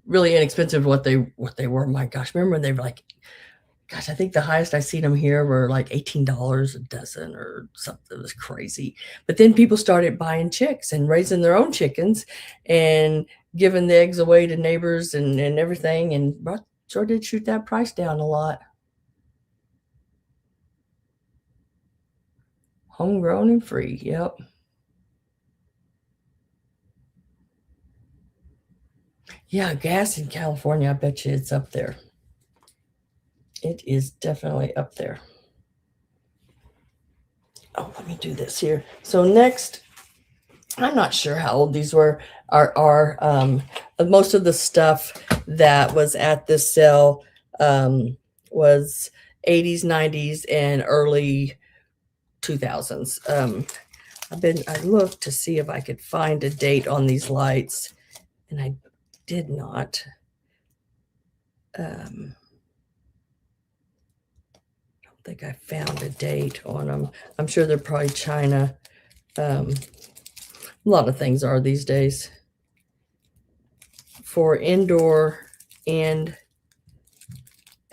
really inexpensive. What they were. My gosh, remember when they were like, gosh, I think the highest I seen them here were like $18 a dozen or something. It was crazy. But then people started buying chicks and raising their own chickens and giving the eggs away to neighbors and everything, and sure did shoot that price down a lot. Homegrown and free. Yep. Yeah, gas in California, I bet you it's up there. It is definitely up there. Oh, let me do this here. So next, I'm not sure how old these were. Are most of the stuff that was at this sale was 80s, 90s, and early 2000s. I looked to see if I could find a date on these lights, and I did not. Don't think I found a date on them. I'm sure they're probably China. A lot of things are these days. For indoor and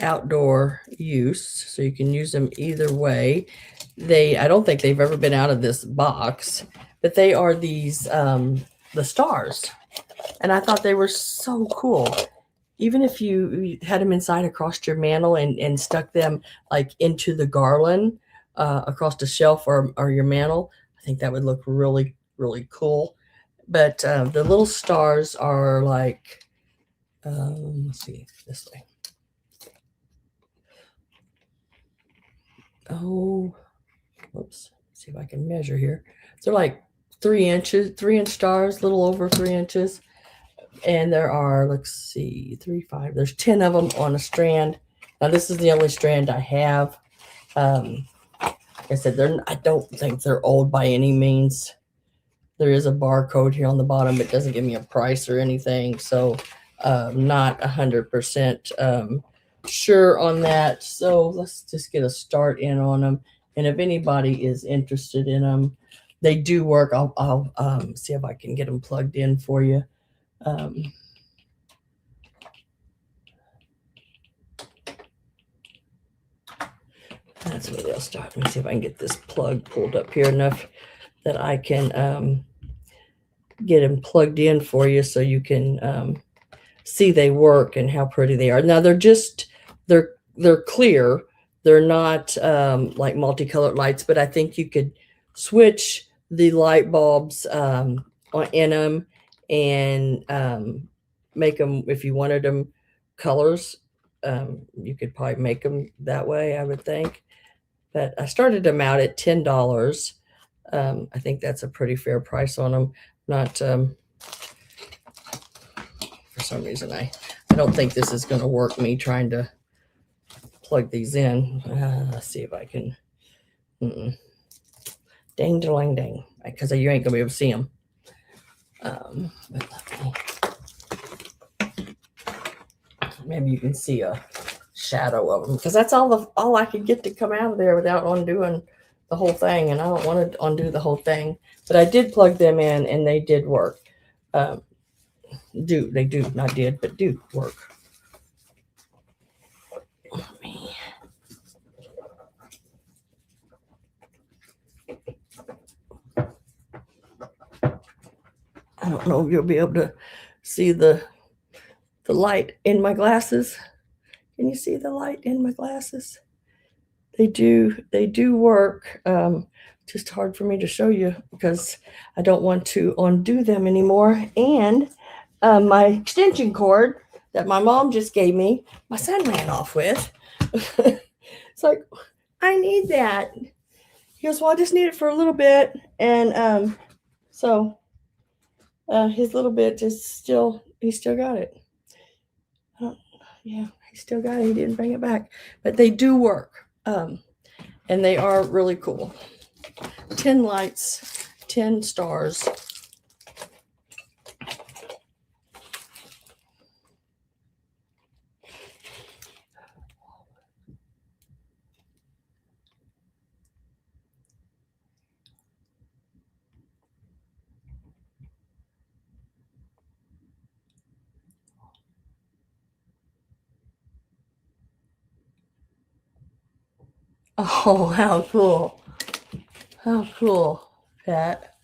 outdoor use, so you can use them either way. I don't think they've ever been out of this box, but they are these the stars, and I thought they were so cool. even if you had them inside across your mantle and stuck them like into the garland across the shelf or your mantle, I think that would look really, really cool. But the little stars are like, let's see, this way. Oh, whoops. Let's see if I can measure here. They're like 3 inches, 3-inch stars, a little over 3 inches. And there are, let's see, 3, 5. There's 10 of them on a strand. Now this is the only strand I have. Like I said, I don't think they're old by any means. There is a barcode here on the bottom. It doesn't give me a price or anything, so not 100% sure on that. So let's just get a start in on them. And if anybody is interested in them, they do work. I'll see if I can get them plugged in for you. That's where they'll start. Let me see if I can get this plug pulled up here enough that I can get them plugged in for you so you can see they work and how pretty they are. Now they're clear. They're not like multicolored lights, but I think you could switch the light bulbs in them and make them, if you wanted them colors, you could probably make them that way, I would think. But I started them out at $10. I think that's a pretty fair price on them. Not for some reason I don't think this is going to work, me trying to plug these in. Let's see if I can. Dang, dang, dang, because you ain't gonna be able to see them. Maybe you can see a shadow of them, because that's all I could get to come out of there without undoing the whole thing, and I don't want to undo the whole thing. But I did plug them in, and they did work. Do work. I don't know if you'll be able to see the light in my glasses. Can you see the light in my glasses? They do work. Just hard for me to show you because I don't want to undo them anymore. And my extension cord that my mom just gave me, my son ran off with. It's like, I need that. He goes, well, I just need it for a little bit. And so his little bit is he still got it. Yeah, he still got it. He didn't bring it back. But they do work. And they are really cool. 10 lights, 10 stars. Oh, how cool. How cool, Pat.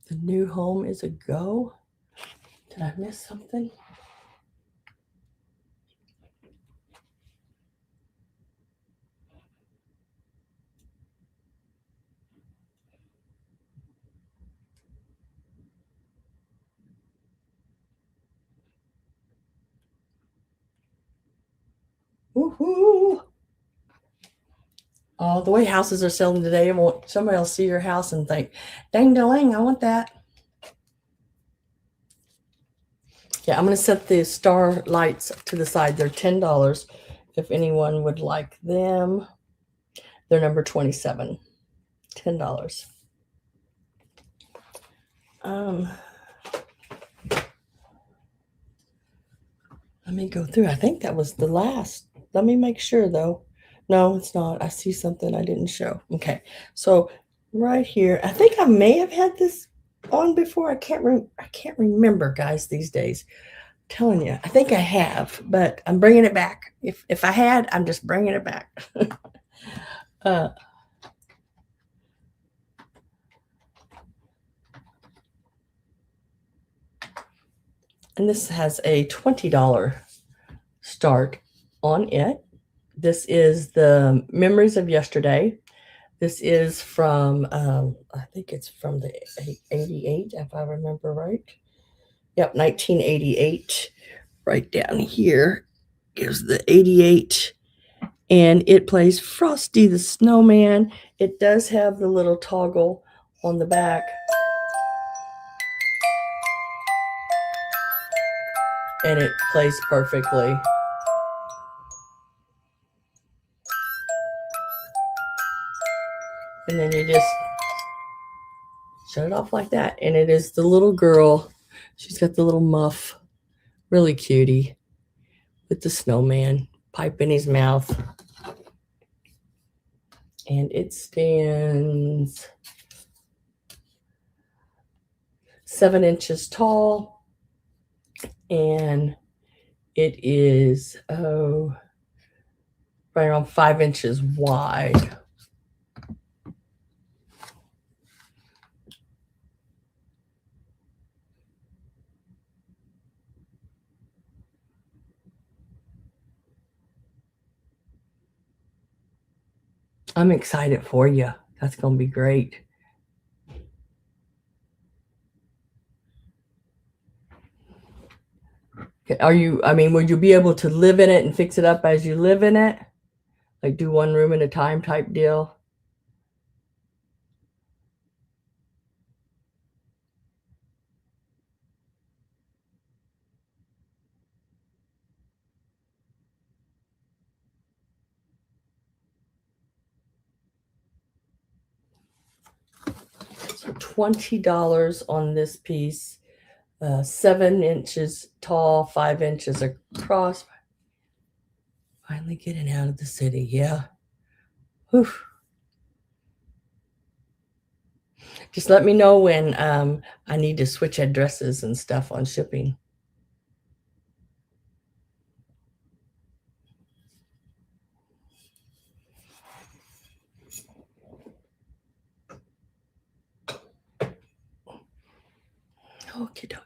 The new home is a go. Did I miss something? Woohoo! Oh, the way houses are selling today, somebody will see your house and think, dang, dang, I want that. Yeah, I'm going to set the star lights to the side. They're $10 if anyone would like them. They're number 27. $10. Let me go through. I think that was the last. Let me make sure, though. No, it's not. I see something I didn't show. Okay, so right here, I think I may have had this on before. I can't remember, guys, these days. Telling you, I think I have, but I'm bringing it back. If I had, I'm just bringing it back. uh, and this has a $20 start on it. This is the Memories of Yesterday. This is from, I think it's from the 88, if I remember right. Yep, 1988. Right down here is the 88, and it plays Frosty the Snowman. It does have the little toggle on the back, and it plays perfectly. And then you just shut it off like that, and it is the little girl. She's got the little muff, really cutie, with the snowman pipe in his mouth. And it stands 7 inches tall, and it is right around 5 inches wide. I'm excited for you. That's going to be great. Are you, I mean, would you be able to live in it and fix it up as you live in it? Like do one room at a time type deal? So $20 on this piece, 7 inches tall, 5 inches across. Finally getting out of the city. Yeah. Whew. Just let me know when I need to switch addresses and stuff on shipping. Okie dokie.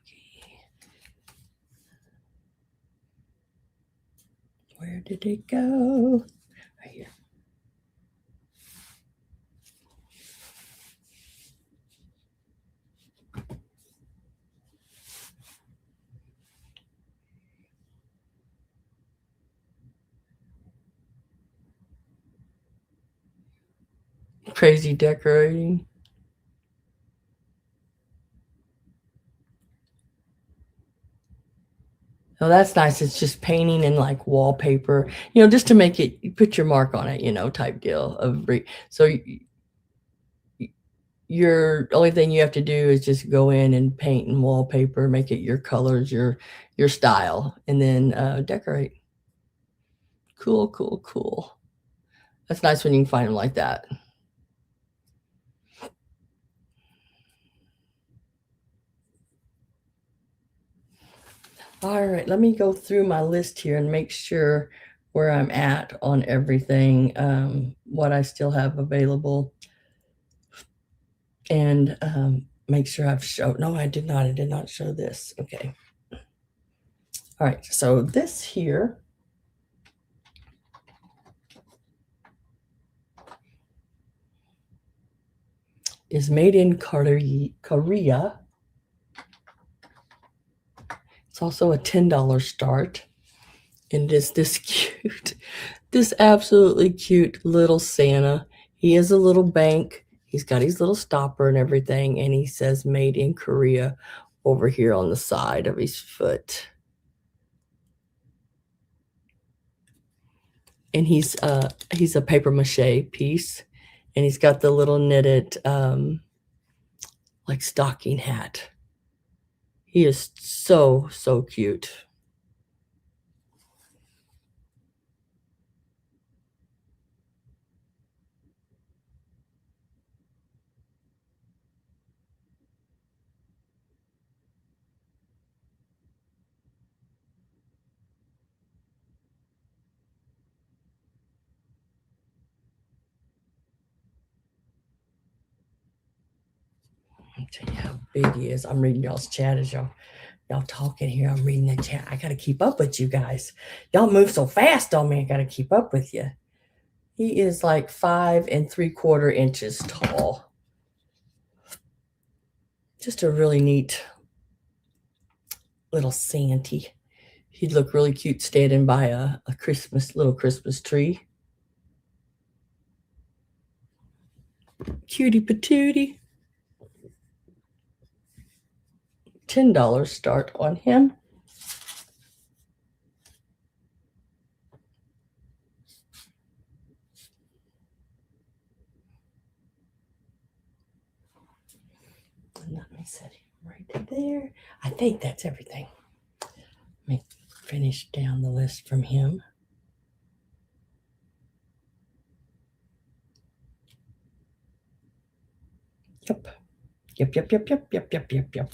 Where did it go? Right here. Crazy decorating. Oh, that's nice. It's just painting and like wallpaper, just to make it, you put your mark on it, type deal of so your only thing you have to do is just go in and paint and wallpaper, make it your colors, your style, and then decorate. Cool, cool, cool. That's nice when you can find them like that. All right, let me go through my list here and make sure where I'm at on everything, what I still have available, and make sure I've showed. No, I did not. I did not show this. Okay. All right, so this here is made in Korea. It's also a $10 start. And it is this cute, this absolutely cute little Santa. He is a little bank. He's got his little stopper and everything. And he says made in Korea over here on the side of his foot. And he's a paper mache piece. And he's got the little knitted like stocking hat. He is so, so cute. tell you how big he is. I'm reading y'all's chat as y'all talking here. I'm reading the chat. I got to keep up with you guys. Y'all move so fast on me. I got to keep up with you. He is like 5 3/4 inches tall. Just a really neat little Santy. He'd look really cute standing by a little Christmas tree. Cutie patootie. $10 start on him. And let me set him right there. I think that's everything. Let me finish down the list from him. Yep.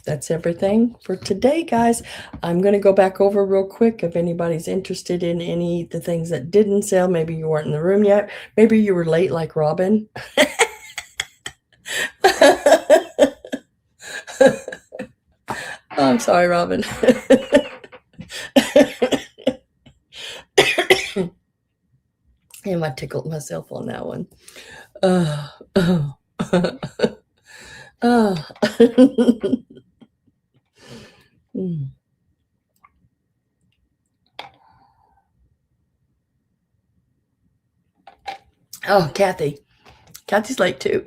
That's everything for today, guys. I'm going to go back over real quick. If anybody's interested in any of the things that didn't sell, maybe you weren't in the room yet. Maybe you were late like Robin. I'm sorry, Robin. And I tickled myself on that one. Oh, Kathy. Kathy's late too.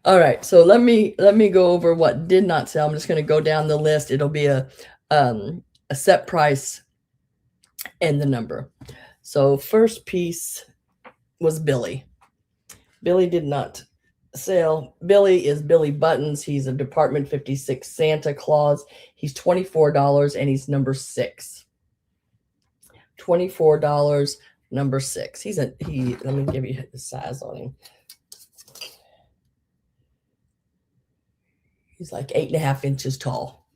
All right, so let me go over what did not sell. I'm just going to go down the list. It'll be a set price and the number. So first piece was Billy. Billy did not sell. Billy is Billy Buttons. He's a Department 56 Santa Claus. He's $24 and he's number 6. $24, number 6. Let me give you the size on him. He's like 8.5 inches tall.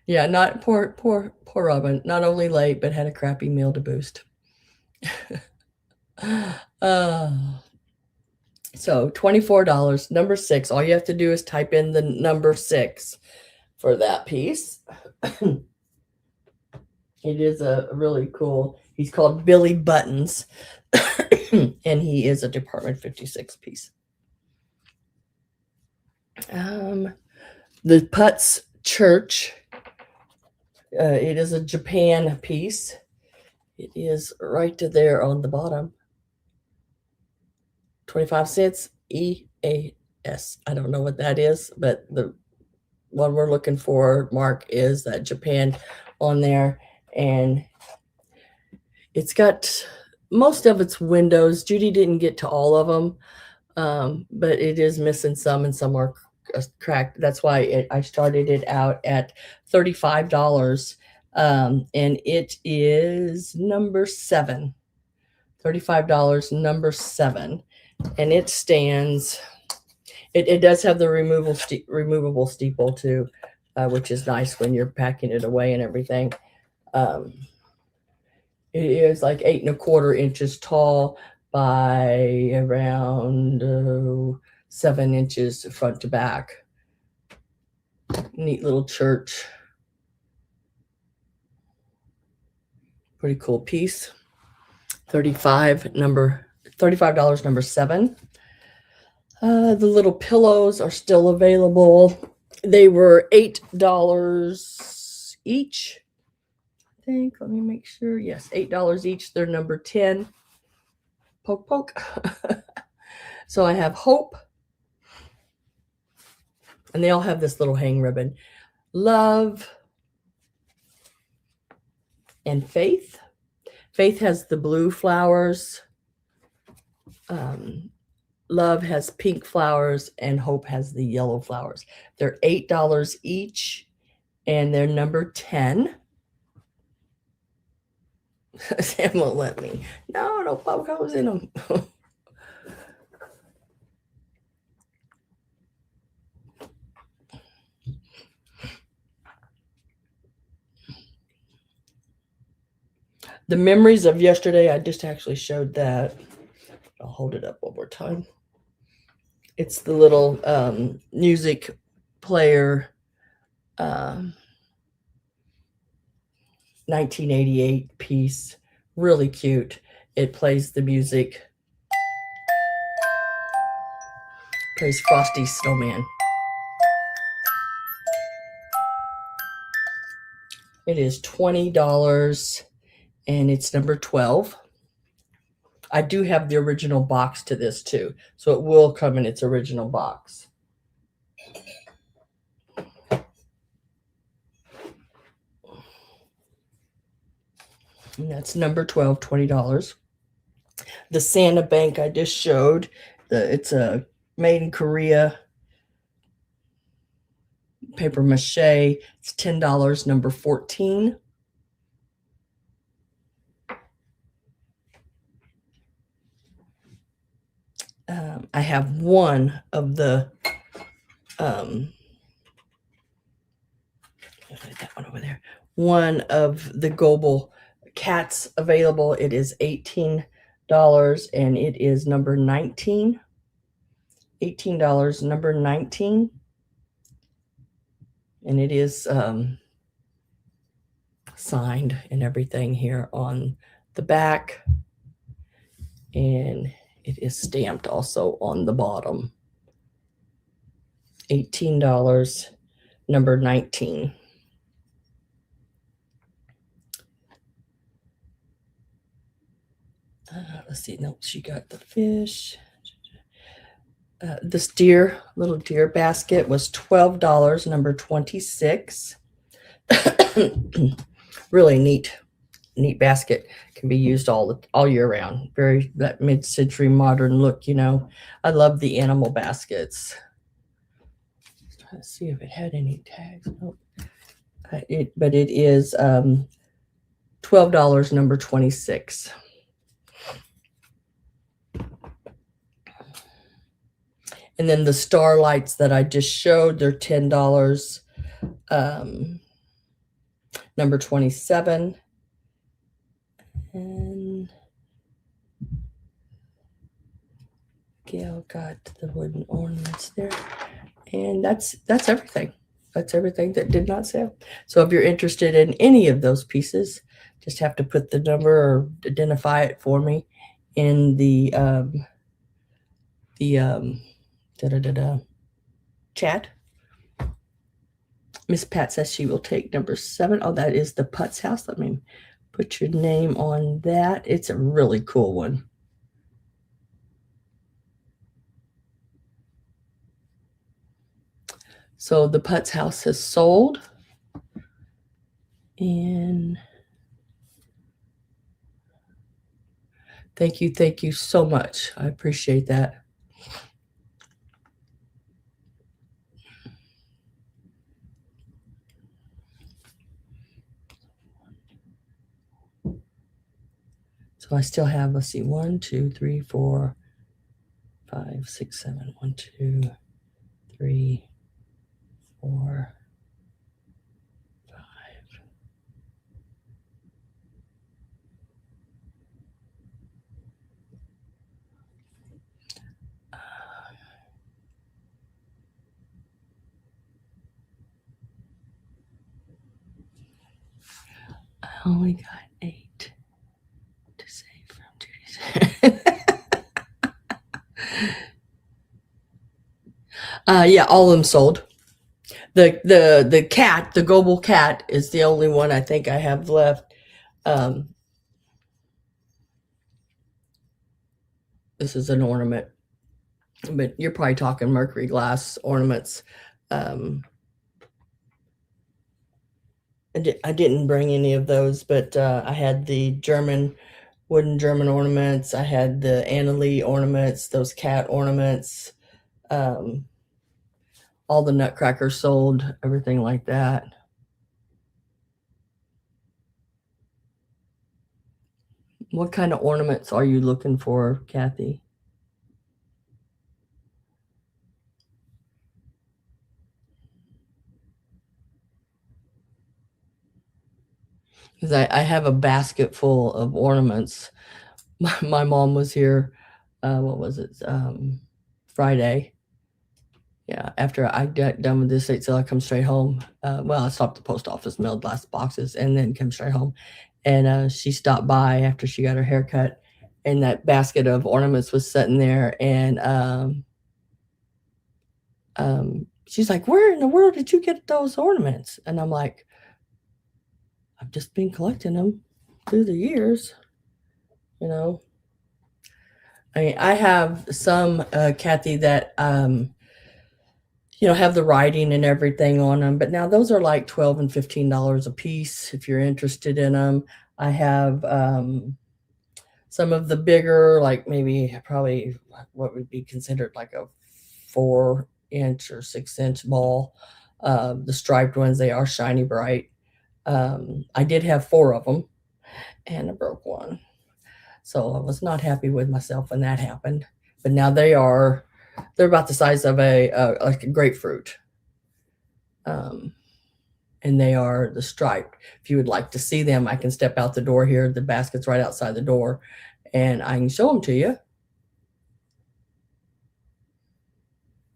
Yeah, not poor Robin. Not only late, but had a crappy meal to boost. So $24, number 6. All you have to do is type in the number 6 for that piece. It is a really cool. He's called Billy Buttons, and he is a Department 56 piece. The Putz Church. It is a Japan piece. It is right to there on the bottom. 25 cents EAS. I don't know what that is, but the one we're looking for, Mark, is that Japan on there. And it's got most of its windows. Judy didn't get to all of them, but it is missing some, and some are cracked. That's why I started it out at $35, and it is number 7. $35, number 7, and it stands. It does have the removable steeple too, which is nice when you're packing it away and everything. It is like 8 1/4 inches tall by around 7 inches front to back. Neat little church. Pretty cool piece. $35, number 7. The little pillows are still available. They were $8 each. I think. Let me make sure. Yes, $8 each. They're number 10. Poke. So I have Hope. And they all have this little hang ribbon. Love and Faith. Faith has the blue flowers. Love has pink flowers, and Hope has the yellow flowers. They're $8 each, and they're number 10. Sam won't let me. No poke holes in them. The memories of yesterday, I just actually showed that. I'll hold it up one more time. It's the little music player, 1988 piece. Really cute. It plays the music, plays Frosty Snowman. It is $20 and it's number 12. I do have the original box to this too, so it will come in its original box. And that's number 12, $20. The Santa Bank I just showed, it's a made in Korea paper mache. It's $10, number 14. I have one of the that one over there. One of the global cats available. It is $18 and it is number 19. $18, number 19. And it is signed and everything here on the back. And it is stamped also on the bottom. $18, number 19. Let's see. Nope, she got the fish. This little deer basket was $12, number 26. Really neat basket. Can be used all year round. Very that mid-century modern look, you know. I love the animal baskets. Just trying to see if it had any tags. Nope. But it is $12, number 26. And then the starlights that I just showed, they're $10, number 27. And Gail got the wooden ornaments there. And that's everything. That's everything that did not sell. So if you're interested in any of those pieces, just have to put the number or identify it for me in the chat. Miss Pat says she will take number 7. Oh, that is the Putz house. Let me put your name on that. It's a really cool one. So the Putz house has sold. And thank you so much. I appreciate that. So I still have, let's see, 1, 2, 3, 4, 5, 6, 7. 1, 2, 3, 4, 5. I only got 8 to save from Judy's. Yeah, all of them sold. The cat, the global cat, is the only one I think I have left. This is an ornament, but you're probably talking mercury glass ornaments. I didn't bring any of those, but I had the wooden German ornaments. I had the Annalee ornaments, those cat ornaments. All the NutCrackers sold, everything like that. What kind of ornaments are you looking for, Kathy? because I have a basket full of ornaments. My mom was here, what was it, Friday. Yeah, after I got done with this estate sale, I come straight home. Well, I stopped at the post office, mailed last boxes, and then come straight home. And she stopped by after she got her hair cut, and that basket of ornaments was sitting there. And she's like, "Where in the world did you get those ornaments?" And I'm like, "I've just been collecting them through the years, you know." I mean, I have some, Kathy, that have the writing and everything on them. But now those are like $12 and $15 a piece if you're interested in them. I have some of the bigger, like maybe probably what would be considered like a 4-inch or 6-inch ball. The striped ones, they are shiny bright. I did have 4 of them, and I broke one. So I was not happy with myself when that happened. But now they're about the size of like a grapefruit. And they are the striped. If you would like to see them, I can step out the door here. The basket's right outside the door, and I can show them to you.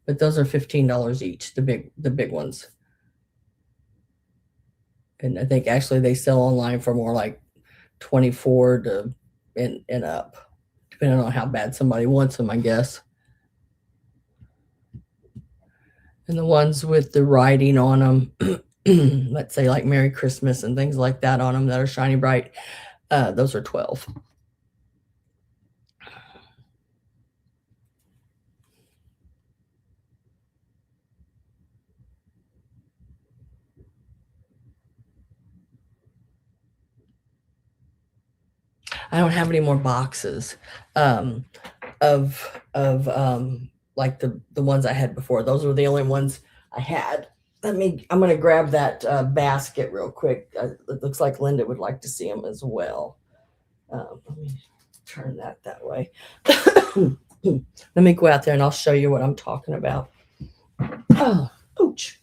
But those are $15 each, the big ones. And I think actually they sell online for more like 24 to and up, depending on how bad somebody wants them, I guess. And the ones with the writing on them, let's say like Merry Christmas and things like that on them that are shiny bright, those are 12. I don't have any more boxes of like the ones I had before. Those were the only ones I had. I'm going to grab that basket real quick. It looks like Linda would like to see them as well. Let me turn that way. Let me go out there and I'll show you what I'm talking about. Oh, ouch.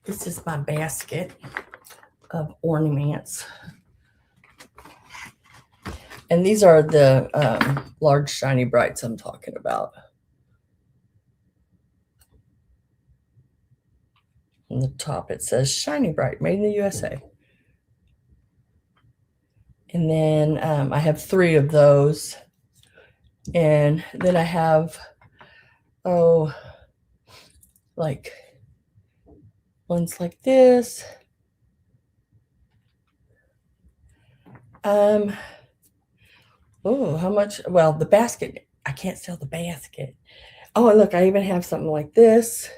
This is my basket of ornaments. And these are the large shiny brights I'm talking about. On the top it says shiny bright, made in the USA. And then I have 3 of those. And then I have, like ones like this. How much? Well, the basket, I can't sell the basket. Oh, look, I even have something like this.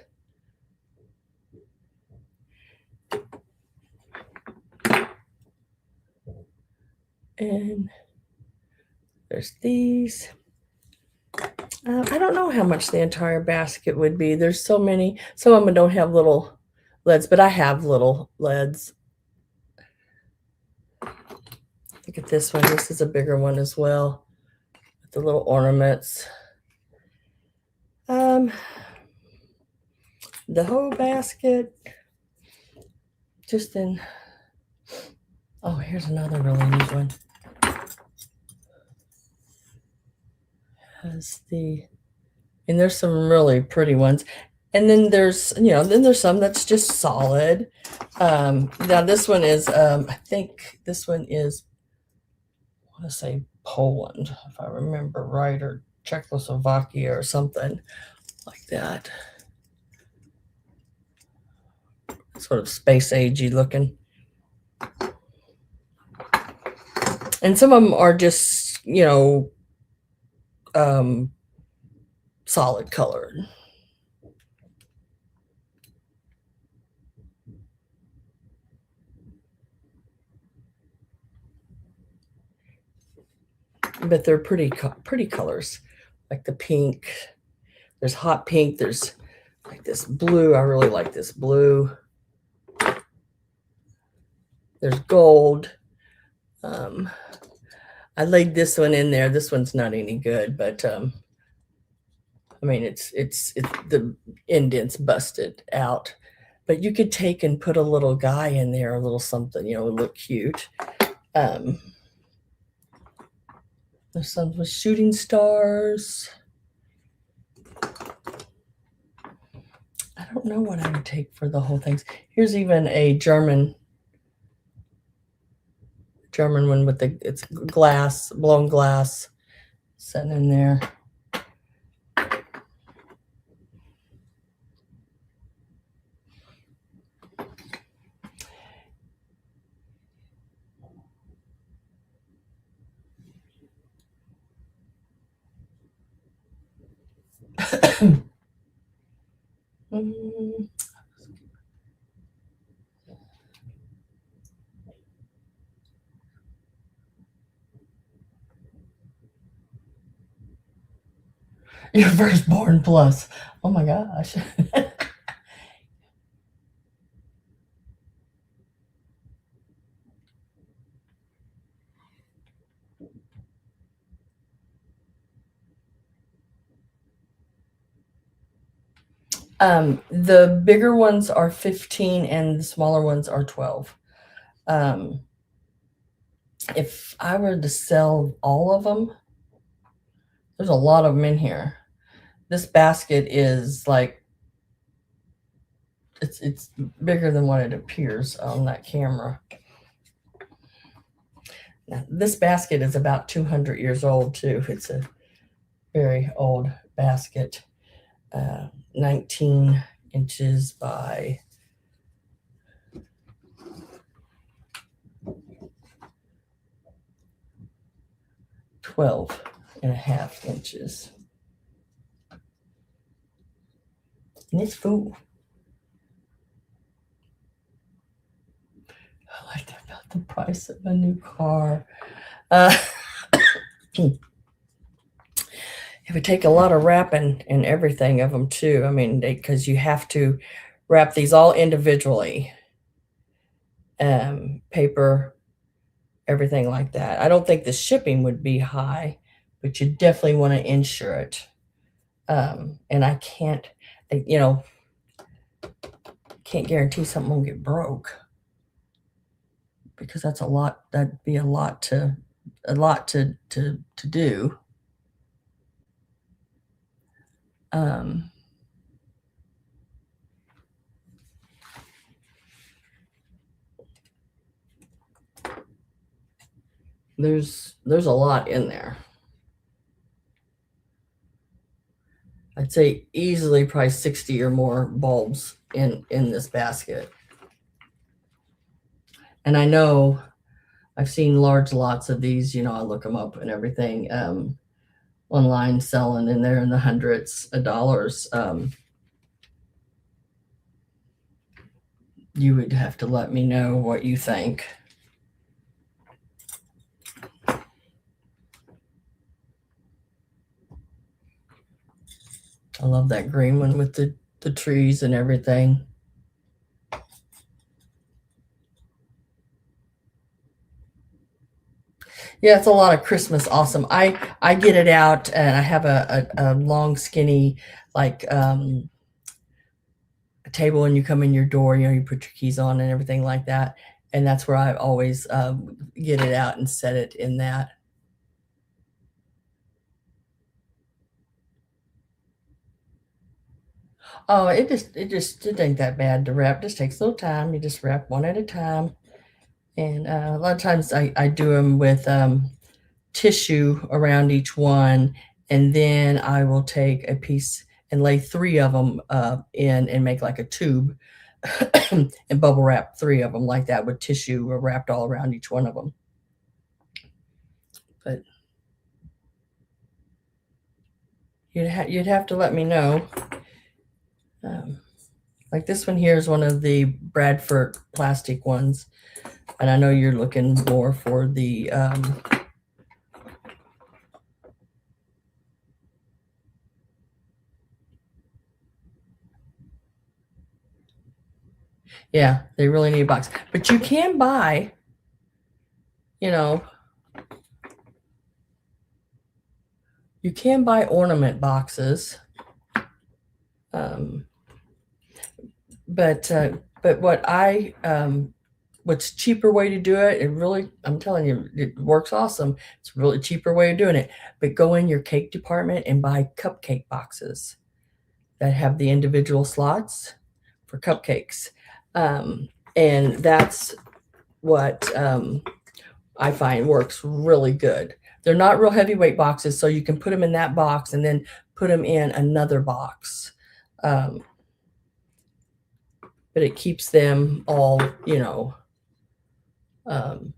And there's these. I don't know how much the entire basket would be. There's so many. Some of them don't have little leads, but I have little leads. Look at this one. This is a bigger one as well, with the little ornaments. The whole basket, just in. Oh, here's another really neat one. And there's some really pretty ones. And then there's some that's just solid. Now this one is, I think this one is, I want to say Poland, if I remember right, or Czechoslovakia or something like that. Sort of space agey looking. And some of them are just, solid colored. But they're pretty colors, like the pink, There's hot pink. There's like this blue. I really like this blue. There's gold. I laid this one in there. This one's not any good, but I mean, it's the indent's busted out. But you could take and put a little guy in there, a little something, you know, it would look cute. There's some with shooting stars. I don't know what I would take for the whole things. Here's even a German one with it's glass, blown glass, sitting in there. Your firstborn plus. Oh my gosh. The bigger ones are 15 and the smaller ones are 12. If I were to sell all of them, there's a lot of them in here. This basket is like, it's bigger than what it appears on that camera. Now, this basket is about 200 years old too. It's a very old basket. 19 inches by 12.5 inches. And it's full. I like that about the price of a new car. It would take a lot of wrapping and everything of them too. I mean, because you have to wrap these all individually. Paper, everything like that. I don't think the shipping would be high, but you definitely want to insure it. And I can't, you know, can't guarantee something won't get broke, because that's a lot. That'd be a lot to do. There's a lot in there. I'd say easily probably 60 or more bulbs in this basket. And I know I've seen large lots of these, you know, I look them up and everything, online selling, and they're in the hundreds of dollars. You would have to let me know what you think. I love that green one with the trees and everything. Yeah, it's a lot of Christmas awesome. I get it out, and I have a long skinny, like, a table, and you come in your door, you know, you put your keys on and everything like that. And that's where I always get it out and set it in that. Oh, it ain't that bad to wrap. It just takes a little time. You just wrap one at a time. And a lot of times I do them with tissue around each one, and then I will take a piece and lay 3 of them in and make like a tube and bubble wrap 3 of them like that with tissue wrapped all around each one of them. But you'd have to let me know. Like this one here is one of the Bradford plastic ones, and I know you're looking more for the Yeah, they really need a box. But you can buy, you know, you can buy ornament boxes. Um, but what's cheaper way to do it, it really, I'm telling you, it works awesome. It's a really cheaper way of doing it. But go in your cake department and buy cupcake boxes that have the individual slots for cupcakes. Um, and that's what I find works really good. They're not real heavyweight boxes, so you can put them in that box and then put them in another box. Um, but it keeps them all, um,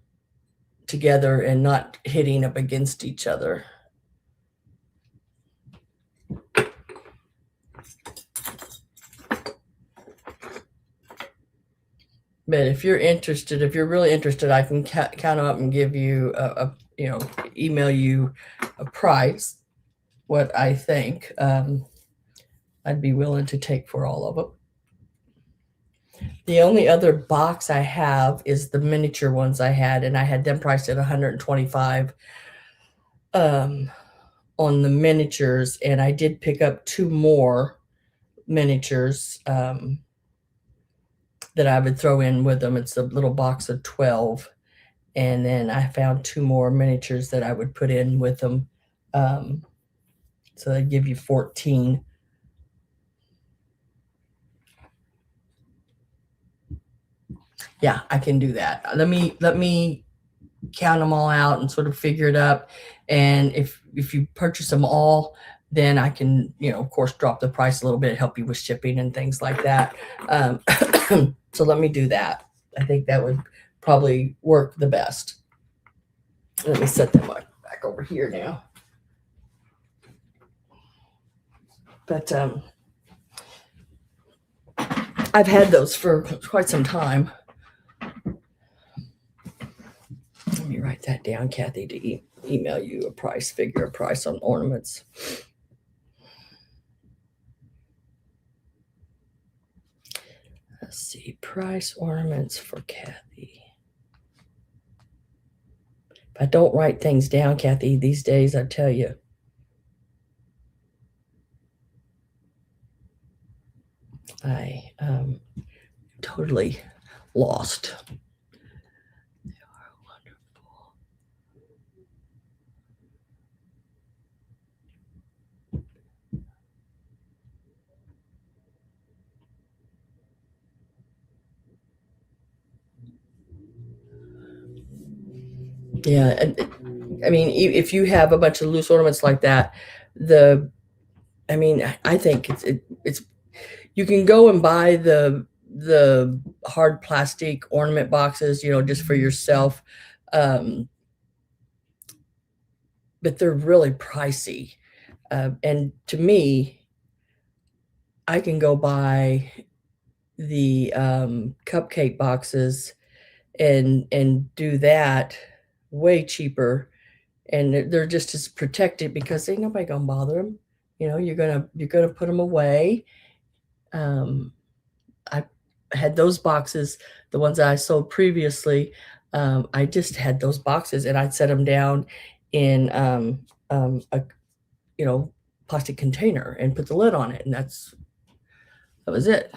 together and not hitting up against each other. But if you're interested, if you're really interested, I can count them up and give you email you a price, what I think I'd be willing to take for all of them. The only other box I have is the miniature ones I had, and I had them priced at 125 on the miniatures, and I did pick up 2 more miniatures that I would throw in with them. It's a little box of 12, and then I found 2 more miniatures that I would put in with them. So they give you 14. Yeah, I can do that. Let me count them all out and sort of figure it up. And if you purchase them all, then I can, of course, drop the price a little bit, help you with shipping and things like that. So let me do that. I think that would probably work the best. Let me set them back over here now. But I've had those for quite some time. Let me write that down, Kathy, to email you a price on ornaments. Let's see, price ornaments for Kathy. If I don't write things down, Kathy, these days, I tell you, I totally lost. They are wonderful. Yeah, and I mean, if you have a bunch of loose ornaments like that, I think it's you can go and buy the hard plastic ornament boxes, just for yourself, but they're really pricey. And to me, I can go buy the cupcake boxes and do that way cheaper, and they're just as protected because ain't nobody gonna bother them. You're gonna put them away. I had those boxes, the ones that I sold previously. I just had those boxes, and I'd set them down in a plastic container and put the lid on it, and that was it.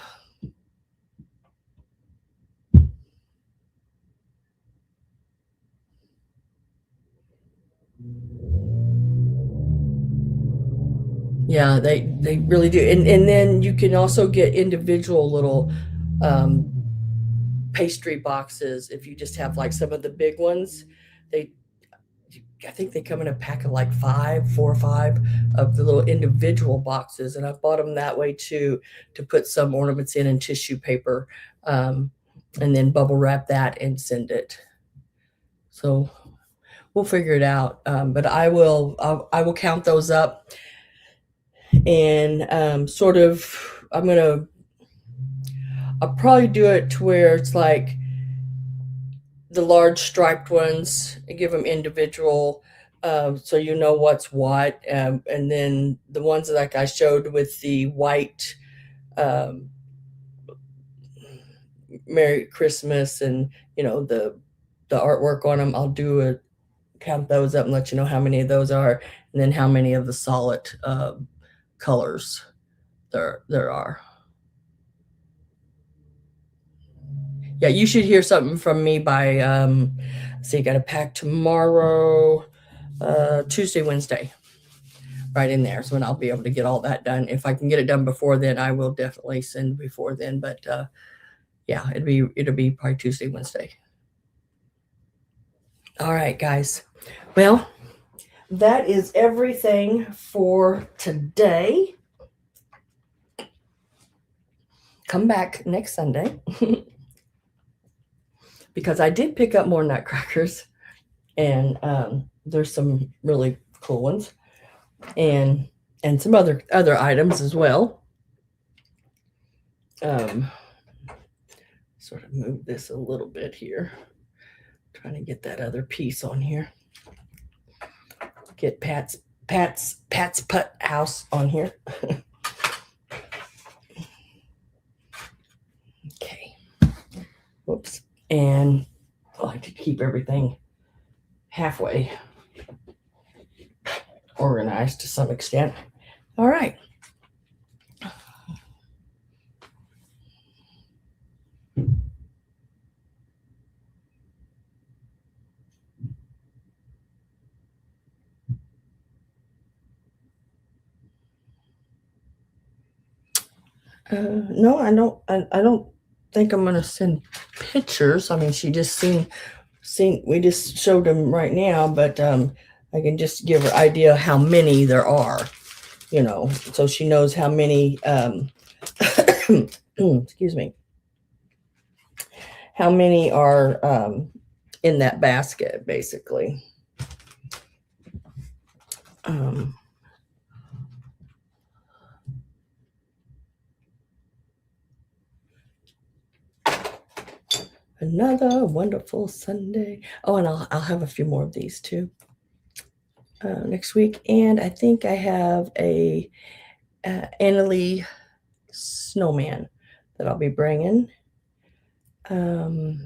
Yeah, they really do. And then you can also get individual little um, pastry boxes if you just have like some of the big ones. They I think they come in a pack of like 4 or 5 of the little individual boxes, and I bought them that way too, to put some ornaments in and tissue paper, and then bubble wrap that and send it. So we'll figure it out. But I will count those up and sort of I'll probably do it to where it's like the large striped ones and give them individual, so you know what's what, and then the ones like I showed with the white, um, Merry Christmas and, the artwork on them, I'll count those up and let you know how many of those are, and then how many of the solid colors there are. Yeah, you should hear something from me by see, got to pack tomorrow, Tuesday, Wednesday, right in there. So when I'll be able to get all that done. If I can get it done before then, I will definitely send before then. But yeah, it'll be probably Tuesday, Wednesday. All right, guys. Well, that is everything for today. Come back next Sunday because I did pick up more NutCrackers, and there's some really cool ones, and some other items as well. Sort of move this a little bit here, trying to get that other piece on here. Get Pat's Putt House on here. Okay. Whoops. And I like to keep everything halfway organized to some extent. All right. No, I don't. I don't think I'm gonna send pictures. I mean, she just seen. We just showed them right now, but I can just give her idea how many there are. So she knows how many. Excuse me. How many are in that basket, basically. Another wonderful Sunday. Oh, and I'll have a few more of these too next week. And I think I have a Annalee snowman that I'll be bringing. I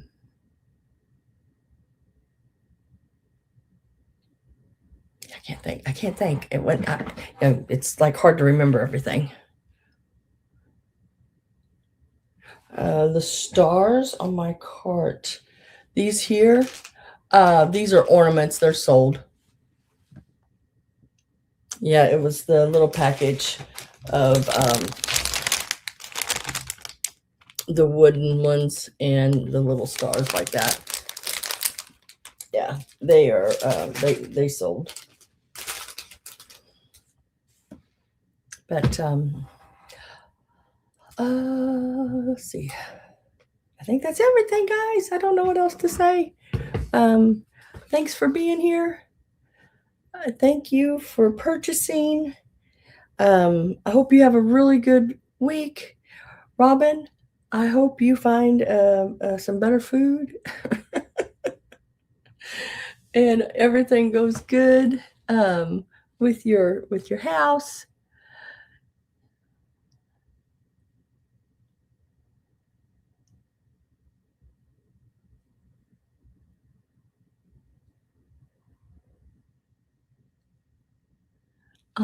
can't think. It went. It's like hard to remember everything. The stars on my cart. These here, these are ornaments. They're sold. Yeah, it was the little package of the wooden ones and the little stars like that. Yeah, they are. They sold. But let's see. I think that's everything, guys. I don't know what else to say. Thanks for being here. Thank you for purchasing. I hope you have a really good week. Robin, I hope you find some better food and everything goes good with your house.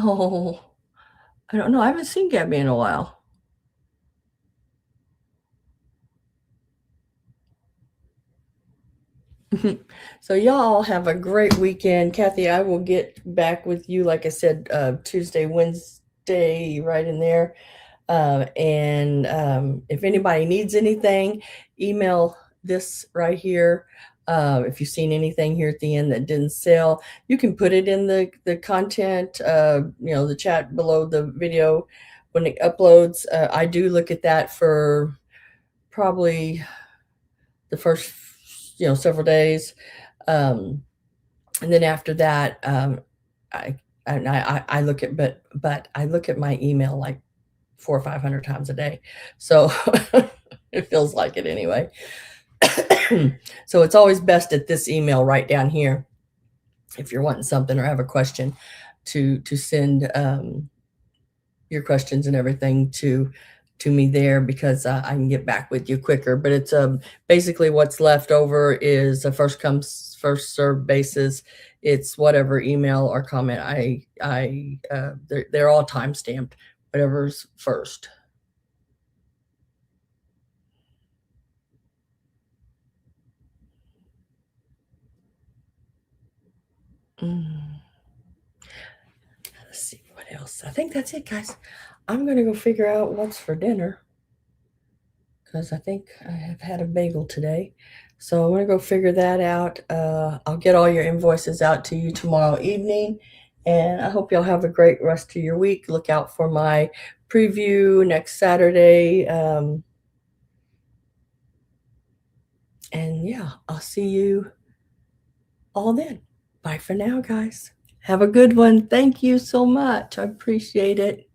Oh, I don't know. I haven't seen Gabby in a while. So y'all have a great weekend. Kathy, I will get back with you, like I said, Tuesday, Wednesday, right in there. And if anybody needs anything, email this right here. If you've seen anything here at the end that didn't sell, you can put it in the content, the chat below the video when it uploads. I do look at that for probably the first, several days. And then after that, I look at, but I look at my email like 400 or 500 times a day. So it feels like it anyway. So it's always best at this email right down here, if you're wanting something or have a question, to send your questions and everything to to me there because I can get back with you quicker. But it's basically what's left over is a first come first served basis. It's whatever email or comment they're all time stamped, whatever's first. Let's see what else. I think that's it, guys. I'm gonna go figure out what's for dinner because I think I have had a bagel today. So I'm gonna go figure that out. I'll get all your invoices out to you tomorrow evening, and I hope y'all have a great rest of your week. Look out for my preview next Saturday. And yeah, I'll see you all then. Bye for now, guys. Have a good one. Thank you so much. I appreciate it.